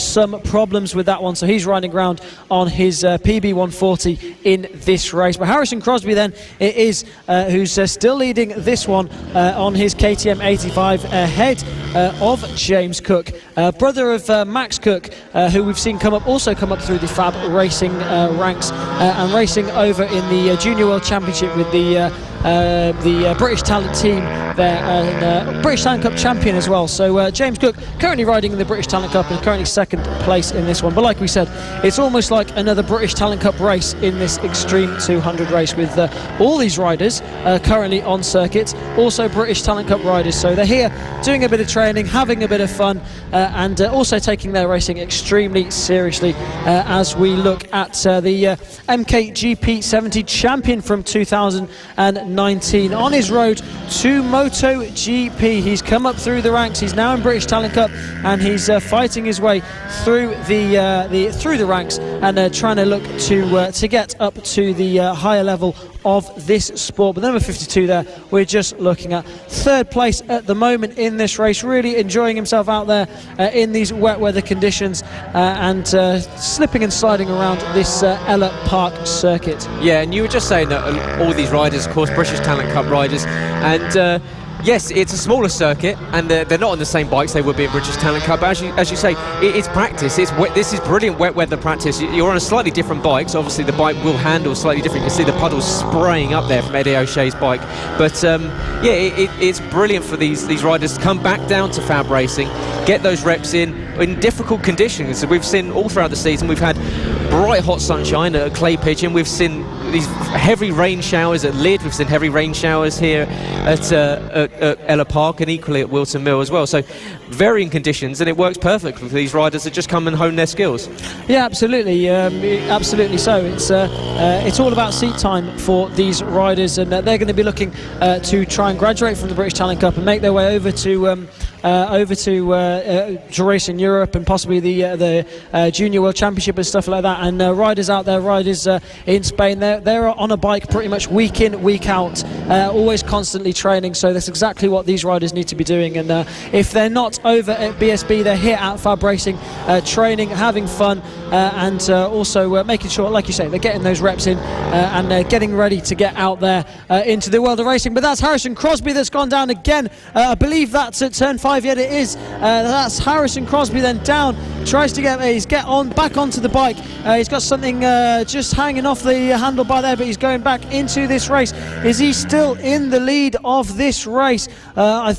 some problems with that one, so he's riding around on his PB 140 in this race. But Harrison Crosby then it is who's still leading this one on his KTM 85, ahead of James Cook, brother of Max Cook, who we've seen come up through the FAB-Racing ranks, and racing over in the Junior World Championship with the British Talent team there, and British Talent Cup champion as well. So James Cook currently riding in the British Talent Cup and currently second place in this one. But like we said, it's almost like another British Talent Cup race in this Extreme 200 race, with all these riders currently on circuit, also British Talent Cup riders. So they're here doing a bit of training, having a bit of fun, and also taking their racing extremely seriously as we look at the MKGP 70 champion from 2019 on his road to MotoGP. He's come up through the ranks. He's now in British Talent Cup, and he's fighting his way through the ranks and trying to look to get up to the higher level of this sport. But number 52 there, we're just looking at third place at the moment in this race, really enjoying himself out there in these wet weather conditions and slipping and sliding around this Ellough Park circuit. Yeah, and you were just saying that all these riders, of course, British Talent Cup riders, and yes, it's a smaller circuit, and they're not on the same bikes they would be in British Talent Cup. But as you say, it's practice. This is brilliant wet weather practice. You're on a slightly different bike, so obviously the bike will handle slightly different. You can see the puddles spraying up there from Eddie O'Shea's bike. But it's brilliant for these riders to come back down to FAB-Racing, get those reps in difficult conditions. We've seen all throughout the season, we've had bright hot sunshine at clay pitching. We've seen these heavy rain showers at Lydd. We've seen heavy rain showers here at Ellough Park, and equally at Wilton Mill as well. So varying conditions, and it works perfectly for these riders that just come and hone their skills. Yeah, absolutely, absolutely. So it's all about seat time for these riders, and they're going to be looking to try and graduate from the British Talent Cup and make their way over to race in Europe and possibly the Junior World Championship and stuff like that. And riders out there, riders in Spain, they're on a bike pretty much week in, week out, always constantly training. So that's exactly what these riders need to be doing. And if they're not over at BSB, they're here at FAB-Racing, training, having fun, and also making sure, like you say, they're getting those reps in and getting ready to get out there into the world of racing. But that's Harrison Crosby that's gone down again. I believe that's at turn 5. Yet it is. That's Harrison Crosby then down. Tries to get back onto the bike. He's got something just hanging off the handlebar there, but he's going back into this race. Is he still in the lead of this race? I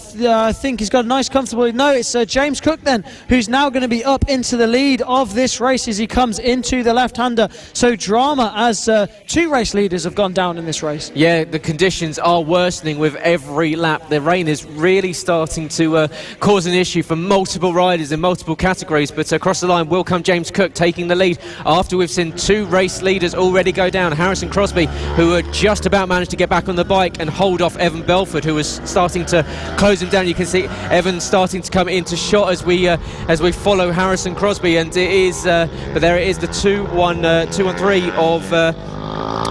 think he's got a nice comfortable. No, it's James Cook then, who's now going to be up into the lead of this race as he comes into the left-hander. So drama as two race leaders have gone down in this race. Yeah, the conditions are worsening with every lap. The rain is really starting to cause an issue for multiple riders in multiple categories, but across the line will come James Cook taking the lead after we've seen two race leaders already go down. Harrison Crosby, who had just about managed to get back on the bike and hold off Evan Belford, who was starting to close him down. You can see Evan starting to come into shot as we follow Harrison Crosby, and it is but there it is, the 2-1-3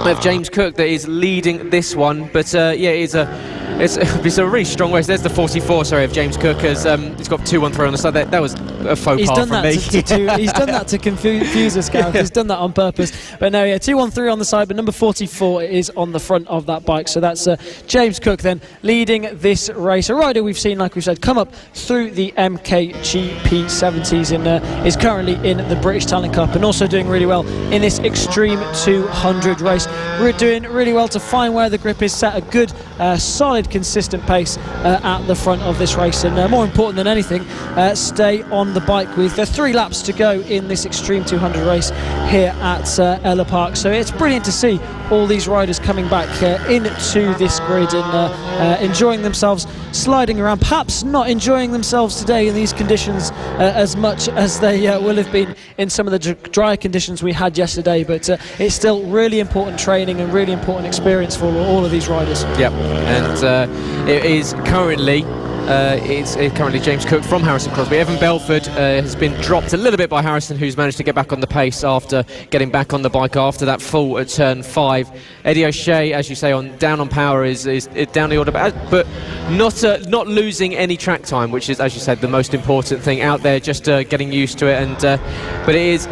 of James Cook that is leading this one. But it's a really strong race. There's the 44, of James Cook. He's got 2-1-3 on the side. That was a faux pas from me. He's done that to confuse us, Gareth. He's done that on purpose. But no, 2-1-3 on the side, but number 44 is on the front of that bike. So that's James Cook then leading this race. A rider we've seen, like we said, come up through the MKGP 70s and is currently in the British Talent Cup and also doing really well in this Extreme 200 race. We're doing really well to find where the grip is, set a good, solid, consistent pace at the front of this race, and more important than anything, stay on the bike with 3 laps to go in this Extreme 200 race here at Ellough Park. So it's brilliant to see all these riders coming back into this grid and enjoying themselves, sliding around, perhaps not enjoying themselves today in these conditions as much as they will have been in some of the drier conditions we had yesterday, but it's still really important training and really important experience for all of these riders. Yep, and it is currently James Cook from Harrison Crosby. Evan Belford has been dropped a little bit by Harrison, who's managed to get back on the pace after getting back on the bike after that fall at turn 5. Eddie O'Shea, as you say, down on power is down the order, but not losing any track time, which is, as you said, the most important thing out there. Just getting used to it, and but it is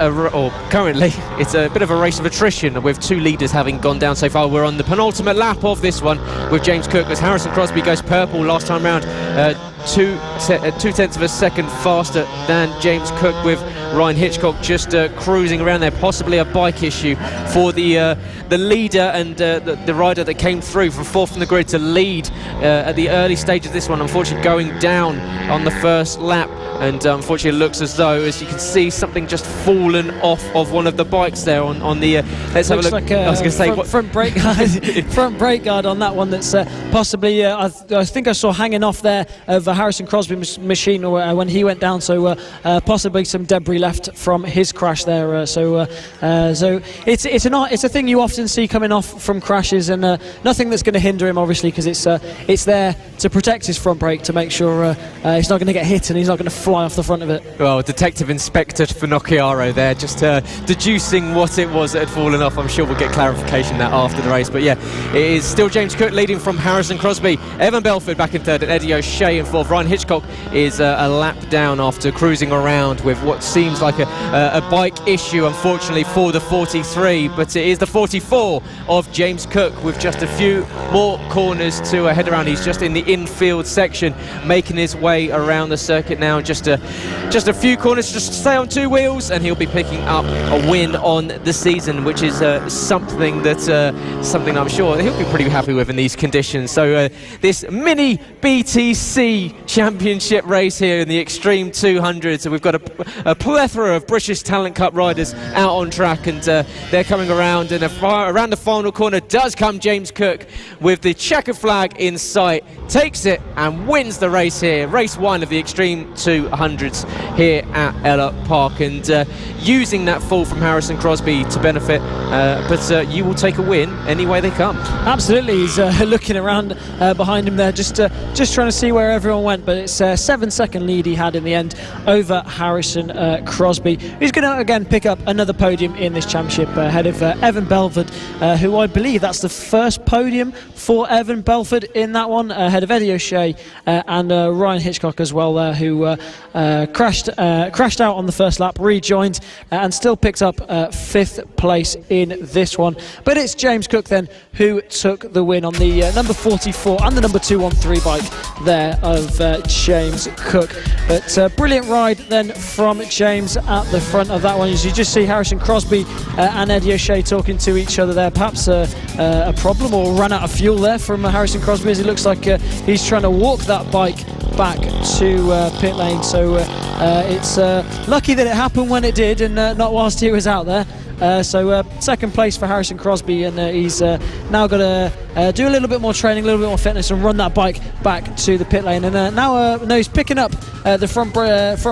currently it's a bit of a race of attrition with 2 leaders having gone down so far. We're on the penultimate lap of this one with James Cook as Harrison Crosby goes purple last time round. 2/10 of a second faster than James Cook, with Ryan Hitchcock just cruising around there, possibly a bike issue for the leader and the rider that came through from fourth from the grid to lead at the early stage of this one, unfortunately going down on the first lap. And unfortunately it looks as though, as you can see, something just fallen off of one of the bikes there on the let's have a look. Like I was going to say front brake guard, front brake guard on that one. That's possibly I think I saw hanging off there of Harrison Crosby's machine when he went down. So possibly some debris left from his crash there. So it's a thing you often see coming off from crashes, and nothing that's going to hinder him, obviously, because it's there to protect his front brake to make sure he's not going to get hit and he's not going to fly off the front of it. Well, Detective Inspector Finocchiaro there just deducing what it was that had fallen off. I'm sure we'll get clarification on that after the race, but yeah, it is still James Cook leading from Harrison Crosby, Evan Belford back in third and Eddie O'Shea in fourth. Ryan Hitchcock is a lap down after cruising around with what seems like a bike issue, unfortunately, for the 43, but it is the 44 of James Cook with just a few more corners to head around. He's just in the infield section, making his way around the circuit now. Just a few corners, just stay on two wheels, and he'll be picking up a win on the season, which is something I'm sure he'll be pretty happy with in these conditions. So this mini BTC Championship race here in the Extreme 200. So we've got a plethora of British Talent Cup riders out on track, and they're coming around, and around the final corner does come James Cook with the checkered flag in sight, takes it and wins the race here, race one of the Extreme 200s here at Ellough Park, and using that fall from Harrison Crosby to benefit, but you will take a win any way they come. Absolutely. He's looking around behind him there, just trying to see where everyone went, but it's a 7-second lead he had in the end over Harrison Crosby. He's going to again pick up another podium in this championship ahead of Evan Belford, who I believe that's the first podium for Evan Belford in that one, ahead of Eddie O'Shea and Ryan Hitchcock as well, who crashed out on the first lap, rejoined and still picked up 5th place in this one. But it's James Cook then who took the win on the number 44 and the number 213 bike there of James Cook. But brilliant ride then from James at the front of that one. As you just see Harrison Crosby and Eddie O'Shea talking to each other there. Perhaps a problem or run out of fuel there from Harrison Crosby, as it looks like he's trying to walk that bike back to pit lane. So it's lucky that it happened when it did, and not whilst he was out there. So second place for Harrison Crosby, and he's now got to do a little bit more training, a little bit more fitness, and run that bike back to the pit lane. And now he's picking up the front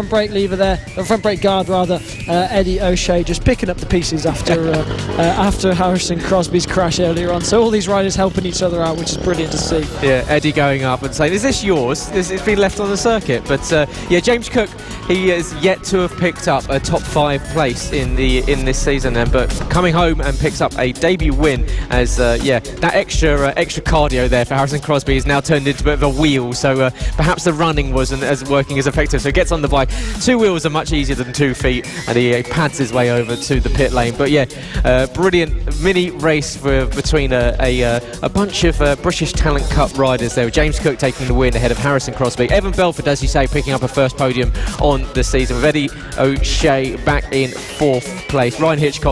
brake lever there, the front brake guard rather. Eddie O'Shea just picking up the pieces after Harrison Crosby's crash earlier on. So all these riders helping each other out, which is brilliant to see. Yeah, Eddie going up and saying, "Is this yours?" It's been left on the circuit. But yeah, James Cook, he is yet to have picked up a top 5 place in this season. But coming home and picks up a debut win, as that extra cardio there for Harrison Crosby is now turned into a bit of a wheel, so perhaps the running wasn't as working as effective. So he gets on the bike. 2 wheels are much easier than 2 feet, and he pads his way over to the pit lane. But yeah, brilliant mini race between a bunch of British Talent Cup riders there. James Cook taking the win ahead of Harrison Crosby. Evan Belford, as you say, picking up a first podium on the season, with Eddie O'Shea back in 4th place. Ryan Hitchcock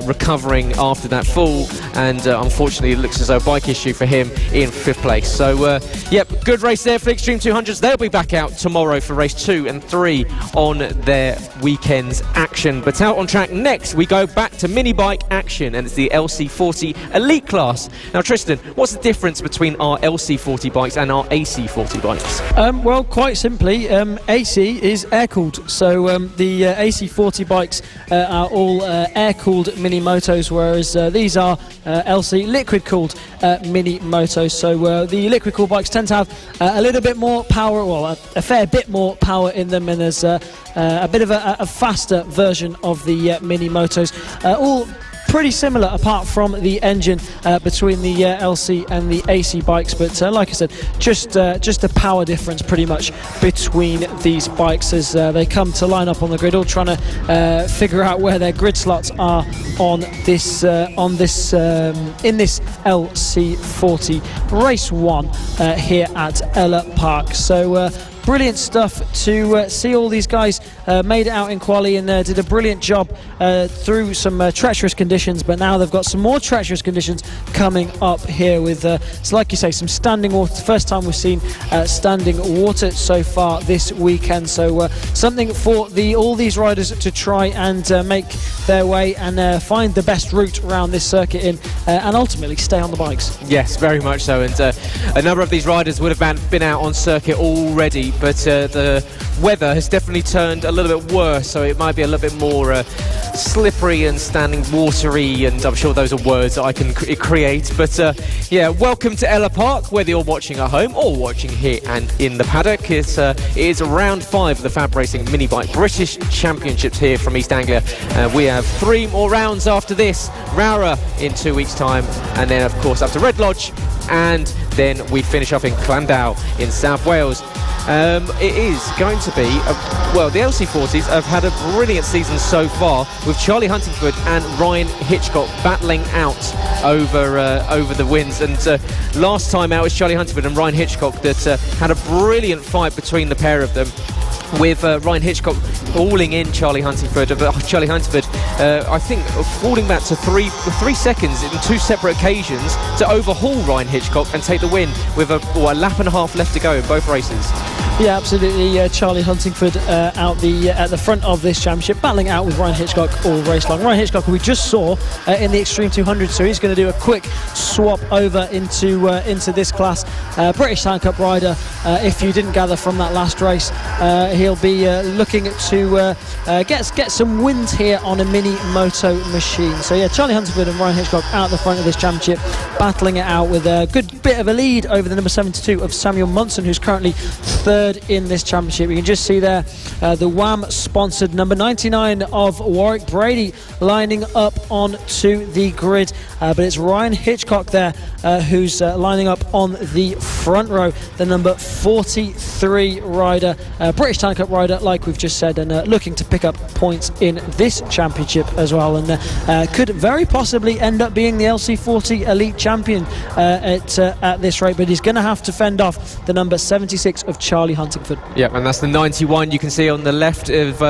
recovering after that fall, and unfortunately it looks as though a bike issue for him in 5th place. So yep, good race there for the Extreme 200s. They'll be back out tomorrow for race 2 and 3 on their weekend's action. But out on track next, we go back to mini bike action, and it's the LC40 Elite class. Now Tristan, what's the difference between our LC40 bikes and our AC40 bikes? Well, quite simply, AC is air-cooled. So the AC40 bikes are all air-cooled mini motos, whereas these are LC liquid-cooled mini motos. So the liquid-cooled bikes tend to have a little bit more power, well, a fair bit more power in them, and there's a bit of a faster version of the mini motos. All pretty similar apart from the engine between the LC and the AC bikes, but like I said, just a power difference pretty much between these bikes as they come to line up on the grid, all trying to figure out where their grid slots are in this LC40 race 1 here at Ellough Park. So brilliant stuff to see all these guys made it out in quali and did a brilliant job through some treacherous conditions, but now they've got some more treacherous conditions coming up here with, so like you say, some standing water. First time we've seen standing water so far this weekend, so something for all these riders to try and make their way and find the best route around this circuit in and ultimately stay on the bikes. Yes, very much so, and a number of these riders would have been out on circuit already, but the weather has definitely turned a little bit worse, so it might be a little bit more slippery and standing watery, and I'm sure those are words that I can create, but yeah, welcome to Ellough Park, whether you're watching at home or watching here and in the paddock. It is round 5 of the FAB-Racing Mini Bike British Championships here from East Anglia. We have 3 more rounds after this, Rowra in 2 weeks' time, and then of course up to Red Lodge, and then we finish off in Llandough in South Wales. It is going to be, well, the LC40s have had a brilliant season so far, with Charlie Huntingford and Ryan Hitchcock battling out over the wins. And last time out was Charlie Huntingford and Ryan Hitchcock that had a brilliant fight between the pair of them, with Ryan Hitchcock falling in Charlie Huntingford. I think falling back to 3 seconds in 2 separate occasions to overhaul Ryan Hitchcock and take the win with a lap and a half left to go in both races. Yeah, absolutely. Charlie Huntingford out at the front of this championship, battling out with Ryan Hitchcock all race long. Ryan Hitchcock, who we just saw in the Extreme 200, so he's going to do a quick swap over into this class. British Talent Cup rider. If you didn't gather from that last race, he'll be looking to get some wins here on a mini moto machine. So yeah, Charlie Huntingford and Ryan Hitchcock out the front of this championship, battling it out with a good bit of a lead over the number 72 of Samuel Munson, who's currently 3rd in this championship. You can just see there the WAM sponsored number 99 of Warwick Brady lining up onto the grid, but it's Ryan Hitchcock there who's lining up on the front row, the number 43 rider, British Talent Cup rider, like we've just said, and looking to pick up points in this championship as well, and could very possibly end up being the LC40 elite champion at this rate, but he's going to have to fend off the number 76 of Charlie Huntingford. Yeah, and that's the 91 you can see on the left of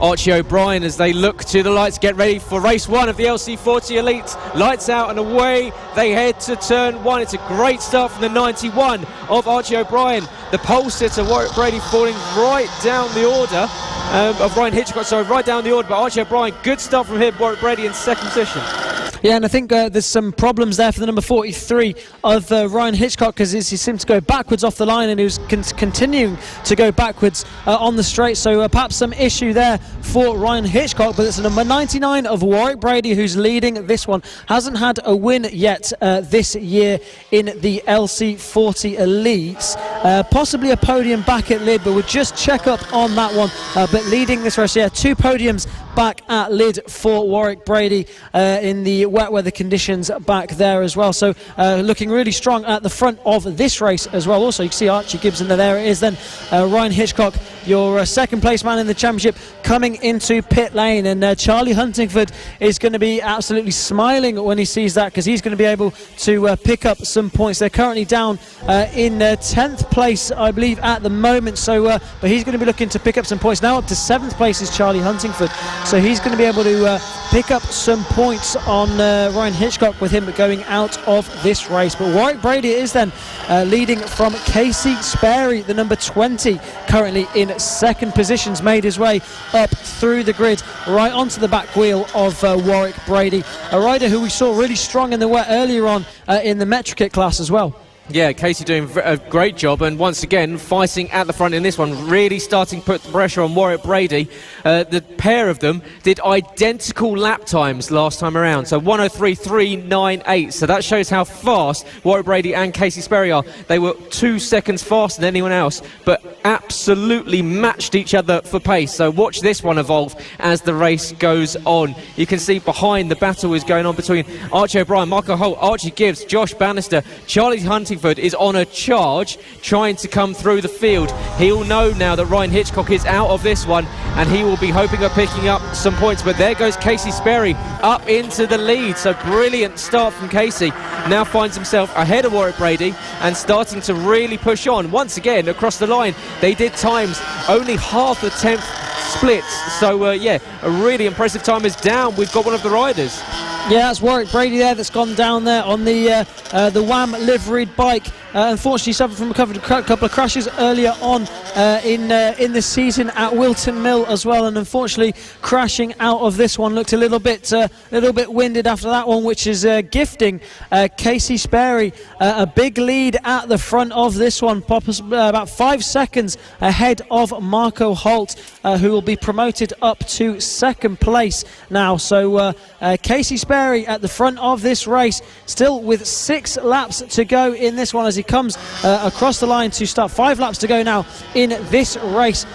Archie O'Brien as they look to the lights, get ready for race 1 of the LC40 Elite. Lights out and away they head to turn 1. It's a great start from the 91 of Archie O'Brien. The pole sitter Warwick Brady falling right down the order of Ryan Hitchcock, right down the order, but Archie O'Brien, good start from him. Warwick Brady in 2nd position. Yeah, and I think there's some problems there for the number 43 of Ryan Hitchcock, because he seemed to go backwards off the line, and he was continuing to go backwards on the straight, so perhaps some issue there for Ryan Hitchcock. But it's the number 99 of Warwick Brady who's leading this one. Hasn't had a win yet this year in the LC40 Elites. Possibly a podium back at Lid, but we'll just check up on that one. But leading this race, yeah, 2 podiums back at Lid for Warwick Brady in the wet weather conditions back there as well, so looking really strong at the front of this race as well. Also, you can see Archie Gibson there it is then. Ryan Hitchcock, your 2nd place man in the championship, coming into pit lane, and Charlie Huntingford is going to be absolutely smiling when he sees that, because he's going to be able to pick up some points. They're currently down in 10th place, I believe, at the moment, so but he's going to be looking to pick up some points. Now up to 7th place is Charlie Huntingford, so he's going to be able to pick up some points on Ryan Hitchcock with him going out of this race. But Warwick Brady is then leading from Casey Sperry, the number 20, currently in 2nd positions, made his way up through the grid right onto the back wheel of Warwick Brady, a rider who we saw really strong in the wet earlier on in the Metro Kit class as well. Yeah, Casey doing a great job, and once again fighting at the front in this one, really starting to put the pressure on Warwick Brady. The pair of them did identical lap times last time around, so 1:03.398, so that shows how fast Warwick Brady and Casey Sperry are. They were 2 seconds faster than anyone else, but absolutely matched each other for pace. So watch this one evolve as the race goes on. You can see behind the battle is going on between Archie O'Brien, Michael Holt, Archie Gibbs, Josh Bannister, Charlie Huntingford Huntingford is on a charge, trying to come through the field. He'll know now that Ryan Hitchcock is out of this one, and he will be hoping of picking up some points. But there goes Casey Sperry up into the lead. So brilliant start from Casey. Now finds himself ahead of Warwick Brady and starting to really push on. Once again, across the line, they did times only half a tenth splits. So, yeah, a really impressive time is down. We've got one of the riders. Yeah, that's Warwick Brady there that's gone down there on the WAM liveried bike. Unfortunately suffered from a couple of crashes earlier on in the season at Wilton Mill as well, and unfortunately crashing out of this one. Looked a little bit winded after that one, which is gifting Casey Sperry a big lead at the front of this one, about 5 seconds ahead of Marco Holt, who will be promoted up to second place now. So Casey Sperry at the front of this race, still with 6 laps to go in this one as he comes across the line to start. 5 laps to go now in this race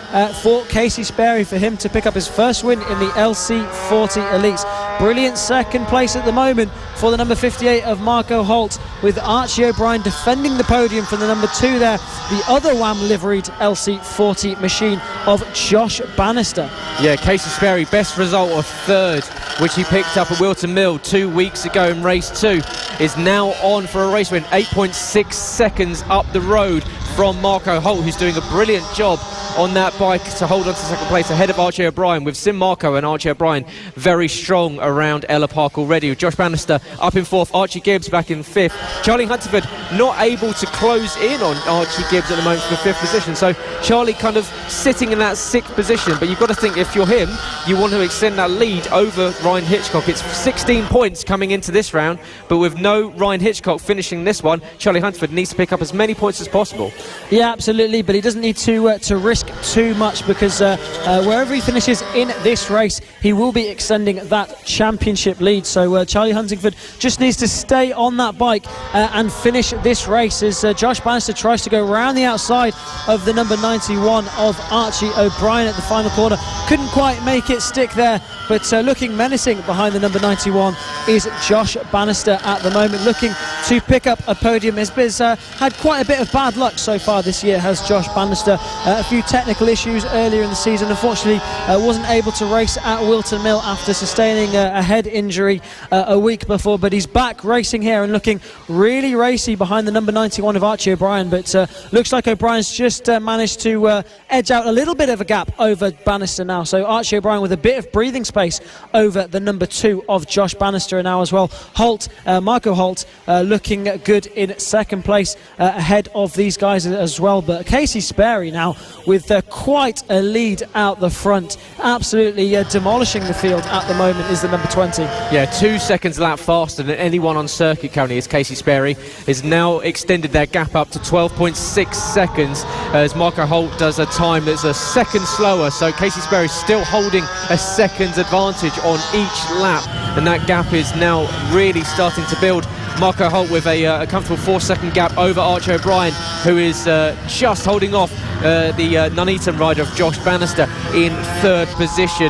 for Casey Sperry, for him to pick up his first win in the LC40 Elites. Brilliant second place at the moment for the number 58 of Marco Holt, with Archie O'Brien defending the podium from the number 2 there, the other WAM liveried LC40 machine of Josh Bannister. Yeah, Casey Sperry, best result of 3rd, which he picked up at Wilton Mill 2 weeks ago in race 2, is now on for a race win, 8.6 seconds up the road from Marco Holt, who's doing a brilliant job on that bike to hold on to second place ahead of Archie O'Brien, with Sim Marco and Archie O'Brien very strong around Ellough Park already, with Josh Bannister up in 4th, Archie Gibbs back in 5th. Charlie Huntingford not able to close in on Archie Gibbs at the moment for the 5th position, so Charlie kind of sitting in that 6th position. But you've got to think, if you're him, you want to extend that lead over Ryan Hitchcock. It's 16 points coming into this round, but with no Ryan Hitchcock finishing this one, Charlie Huntingford needs to pick up as many points as possible. Yeah, absolutely, but he doesn't need to risk too much, because wherever he finishes in this race, he will be extending that championship lead. So Charlie Huntingford just needs to stay on that bike and finish this race, as Josh Bannister tries to go around the outside of the number 91 of Archie O'Brien at the final corner. Couldn't quite make it stick there, but looking menacing behind the number 91 is Josh Bannister at the moment, looking to pick up a podium. Has had quite a bit of bad luck so far this year, has Josh Bannister. A few technical issues earlier in the season. Unfortunately, wasn't able to race at Wilton Mill after sustaining a head injury a week before, but he's back racing here and looking really racy behind the number 91 of Archie O'Brien. But looks like O'Brien's just managed to edge out a little bit of a gap over Bannister now. So Archie O'Brien with a bit of breathing space over the number 2 of Josh Bannister now as well. Holt, Marco Holt, looking good in second place ahead of these guys as well. But Casey Sperry now with quite a lead out the front, absolutely demolishing the field at the moment, is the number 20. Yeah, 2 seconds a lap faster than anyone on circuit currently is Casey Sperry. Has now extended their gap up to 12.6 seconds as Marco Holt does a time that's a second slower. So Casey Sperry still holding a second's advantage on each lap, and that gap is now really starting to build. Marco Holt with a comfortable 4-second gap over Archie O'Brien, who is just holding off the Nuneaton rider of Josh Bannister in 3rd position.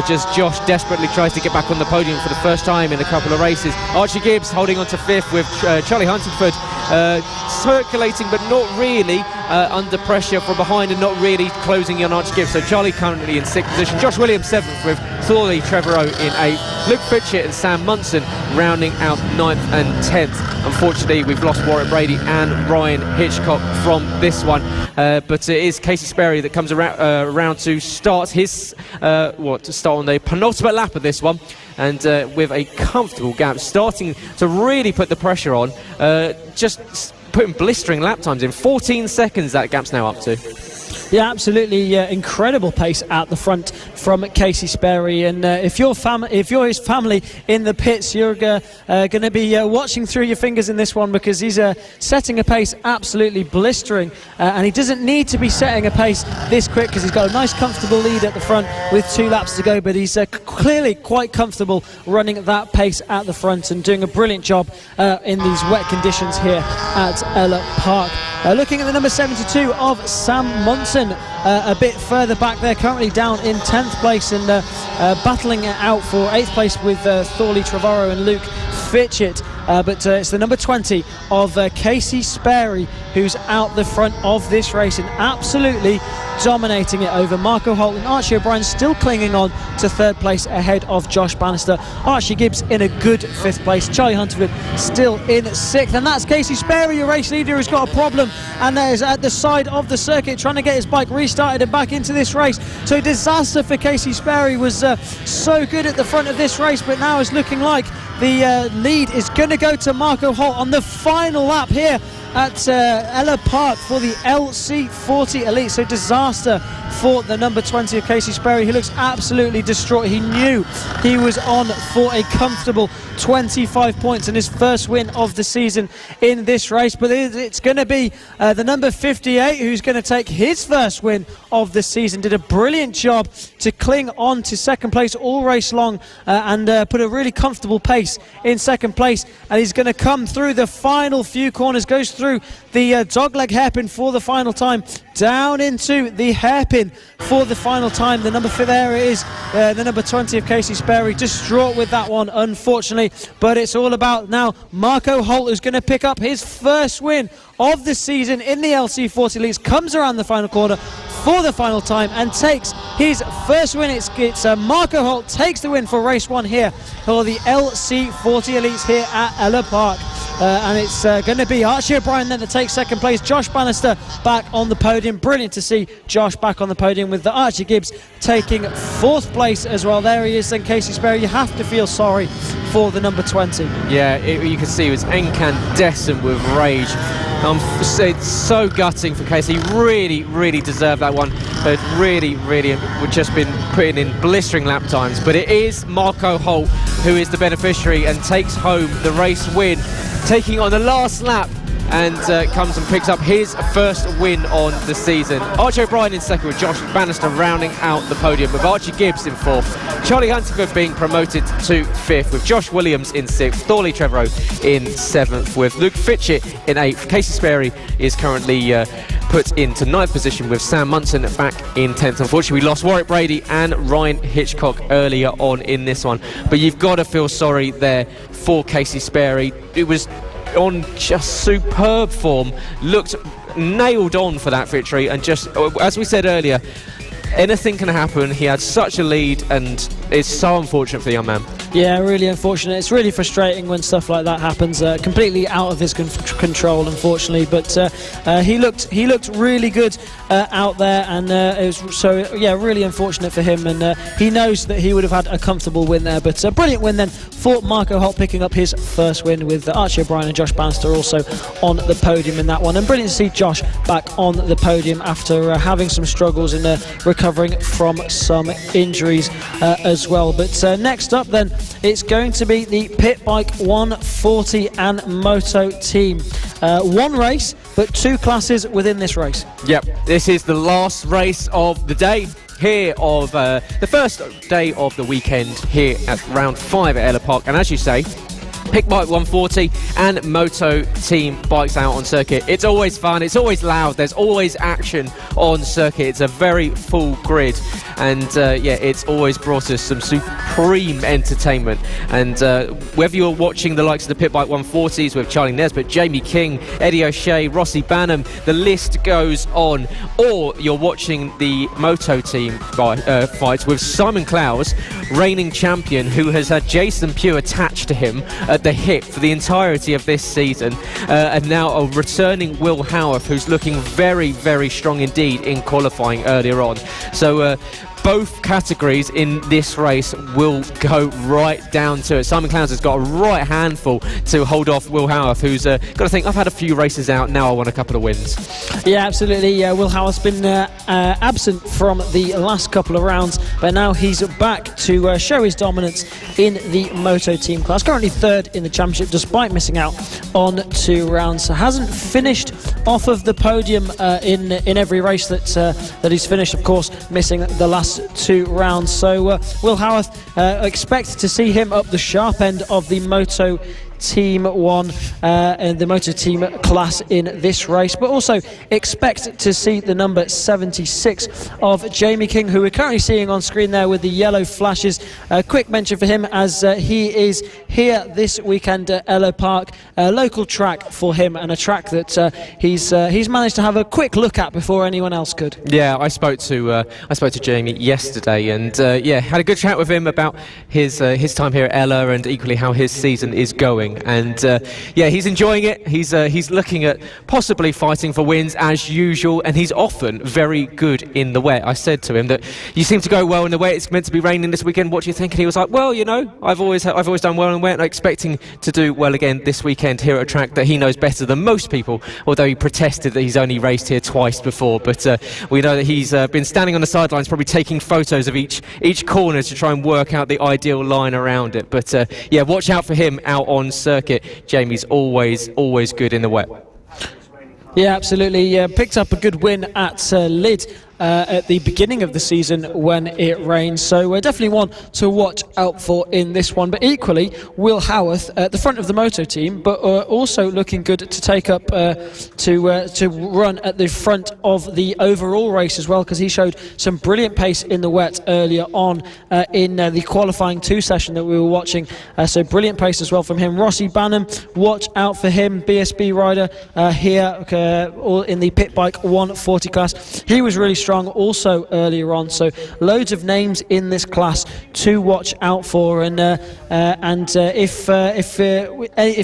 Just Josh desperately tries to get back on the podium for the first time in a couple of races. Archie Gibbs holding on to 5th, with Charlie Huntingford circulating but not really under pressure from behind and not really closing in on Archie Gibbs. So Charlie currently in 6th position. Josh Williams 7th, with Thorley Trevorrow in 8th. Luke Fitchett and Sam Munson rounding out 9th and 10th. Unfortunately, we've lost Warwick Brady and Ryan Hitchcock from this one. But it is Casey Sperry that comes around to start his start on the penultimate lap of this one, and with a comfortable gap, starting to really put the pressure on, just putting blistering lap times in. 14 seconds that gap's now up to. Yeah, absolutely incredible pace at the front from Casey Sperry, and if you're his family in the pits, you're going to be watching through your fingers in this one, because he's setting a pace absolutely blistering, and he doesn't need to be setting a pace this quick, because he's got a nice comfortable lead at the front with 2 laps to go, but he's clearly quite comfortable running that pace at the front and doing a brilliant job in these wet conditions here at Ellough Park. Looking at the number 72 of Sam Munson, a bit further back there, currently down in 10th place, and battling it out for 8th place with Thorley Trevorrow and Luke Fitchett, but it's the number 20 of Casey Sperry who's out the front of this race and absolutely dominating it over Marco Holt, and Archie O'Brien still clinging on to third place ahead of Josh Bannister. Archie Gibbs in a good fifth place, Charlie Hunterford still in sixth, and that's Casey Sperry, your race leader, who's got a problem and is at the side of the circuit trying to get his bike restarted and back into this race. So disaster for Casey Sperry. Was so good at the front of this race, but now it's looking like the lead is going to go to Marco Holt on the final lap here at Ellough Park for the LC40 Elite. So disaster for the number 20 of Casey Sperry. He looks absolutely distraught. He knew he was on for a comfortable 25 points and his first win of the season in this race, but it's going to be the number 58 who's going to take his first win of the season. Did a brilliant job to cling on to second place all race long and put a really comfortable pace in second place, and he's going to come through the final few corners, goes through the dogleg hairpin for the final time, down into the hairpin for the final time. The number 5 there is the number 20 of Casey Sperry, distraught with that one unfortunately, but it's all about now Marco Holt, who's going to pick up his first win of the season in the LC40 Elites, comes around the final corner for the final time and takes his first win. It's Marco Holt takes the win for race 1 here for the LC40 Elites here at Ellough Park. And it's going to be Archie O'Brien then to take second place, Josh Bannister back on the podium. Brilliant to see Josh back on the podium, with the Archie Gibbs taking fourth place as well. There he is then, Casey Sperry. You have to feel sorry for the number 20. Yeah, you can see he was incandescent with rage. It's so gutting for Casey. He really deserved that one, but really would just been putting in blistering lap times. But it is Marco Holt who is the beneficiary and takes home the race win, taking on the last lap, and comes and picks up his first win on the season. Archie O'Brien in second, with Josh Bannister rounding out the podium, with Archie Gibbs in fourth, Charlie Hunterford being promoted to fifth, with Josh Williams in sixth, Thorley Trevorrow in seventh, with Luke Fitchett in eighth. Casey Sperry is currently put into ninth position, with Sam Munson back in 10th. Unfortunately, we lost Warwick Brady and Ryan Hitchcock earlier on in this one, but you've got to feel sorry there for Casey Sperry. It was on just superb form, looked nailed on for that victory, and just, as we said earlier, anything can happen. He had such a lead, and it's so unfortunate for the young man. Yeah, really unfortunate. It's really frustrating when stuff like that happens, completely out of his control, unfortunately. But he looked really good out there, and it was really unfortunate for him. And he knows that he would have had a comfortable win there. But a brilliant win then for Marco Holt, picking up his first win, with Archie O'Brien and Josh Bannister also on the podium in that one. And brilliant to see Josh back on the podium after having some struggles in recovering from some injuries as well. But next up then, it's going to be the Pit Bike 140 and Moto team. One race, but two classes within this race. Yep, this is the last race of the day here, of the first day of the weekend here at round 5 at Ellough Park. And as you say, Pit Bike 140 and Moto team bikes out on circuit. It's always fun, it's always loud, there's always action on circuit. It's a very full grid, and it's always brought us some supreme entertainment. And whether you're watching the likes of the Pit Bike 140s with Charlie Nesbitt, Jamie King, Eddie O'Shea, Rossi Banham, the list goes on, or you're watching the Moto team fights with Simon Clowes, reigning champion, who has had Jason Pugh attached to him at the hip for the entirety of this season, and now a returning Will Howarth, who's looking very strong indeed in qualifying earlier on. So both categories in this race will go right down to it. Simon Clowes has got a right handful to hold off Will Howarth, who's got to think, I've had a few races out, now I want a couple of wins. Yeah, absolutely. Will Howarth's been absent from the last couple of rounds, but now he's back to show his dominance in the Moto team class. Currently third in the championship, despite missing out on 2 rounds. Hasn't finished off of the podium in every race that he's finished, of course, missing the last 2 rounds. So Will Howarth, expect to see him up the sharp end of the Moto Team 1 in the Moto Team class in this race, but also expect to see the number 76 of Jamie King, who we're currently seeing on screen there with the yellow flashes. A quick mention for him as he is here this weekend at Ellough Park, a local track for him, and a track that he's managed to have a quick look at before anyone else could. Yeah, I spoke to Jamie yesterday, and had a good chat with him about his time here at Ellough and equally how his season is going. And he's enjoying it. He's looking at possibly fighting for wins as usual, and he's often very good in the wet. I said to him that you seem to go well in the wet. It's meant to be raining this weekend. What do you think? And he was like, well, I've always done well in the wet, and I'm expecting to do well again this weekend here at a track that he knows better than most people, although he protested that he's only raced here twice before. But we know that he's been standing on the sidelines probably taking photos of each corner to try and work out the ideal line around it. But watch out for him out on circuit. Jamie's always good in the wet. Yeah, absolutely. Picked up a good win at Lid at the beginning of the season when it rained, so definitely one to watch out for in this one. But equally, Will Howarth at the front of the Moto team, but also looking good to take up to run at the front of the overall race as well, because he showed some brilliant pace in the wet earlier on in the qualifying 2 session that we were watching. So brilliant pace as well from him. Rossi Banham, watch out for him, BSB rider here in the pit bike 140 class. He was really strong also earlier on, so loads of names in this class to watch out for. And if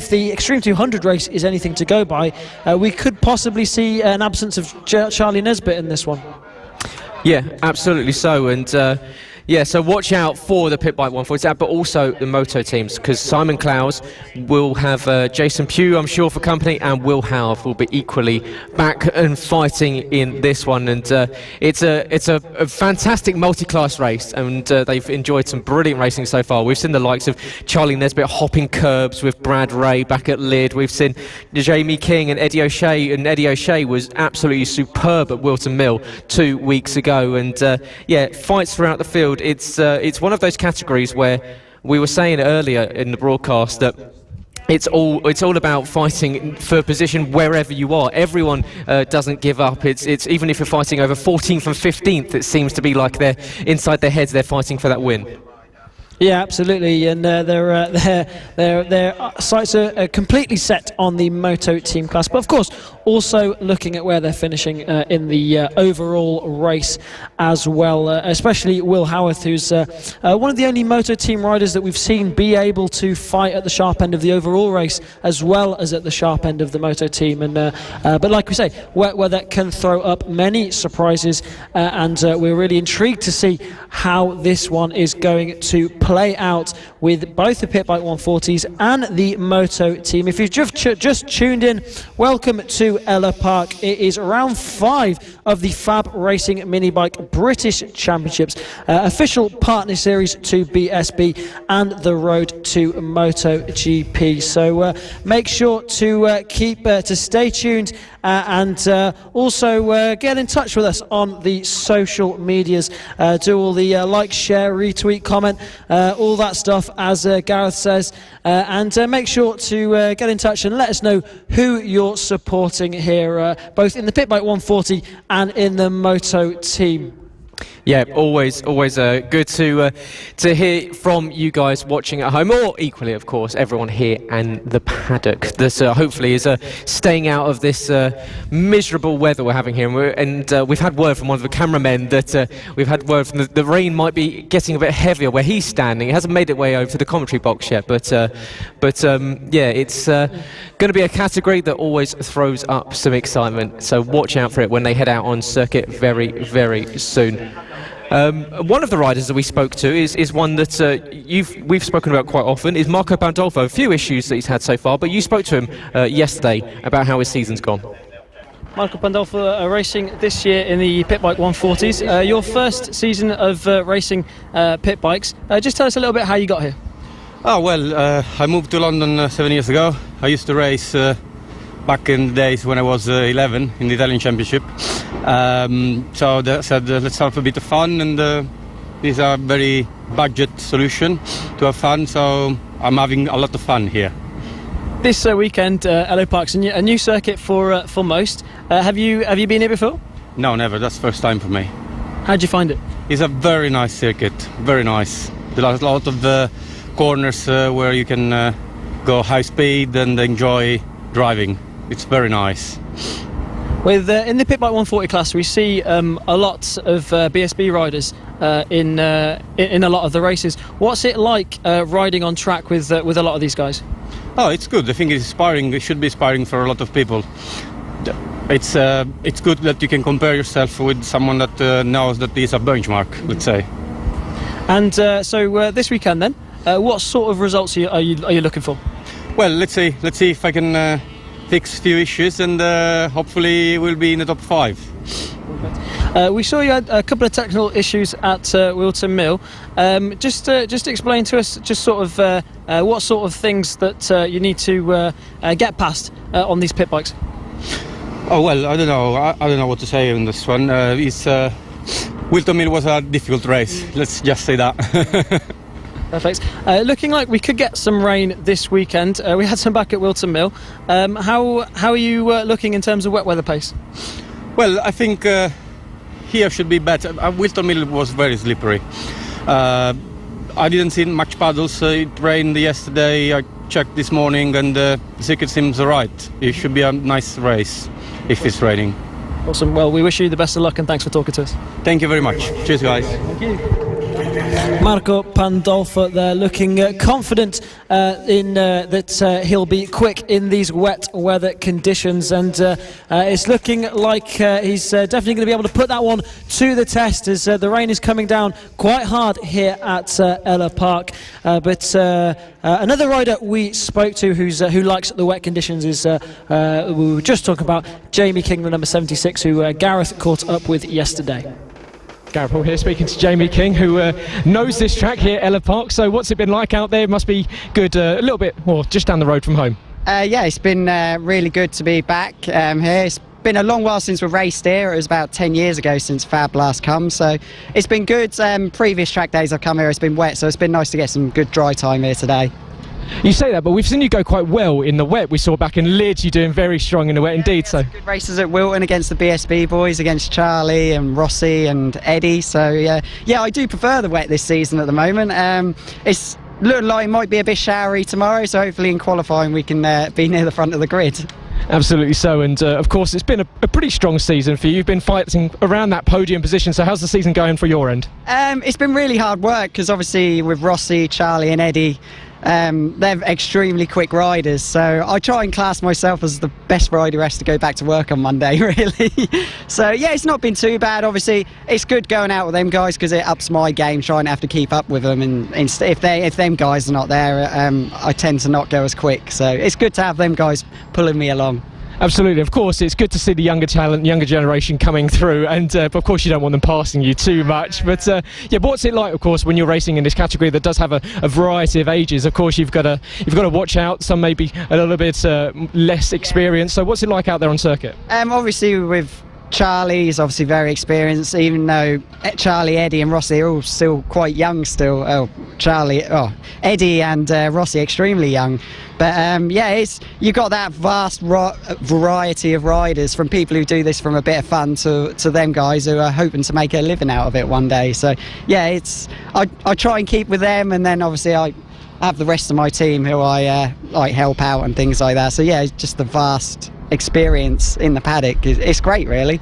the Extreme 200 race is anything to go by, we could possibly see an absence of Charlie Nesbitt in this one. Yeah, absolutely so. And so watch out for the Pit Bike 140, but also the Moto teams, because Simon Clowes will have Jason Pugh, I'm sure, for company, and Will Howarth will be equally back and fighting in this one. And it's a fantastic multi-class race, and they've enjoyed some brilliant racing so far. We've seen the likes of Charlie Nesbitt hopping curbs with Brad Ray back at Lid. We've seen Jamie King and Eddie O'Shea, and Eddie O'Shea was absolutely superb at Wilton Mill 2 weeks ago. And fights throughout the field. It's one of those categories where we were saying earlier in the broadcast that it's all about fighting for position wherever you are. Everyone doesn't give up. It's even if you're fighting over 14th and 15th, it seems to be like they're inside their heads, they're fighting for that win. Yeah, absolutely, and their sights are completely set on the Moto team class, but of course also looking at where they're finishing in the overall race as well, especially Will Howarth, who's one of the only Moto team riders that we've seen be able to fight at the sharp end of the overall race as well as at the sharp end of the Moto team. And but like we say, where that can throw up many surprises, and we're really intrigued to see how this one is going to play out with both the Pit Bike 140s and the Moto team. If you've just tuned in, welcome to Ellough Park. It is round 5 of the FAB-Racing mini bike British Championships, official partner series to BSB and the road to MotoGP. So make sure to stay tuned and also get in touch with us on the social medias. Do all the like, share, retweet, comment, all that stuff, as Gareth says, and make sure to get in touch and let us know who you're supporting here, both in the Pit Bike 140 and in the Moto team. Yeah, always good to hear from you guys watching at home, or equally, of course, everyone here and the paddock that hopefully is staying out of this miserable weather we're having here. And we've had word from one of the cameramen that we've had word from the rain might be getting a bit heavier where he's standing. It hasn't made its way over to the commentary box yet, but it's going to be a category that always throws up some excitement. So watch out for it when they head out on circuit very, very soon. One of the riders that we spoke to is one that we've spoken about quite often, is Marco Pandolfo. A few issues that he's had so far, but you spoke to him yesterday about how his season's gone. Marco Pandolfo racing this year in the Pit Bike 140s. Your first season of racing pit bikes. Just tell us a little bit how you got here. Oh, well, I moved to London 7 years ago. I used to race back in the days when I was 11 in the Italian Championship. So they said, let's have a bit of fun, and these are very budget solution to have fun, so I'm having a lot of fun here. This weekend, Ellough Park's a new circuit for most. Have you been here before? No, never. That's the first time for me. How'd you find it? It's a very nice circuit, very nice. There are a lot of corners where you can go high speed and enjoy driving. It's very nice. With in the Pit Bike 140 class, we see a lot of BSB riders in a lot of the races. What's it like riding on track with a lot of these guys? Oh, it's good. I think it's inspiring. It should be inspiring for a lot of people. It's good that you can compare yourself with someone that knows that is a benchmark, let's say. And so this weekend then, what sort of results are you looking for? Well, let's see if I can fix a few issues, and hopefully we'll be in the top 5. We saw you had a couple of technical issues at Wilton Mill. Just explain to us just sort of what sort of things that you need to get past on these pit bikes. Oh well, I don't know. I don't know what to say on this one. Wilton Mill was a difficult race. Let's just say that. Perfect. Looking like we could get some rain this weekend. We had some back at Wilton Mill. How are you looking in terms of wet weather pace? Well, I think here should be better. Wilton Mill was very slippery. I didn't see much puddles. It rained yesterday. I checked this morning, and the circuit seems alright. It should be a nice race if it's raining. Awesome. Well, we wish you the best of luck, and thanks for talking to us. Thank you very much. Cheers, guys. Thank you. Marco Pandolfo there, looking confident in that he'll be quick in these wet weather conditions, and it's looking like he's definitely going to be able to put that one to the test, as the rain is coming down quite hard here at Ellough Park. But another rider we spoke to who likes the wet conditions is we were just talking about Jamie King, the number 76, who Gareth caught up with yesterday. Gareth Paul here, speaking to Jamie King, who knows this track here at Ellough Park. So what's it been like out there? It must be good, a little bit, well, just down the road from home. Yeah, it's been really good to be back here. It's been a long while since we've raced here. It was about 10 years ago since FAB last come, so it's been good. Previous track days I've come here, it's been wet, so it's been nice to get some good dry time here today. You say that, but we've seen you go quite well in the wet. We saw back in Leeds you doing very strong in the wet indeed. So good races at Wilton against the BSB boys, against Charlie and Rossi and Eddie. So yeah, I do prefer the wet this season at the moment. It's looking like it might be a bit showery tomorrow, so hopefully in qualifying we can be near the front of the grid. Absolutely so, and of course it's been a pretty strong season for you. You've been fighting around that podium position, so how's the season going for your end? It's been really hard work, because obviously with Rossi, Charlie and Eddie, they're extremely quick riders, so I try and class myself as the best rider who has to go back to work on Monday, really. So yeah, it's not been too bad. Obviously it's good going out with them guys, because it ups my game, trying to have to keep up with them, and if them guys are not there, I tend to not go as quick, so it's good to have them guys pulling me along. Absolutely, of course, it's good to see the younger talent, younger generation coming through, and of course you don't want them passing you too much. But yeah, what's it like, of course, when you're racing in this category that does have a variety of ages? Of course, you've got to watch out. Some maybe a little bit less experienced. So what's it like out there on circuit? Obviously with Charlie is obviously very experienced, even though Charlie, Eddie and Rossi are all still quite young still. Eddie and Rossi extremely young. But yeah, you've got that vast variety of riders, from people who do this from a bit of fun to them guys who are hoping to make a living out of it one day. So yeah, I try and keep with them, and then obviously I have the rest of my team who I help out and things like that. So yeah, it's just the vast experience in the paddock. It's great, really.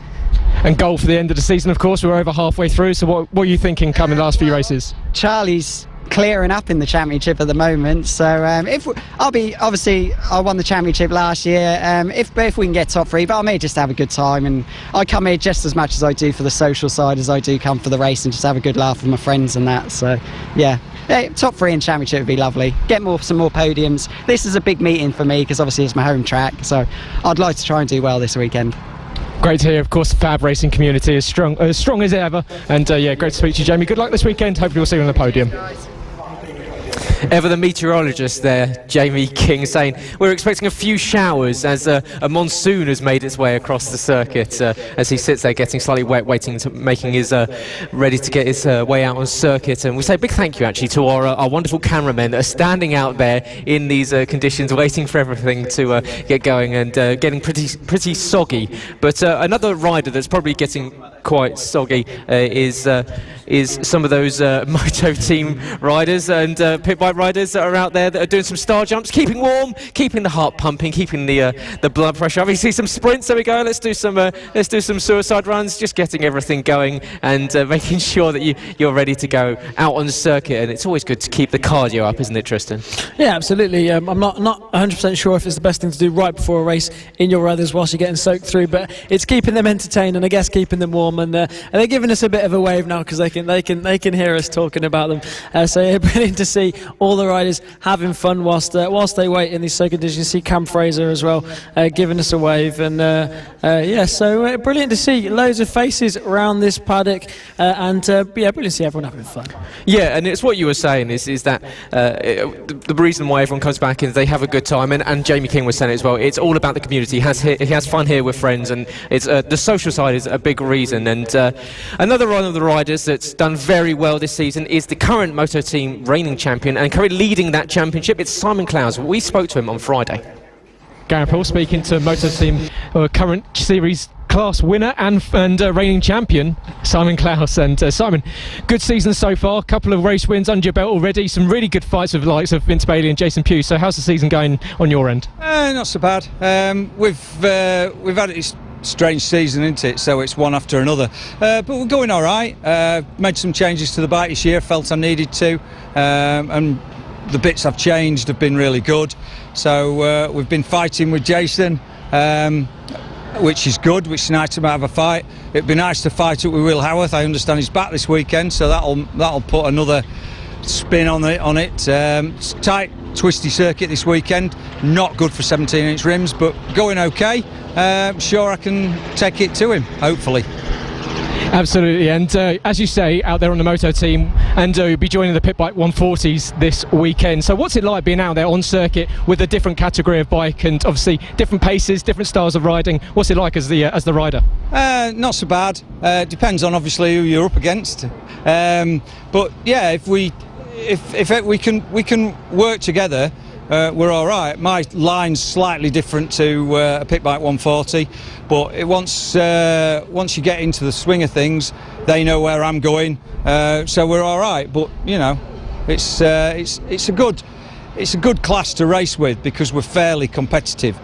And goal for the end of the season, of course. We're over halfway through, so what are you thinking coming the last few races? Charlie's clearing up in the championship at the moment, so I won the championship last year. If we can get top 3, but I may just have a good time, and I come here just as much as I do for the social side as I do come for the race, and just have a good laugh with my friends and that. So yeah, top 3 in championship would be lovely. Get some more podiums. This is a big meeting for me, because obviously it's my home track, so I'd like to try and do well this weekend. Great to hear, of course, the FAB-Racing community is strong as ever, and yeah, great to speak to you, Jamie. Good luck this weekend. Hopefully we'll see you on the podium. Ever the meteorologist there, Jamie King, saying we're expecting a few showers as a monsoon has made its way across the circuit as he sits there getting slightly wet, making his ready to get his way out on circuit. And we say a big thank you actually to our wonderful cameramen that are standing out there in these conditions, waiting for everything to get going and getting pretty soggy. But another rider that's probably getting quite soggy is some of those Moto team riders and pit bike riders that are out there that are doing some star jumps, keeping warm, keeping the heart pumping, keeping the blood pressure. Obviously some sprints. There we go. Let's do some suicide runs, just getting everything going and making sure that you're ready to go out on the circuit. And it's always good to keep the cardio up, isn't it, Tristan? Yeah, absolutely. I'm not 100% sure if it's the best thing to do right before a race in your others whilst you're getting soaked through, but it's keeping them entertained and I guess keeping them warm. And they're giving us a bit of a wave now because they can hear us talking about them. So yeah, brilliant to see all the riders having fun whilst they wait in these soak conditions. You see Cam Fraser as well giving us a wave, and so brilliant to see loads of faces around this paddock, and brilliant to see everyone having fun. Yeah, and it's what you were saying is that the reason why everyone comes back is they have a good time, and Jamie King was saying it as well. It's all about the community. He has fun here with friends, and it's the social side is a big reason. And another one of the riders that's done very well this season is the current Moto Team reigning champion and currently leading that championship. It's Simon Clowes. We spoke to him on Friday. Gareth Paul speaking to Moto Team current series class winner and reigning champion Simon Clowes. And Simon, good season so far, a couple of race wins under your belt already, some really good fights with the likes of Vince Bailey and Jason Pugh. So how's the season going on your end? Not so bad. We've had this strange season, isn't it? So it's one after another, but we're going all right. Made some changes to the bike this year, felt I needed to, and the bits I've changed have been really good. So we've been fighting with Jason, which is good, which is nice to have a fight. It'd be nice to fight it with Will Howarth. I understand he's back this weekend, so that'll put another spin on it. It's tight, twisty circuit this weekend, not good for 17-inch rims, but going okay. Sure I can take it to him, hopefully. Absolutely, and as you say, out there on the Moto Team, and you'll be joining the Pit Bike 140s this weekend. So what's it like being out there on circuit with a different category of bike and obviously different paces, different styles of riding? What's it like as the rider? Not so bad. Depends on obviously who you're up against. But yeah, if we can work together, we're all right. My line's slightly different to a Pit Bike 140, but once you get into the swing of things, they know where I'm going, so we're all right. But you know, it's a good class to race with because we're fairly competitive.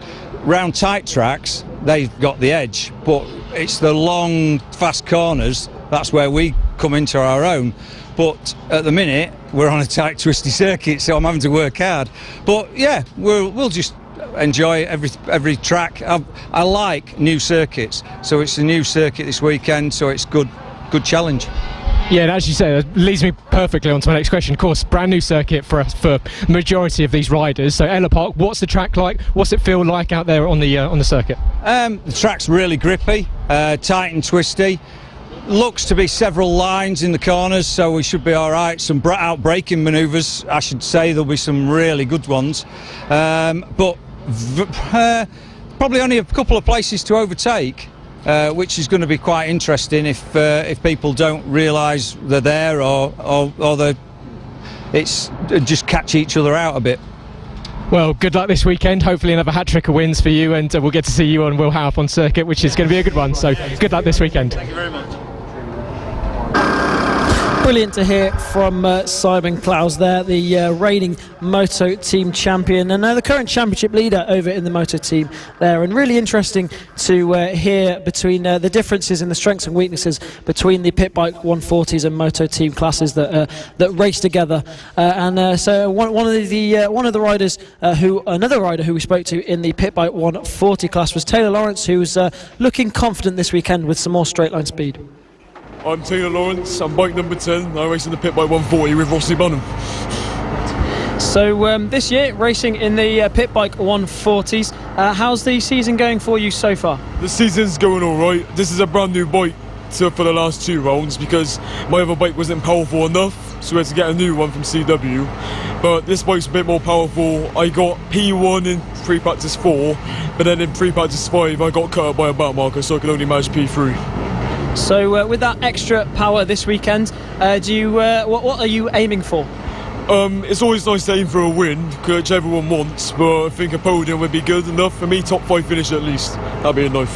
Round tight tracks, they've got the edge, but it's the long, fast corners. That's where we come into our own. But at the minute, we're on a tight, twisty circuit, so I'm having to work hard. But yeah, we'll just enjoy every track. I like new circuits, so it's a new circuit this weekend, so it's good challenge. Yeah, and as you say, that leads me perfectly on to my next question. Of course, brand new circuit for the majority of these riders. So Ellough Park, what's the track like? What's it feel like out there on the circuit? The track's really grippy, tight and twisty. Looks to be several lines in the corners, so we should be all right. Some out braking manoeuvres, I should say. There'll be some really good ones, but probably only a couple of places to overtake, which is going to be quite interesting if people don't realise they're there or it's just catch each other out a bit. Well, good luck this weekend. Hopefully another hat-trick of wins for you, and we'll get to see you and Will Howarth on circuit, which is going to be a good one. So good luck this weekend. Thank you very much. Brilliant to hear from Simon Clowes there, the reigning Moto Team champion and the current championship leader over in the Moto Team there. And really interesting to hear between the differences in the strengths and weaknesses between the Pit Bike 140s and Moto Team classes that race together. So one of the riders, another rider who we spoke to in the Pit Bike 140 class was Taylor Lawrence, who's looking confident this weekend with some more straight line speed. I'm Taylor Lawrence, I'm bike number 10, I race in the Pit Bike 140 with Rossi Bunham. So this year, racing in the Pit Bike 140s, how's the season going for you so far? The season's going alright. This is a brand new bike, for the last 2 rounds because my other bike wasn't powerful enough, so we had to get a new one from CW. But this bike's a bit more powerful. I got P1 in free practice 4, but then in free practice 5 I got cut up by a back marker, so I could only manage P3. So with that extra power this weekend, what are you aiming for? It's always nice to aim for a win, which everyone wants, but I think a podium would be good enough for me. Top 5 finish at least, that'd be enough.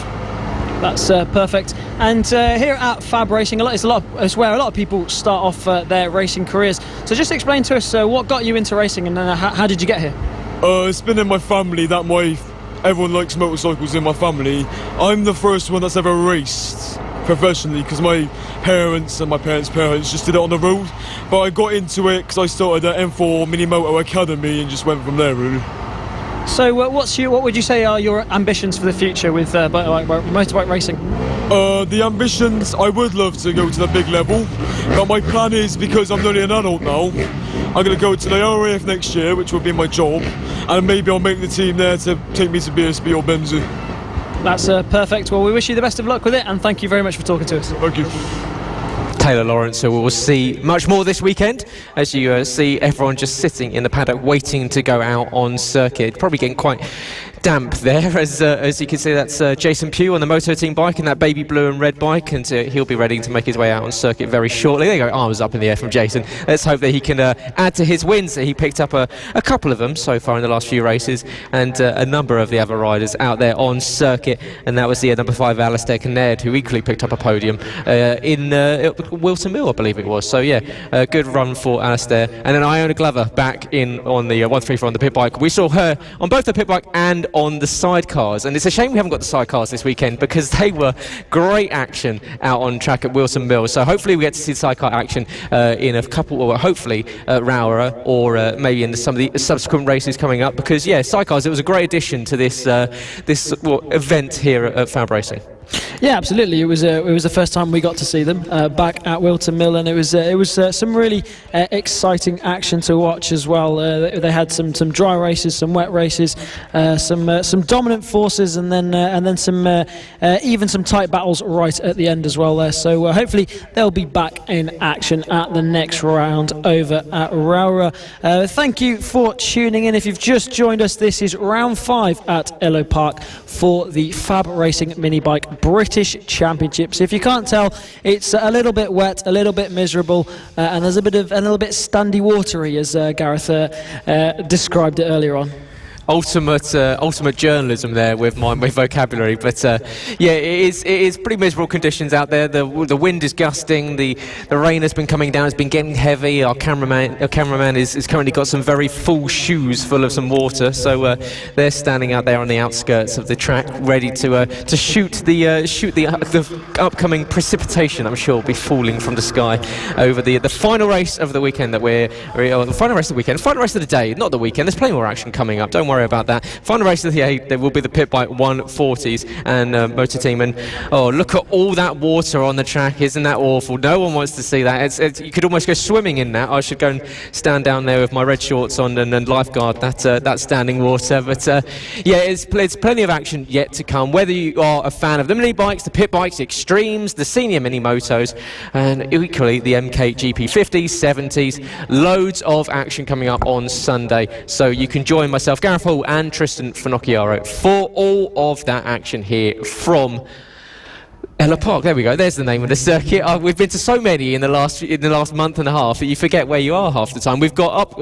That's perfect. And here at FAB-Racing, it's where a lot of people start off their racing careers. So just explain to us what got you into racing, and how did you get here? It's been in my family that everyone likes motorcycles in my family. I'm the first one that's ever raced professionally because my parents and my parents' parents just did it on the road. But I got into it because I started at M4 Mini Moto Academy and just went from there, really. So what would you say are your ambitions for the future with motorbike racing? The ambitions, I would love to go to the big level, but my plan is, because I'm only an adult now, I'm going to go to the RAF next year, which will be my job, and maybe I'll make the team there to take me to BSB or Benzu. That's perfect. Well, we wish you the best of luck with it, and thank you very much for talking to us. Thank you. Taylor Lawrence, so we'll see much more this weekend as you see everyone just sitting in the paddock waiting to go out on circuit. Probably getting quite damp there as you can see. That's Jason Pugh on the Moto Team bike and that baby blue and red bike, and he'll be ready to make his way out on circuit very shortly. There you go, arms up in the air from Jason. Let's hope that he can add to his wins. He picked up a couple of them so far in the last few races, and a number of the other riders out there on circuit, and that was the number 5 Alistair Garnett, who equally picked up a podium in Wilton Mill, I believe it was. So yeah, a good run for Alistair. And then Iona Glover back in on the 134 on the pit bike. We saw her on both the pit bike and on the sidecars, and it's a shame we haven't got the sidecars this weekend because they were great action out on track at Wilson Mill. So hopefully we get to see sidecar action in a couple, or hopefully at Rowera, or maybe in some of the subsequent races coming up, because yeah, sidecars, it was a great addition to this event here at FAB-Racing. Yeah, absolutely. It was the first time we got to see them back at Wilton Mill, and it was some really exciting action to watch as well. They had some dry races, some wet races, some dominant forces, and then some even some tight battles right at the end as well there. So hopefully they'll be back in action at the next round over at Rowera. Thank you for tuning in. If you've just joined us, this is round 5 at Ellough Park for the FAB-Racing mini bike British Championships. If you can't tell, it's a little bit wet, a little bit miserable, and there's a little bit standy watery, as Gareth described it earlier on. Ultimate journalism there with my vocabulary, but yeah, it is pretty miserable conditions out there. The wind is gusting, the rain has been coming down, it's been getting heavy. Our cameraman is currently got some very full shoes full of some water, so they're standing out there on the outskirts of the track, ready to shoot the upcoming precipitation. I'm sure will be falling from the sky over the final race of the weekend the final race of the weekend, final race of the day, not the weekend. There's plenty more action coming up. Don't worry about that. Final race of the day, there will be the pit bike 140s and Motor Team, and look at all that water on the track. Isn't that awful? No one wants to see that. You could almost go swimming in that. I should go and stand down there with my red shorts on and lifeguard that standing water. But yeah, it's plenty of action yet to come, whether you are a fan of the mini bikes, the pit bikes, the extremes, the senior mini motos, and equally the MKGP 50s, 70s. Loads of action coming up on Sunday, so you can join myself, Gareth Hall, and Tristan Finocchiaro for all of that action here from Ellough Park. There we go. There's the name of the circuit. We've been to so many in the last month and a half that you forget where you are half the time. We've got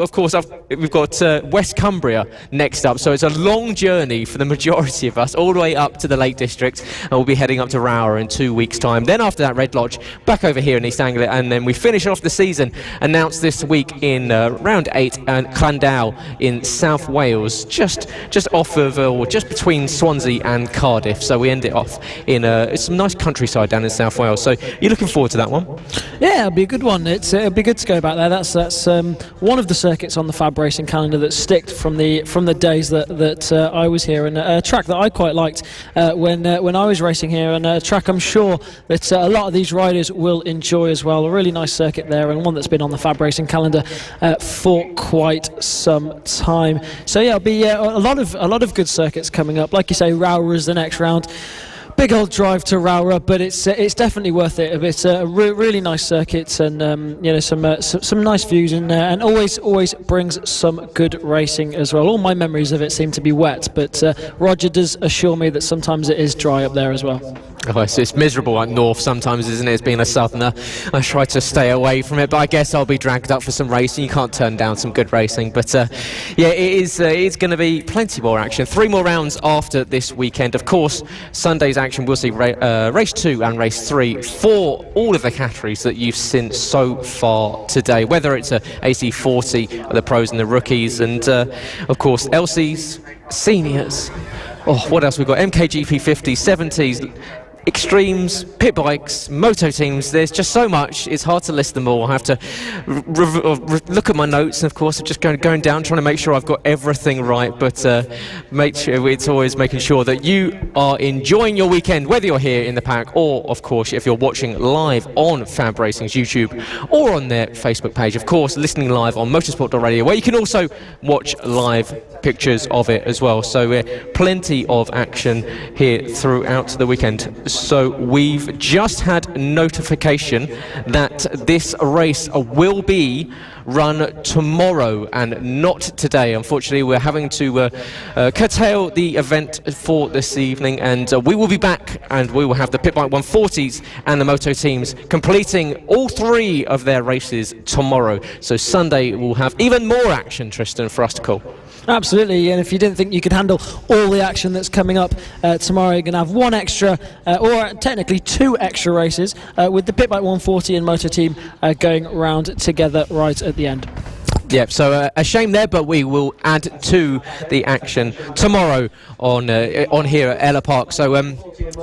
West Cumbria next up, so it's a long journey for the majority of us, all the way up to the Lake District, and we'll be heading up to Rowera in 2 weeks' time. Then after that, Red Lodge, back over here in East Anglia, and then we finish off the season announced this week in round 8 and Llandow in South Wales, just off of or just between Swansea and Cardiff. So we end it off in some nice countryside down in South Wales. So you're looking forward to that one? Yeah, it'll be a good one. It'll be good to go back there. That's one of the circuits on the FAB-Racing calendar that sticked from the days that I was here, and a track that I quite liked when I was racing here, and a track I'm sure that a lot of these riders will enjoy as well. A really nice circuit there, and one that's been on the FAB-Racing calendar for quite some time. So yeah, it'll be a lot of good circuits coming up. Like you say, Rowera is the next round. big old drive to Rowra, but it's definitely worth it. It's a really nice circuit, and some nice views, and always brings some good racing as well. All my memories of it seem to be wet, but Roger does assure me that sometimes it is dry up there as well. Oh, it's miserable up north sometimes, isn't it? As being a southerner, I try to stay away from it, but I guess I'll be dragged up for some racing. You can't turn down some good racing, but yeah, it's going to be plenty more action. 3 more rounds after this weekend. Of course, Sunday's action, we'll see race 2 and race 3 for all of the categories that you've seen so far today, whether it's a AC40, the pros and the rookies, and of course LCs, seniors. Oh, what else we've got? MKGP 50s, 70s, extremes, pit bikes, moto teams. There's just so much, it's hard to list them all. I have to look at my notes, and of course I'm just going down, trying to make sure I've got everything right, but make sure it's always making sure that you are enjoying your weekend, whether you're here in the paddock or, of course, if you're watching live on FAB-Racing's YouTube or on their Facebook page. Of course, listening live on motorsport.radio, where you can also watch live pictures of it as well. So plenty of action here throughout the weekend. So we've just had notification that this race will be run tomorrow and not today. Unfortunately, we're having to curtail the event for this evening, and we will be back, and we will have the Pit Bike 140s and the moto teams completing all 3 of their races tomorrow. So Sunday we'll have even more action, Tristan, for us to call. Absolutely, and if you didn't think you could handle all the action that's coming up tomorrow, you're going to have 1 extra, or technically 2 extra races, with the Pit Bike 140 and Moto Team going round together right at the end. Yep, so a shame there, but we will add to the action tomorrow on here at Ellough Park. So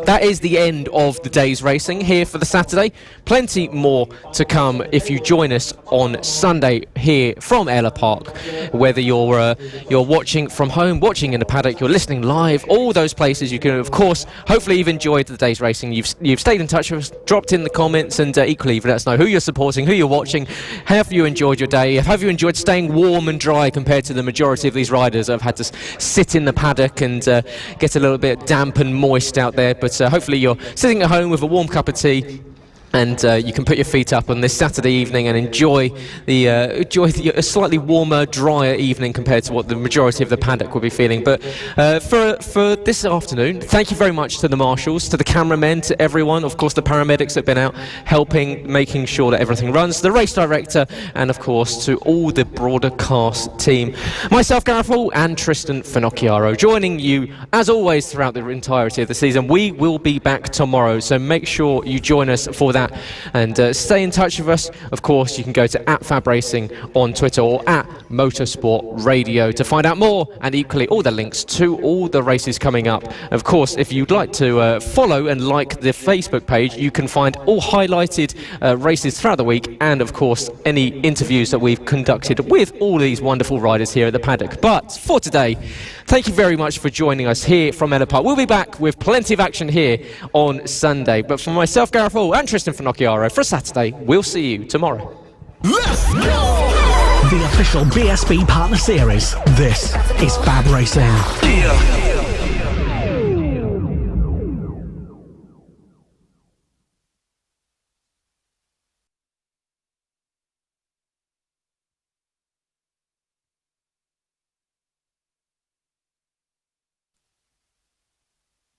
that is the end of the day's racing here for the Saturday. Plenty more to come if you join us on Sunday here from Ellough Park. Whether you're watching from home, watching in the paddock, you're listening live, all those places you can, of course, hopefully you've enjoyed the day's racing. You've stayed in touch with us, dropped in the comments, and equally let us know who you're supporting, who you're watching. Have you enjoyed your day? Have you enjoyed staying warm and dry compared to the majority of these riders that have had to sit in the paddock and get a little bit damp and moist out there? But hopefully you're sitting at home with a warm cup of tea, and you can put your feet up on this Saturday evening and enjoy a slightly warmer, drier evening compared to what the majority of the paddock will be feeling. But for this afternoon, thank you very much to the marshals, to the cameramen, to everyone, of course the paramedics that have been out helping, making sure that everything runs, the race director, and of course to all the broadcast team. Myself, Gareth Hall, and Tristan Finocchiaro, joining you as always throughout the entirety of the season. We will be back tomorrow, so make sure you join us for that. And stay in touch with us. Of course, you can go to @FAB-Racing on Twitter or @Motorsport Radio to find out more, and equally all the links to all the races coming up. Of course, if you'd like to follow and like the Facebook page, you can find all highlighted races throughout the week, and of course any interviews that we've conducted with all these wonderful riders here at the paddock. But for today, thank you very much for joining us here from Ellough Park. We'll be back with plenty of action here on Sunday. But for myself, Gareth Hall, and Tristan Finocchiaro, for Saturday, we'll see you tomorrow. Let's go! The official BSB Partner Series. This is FAB-Racing. Yeah.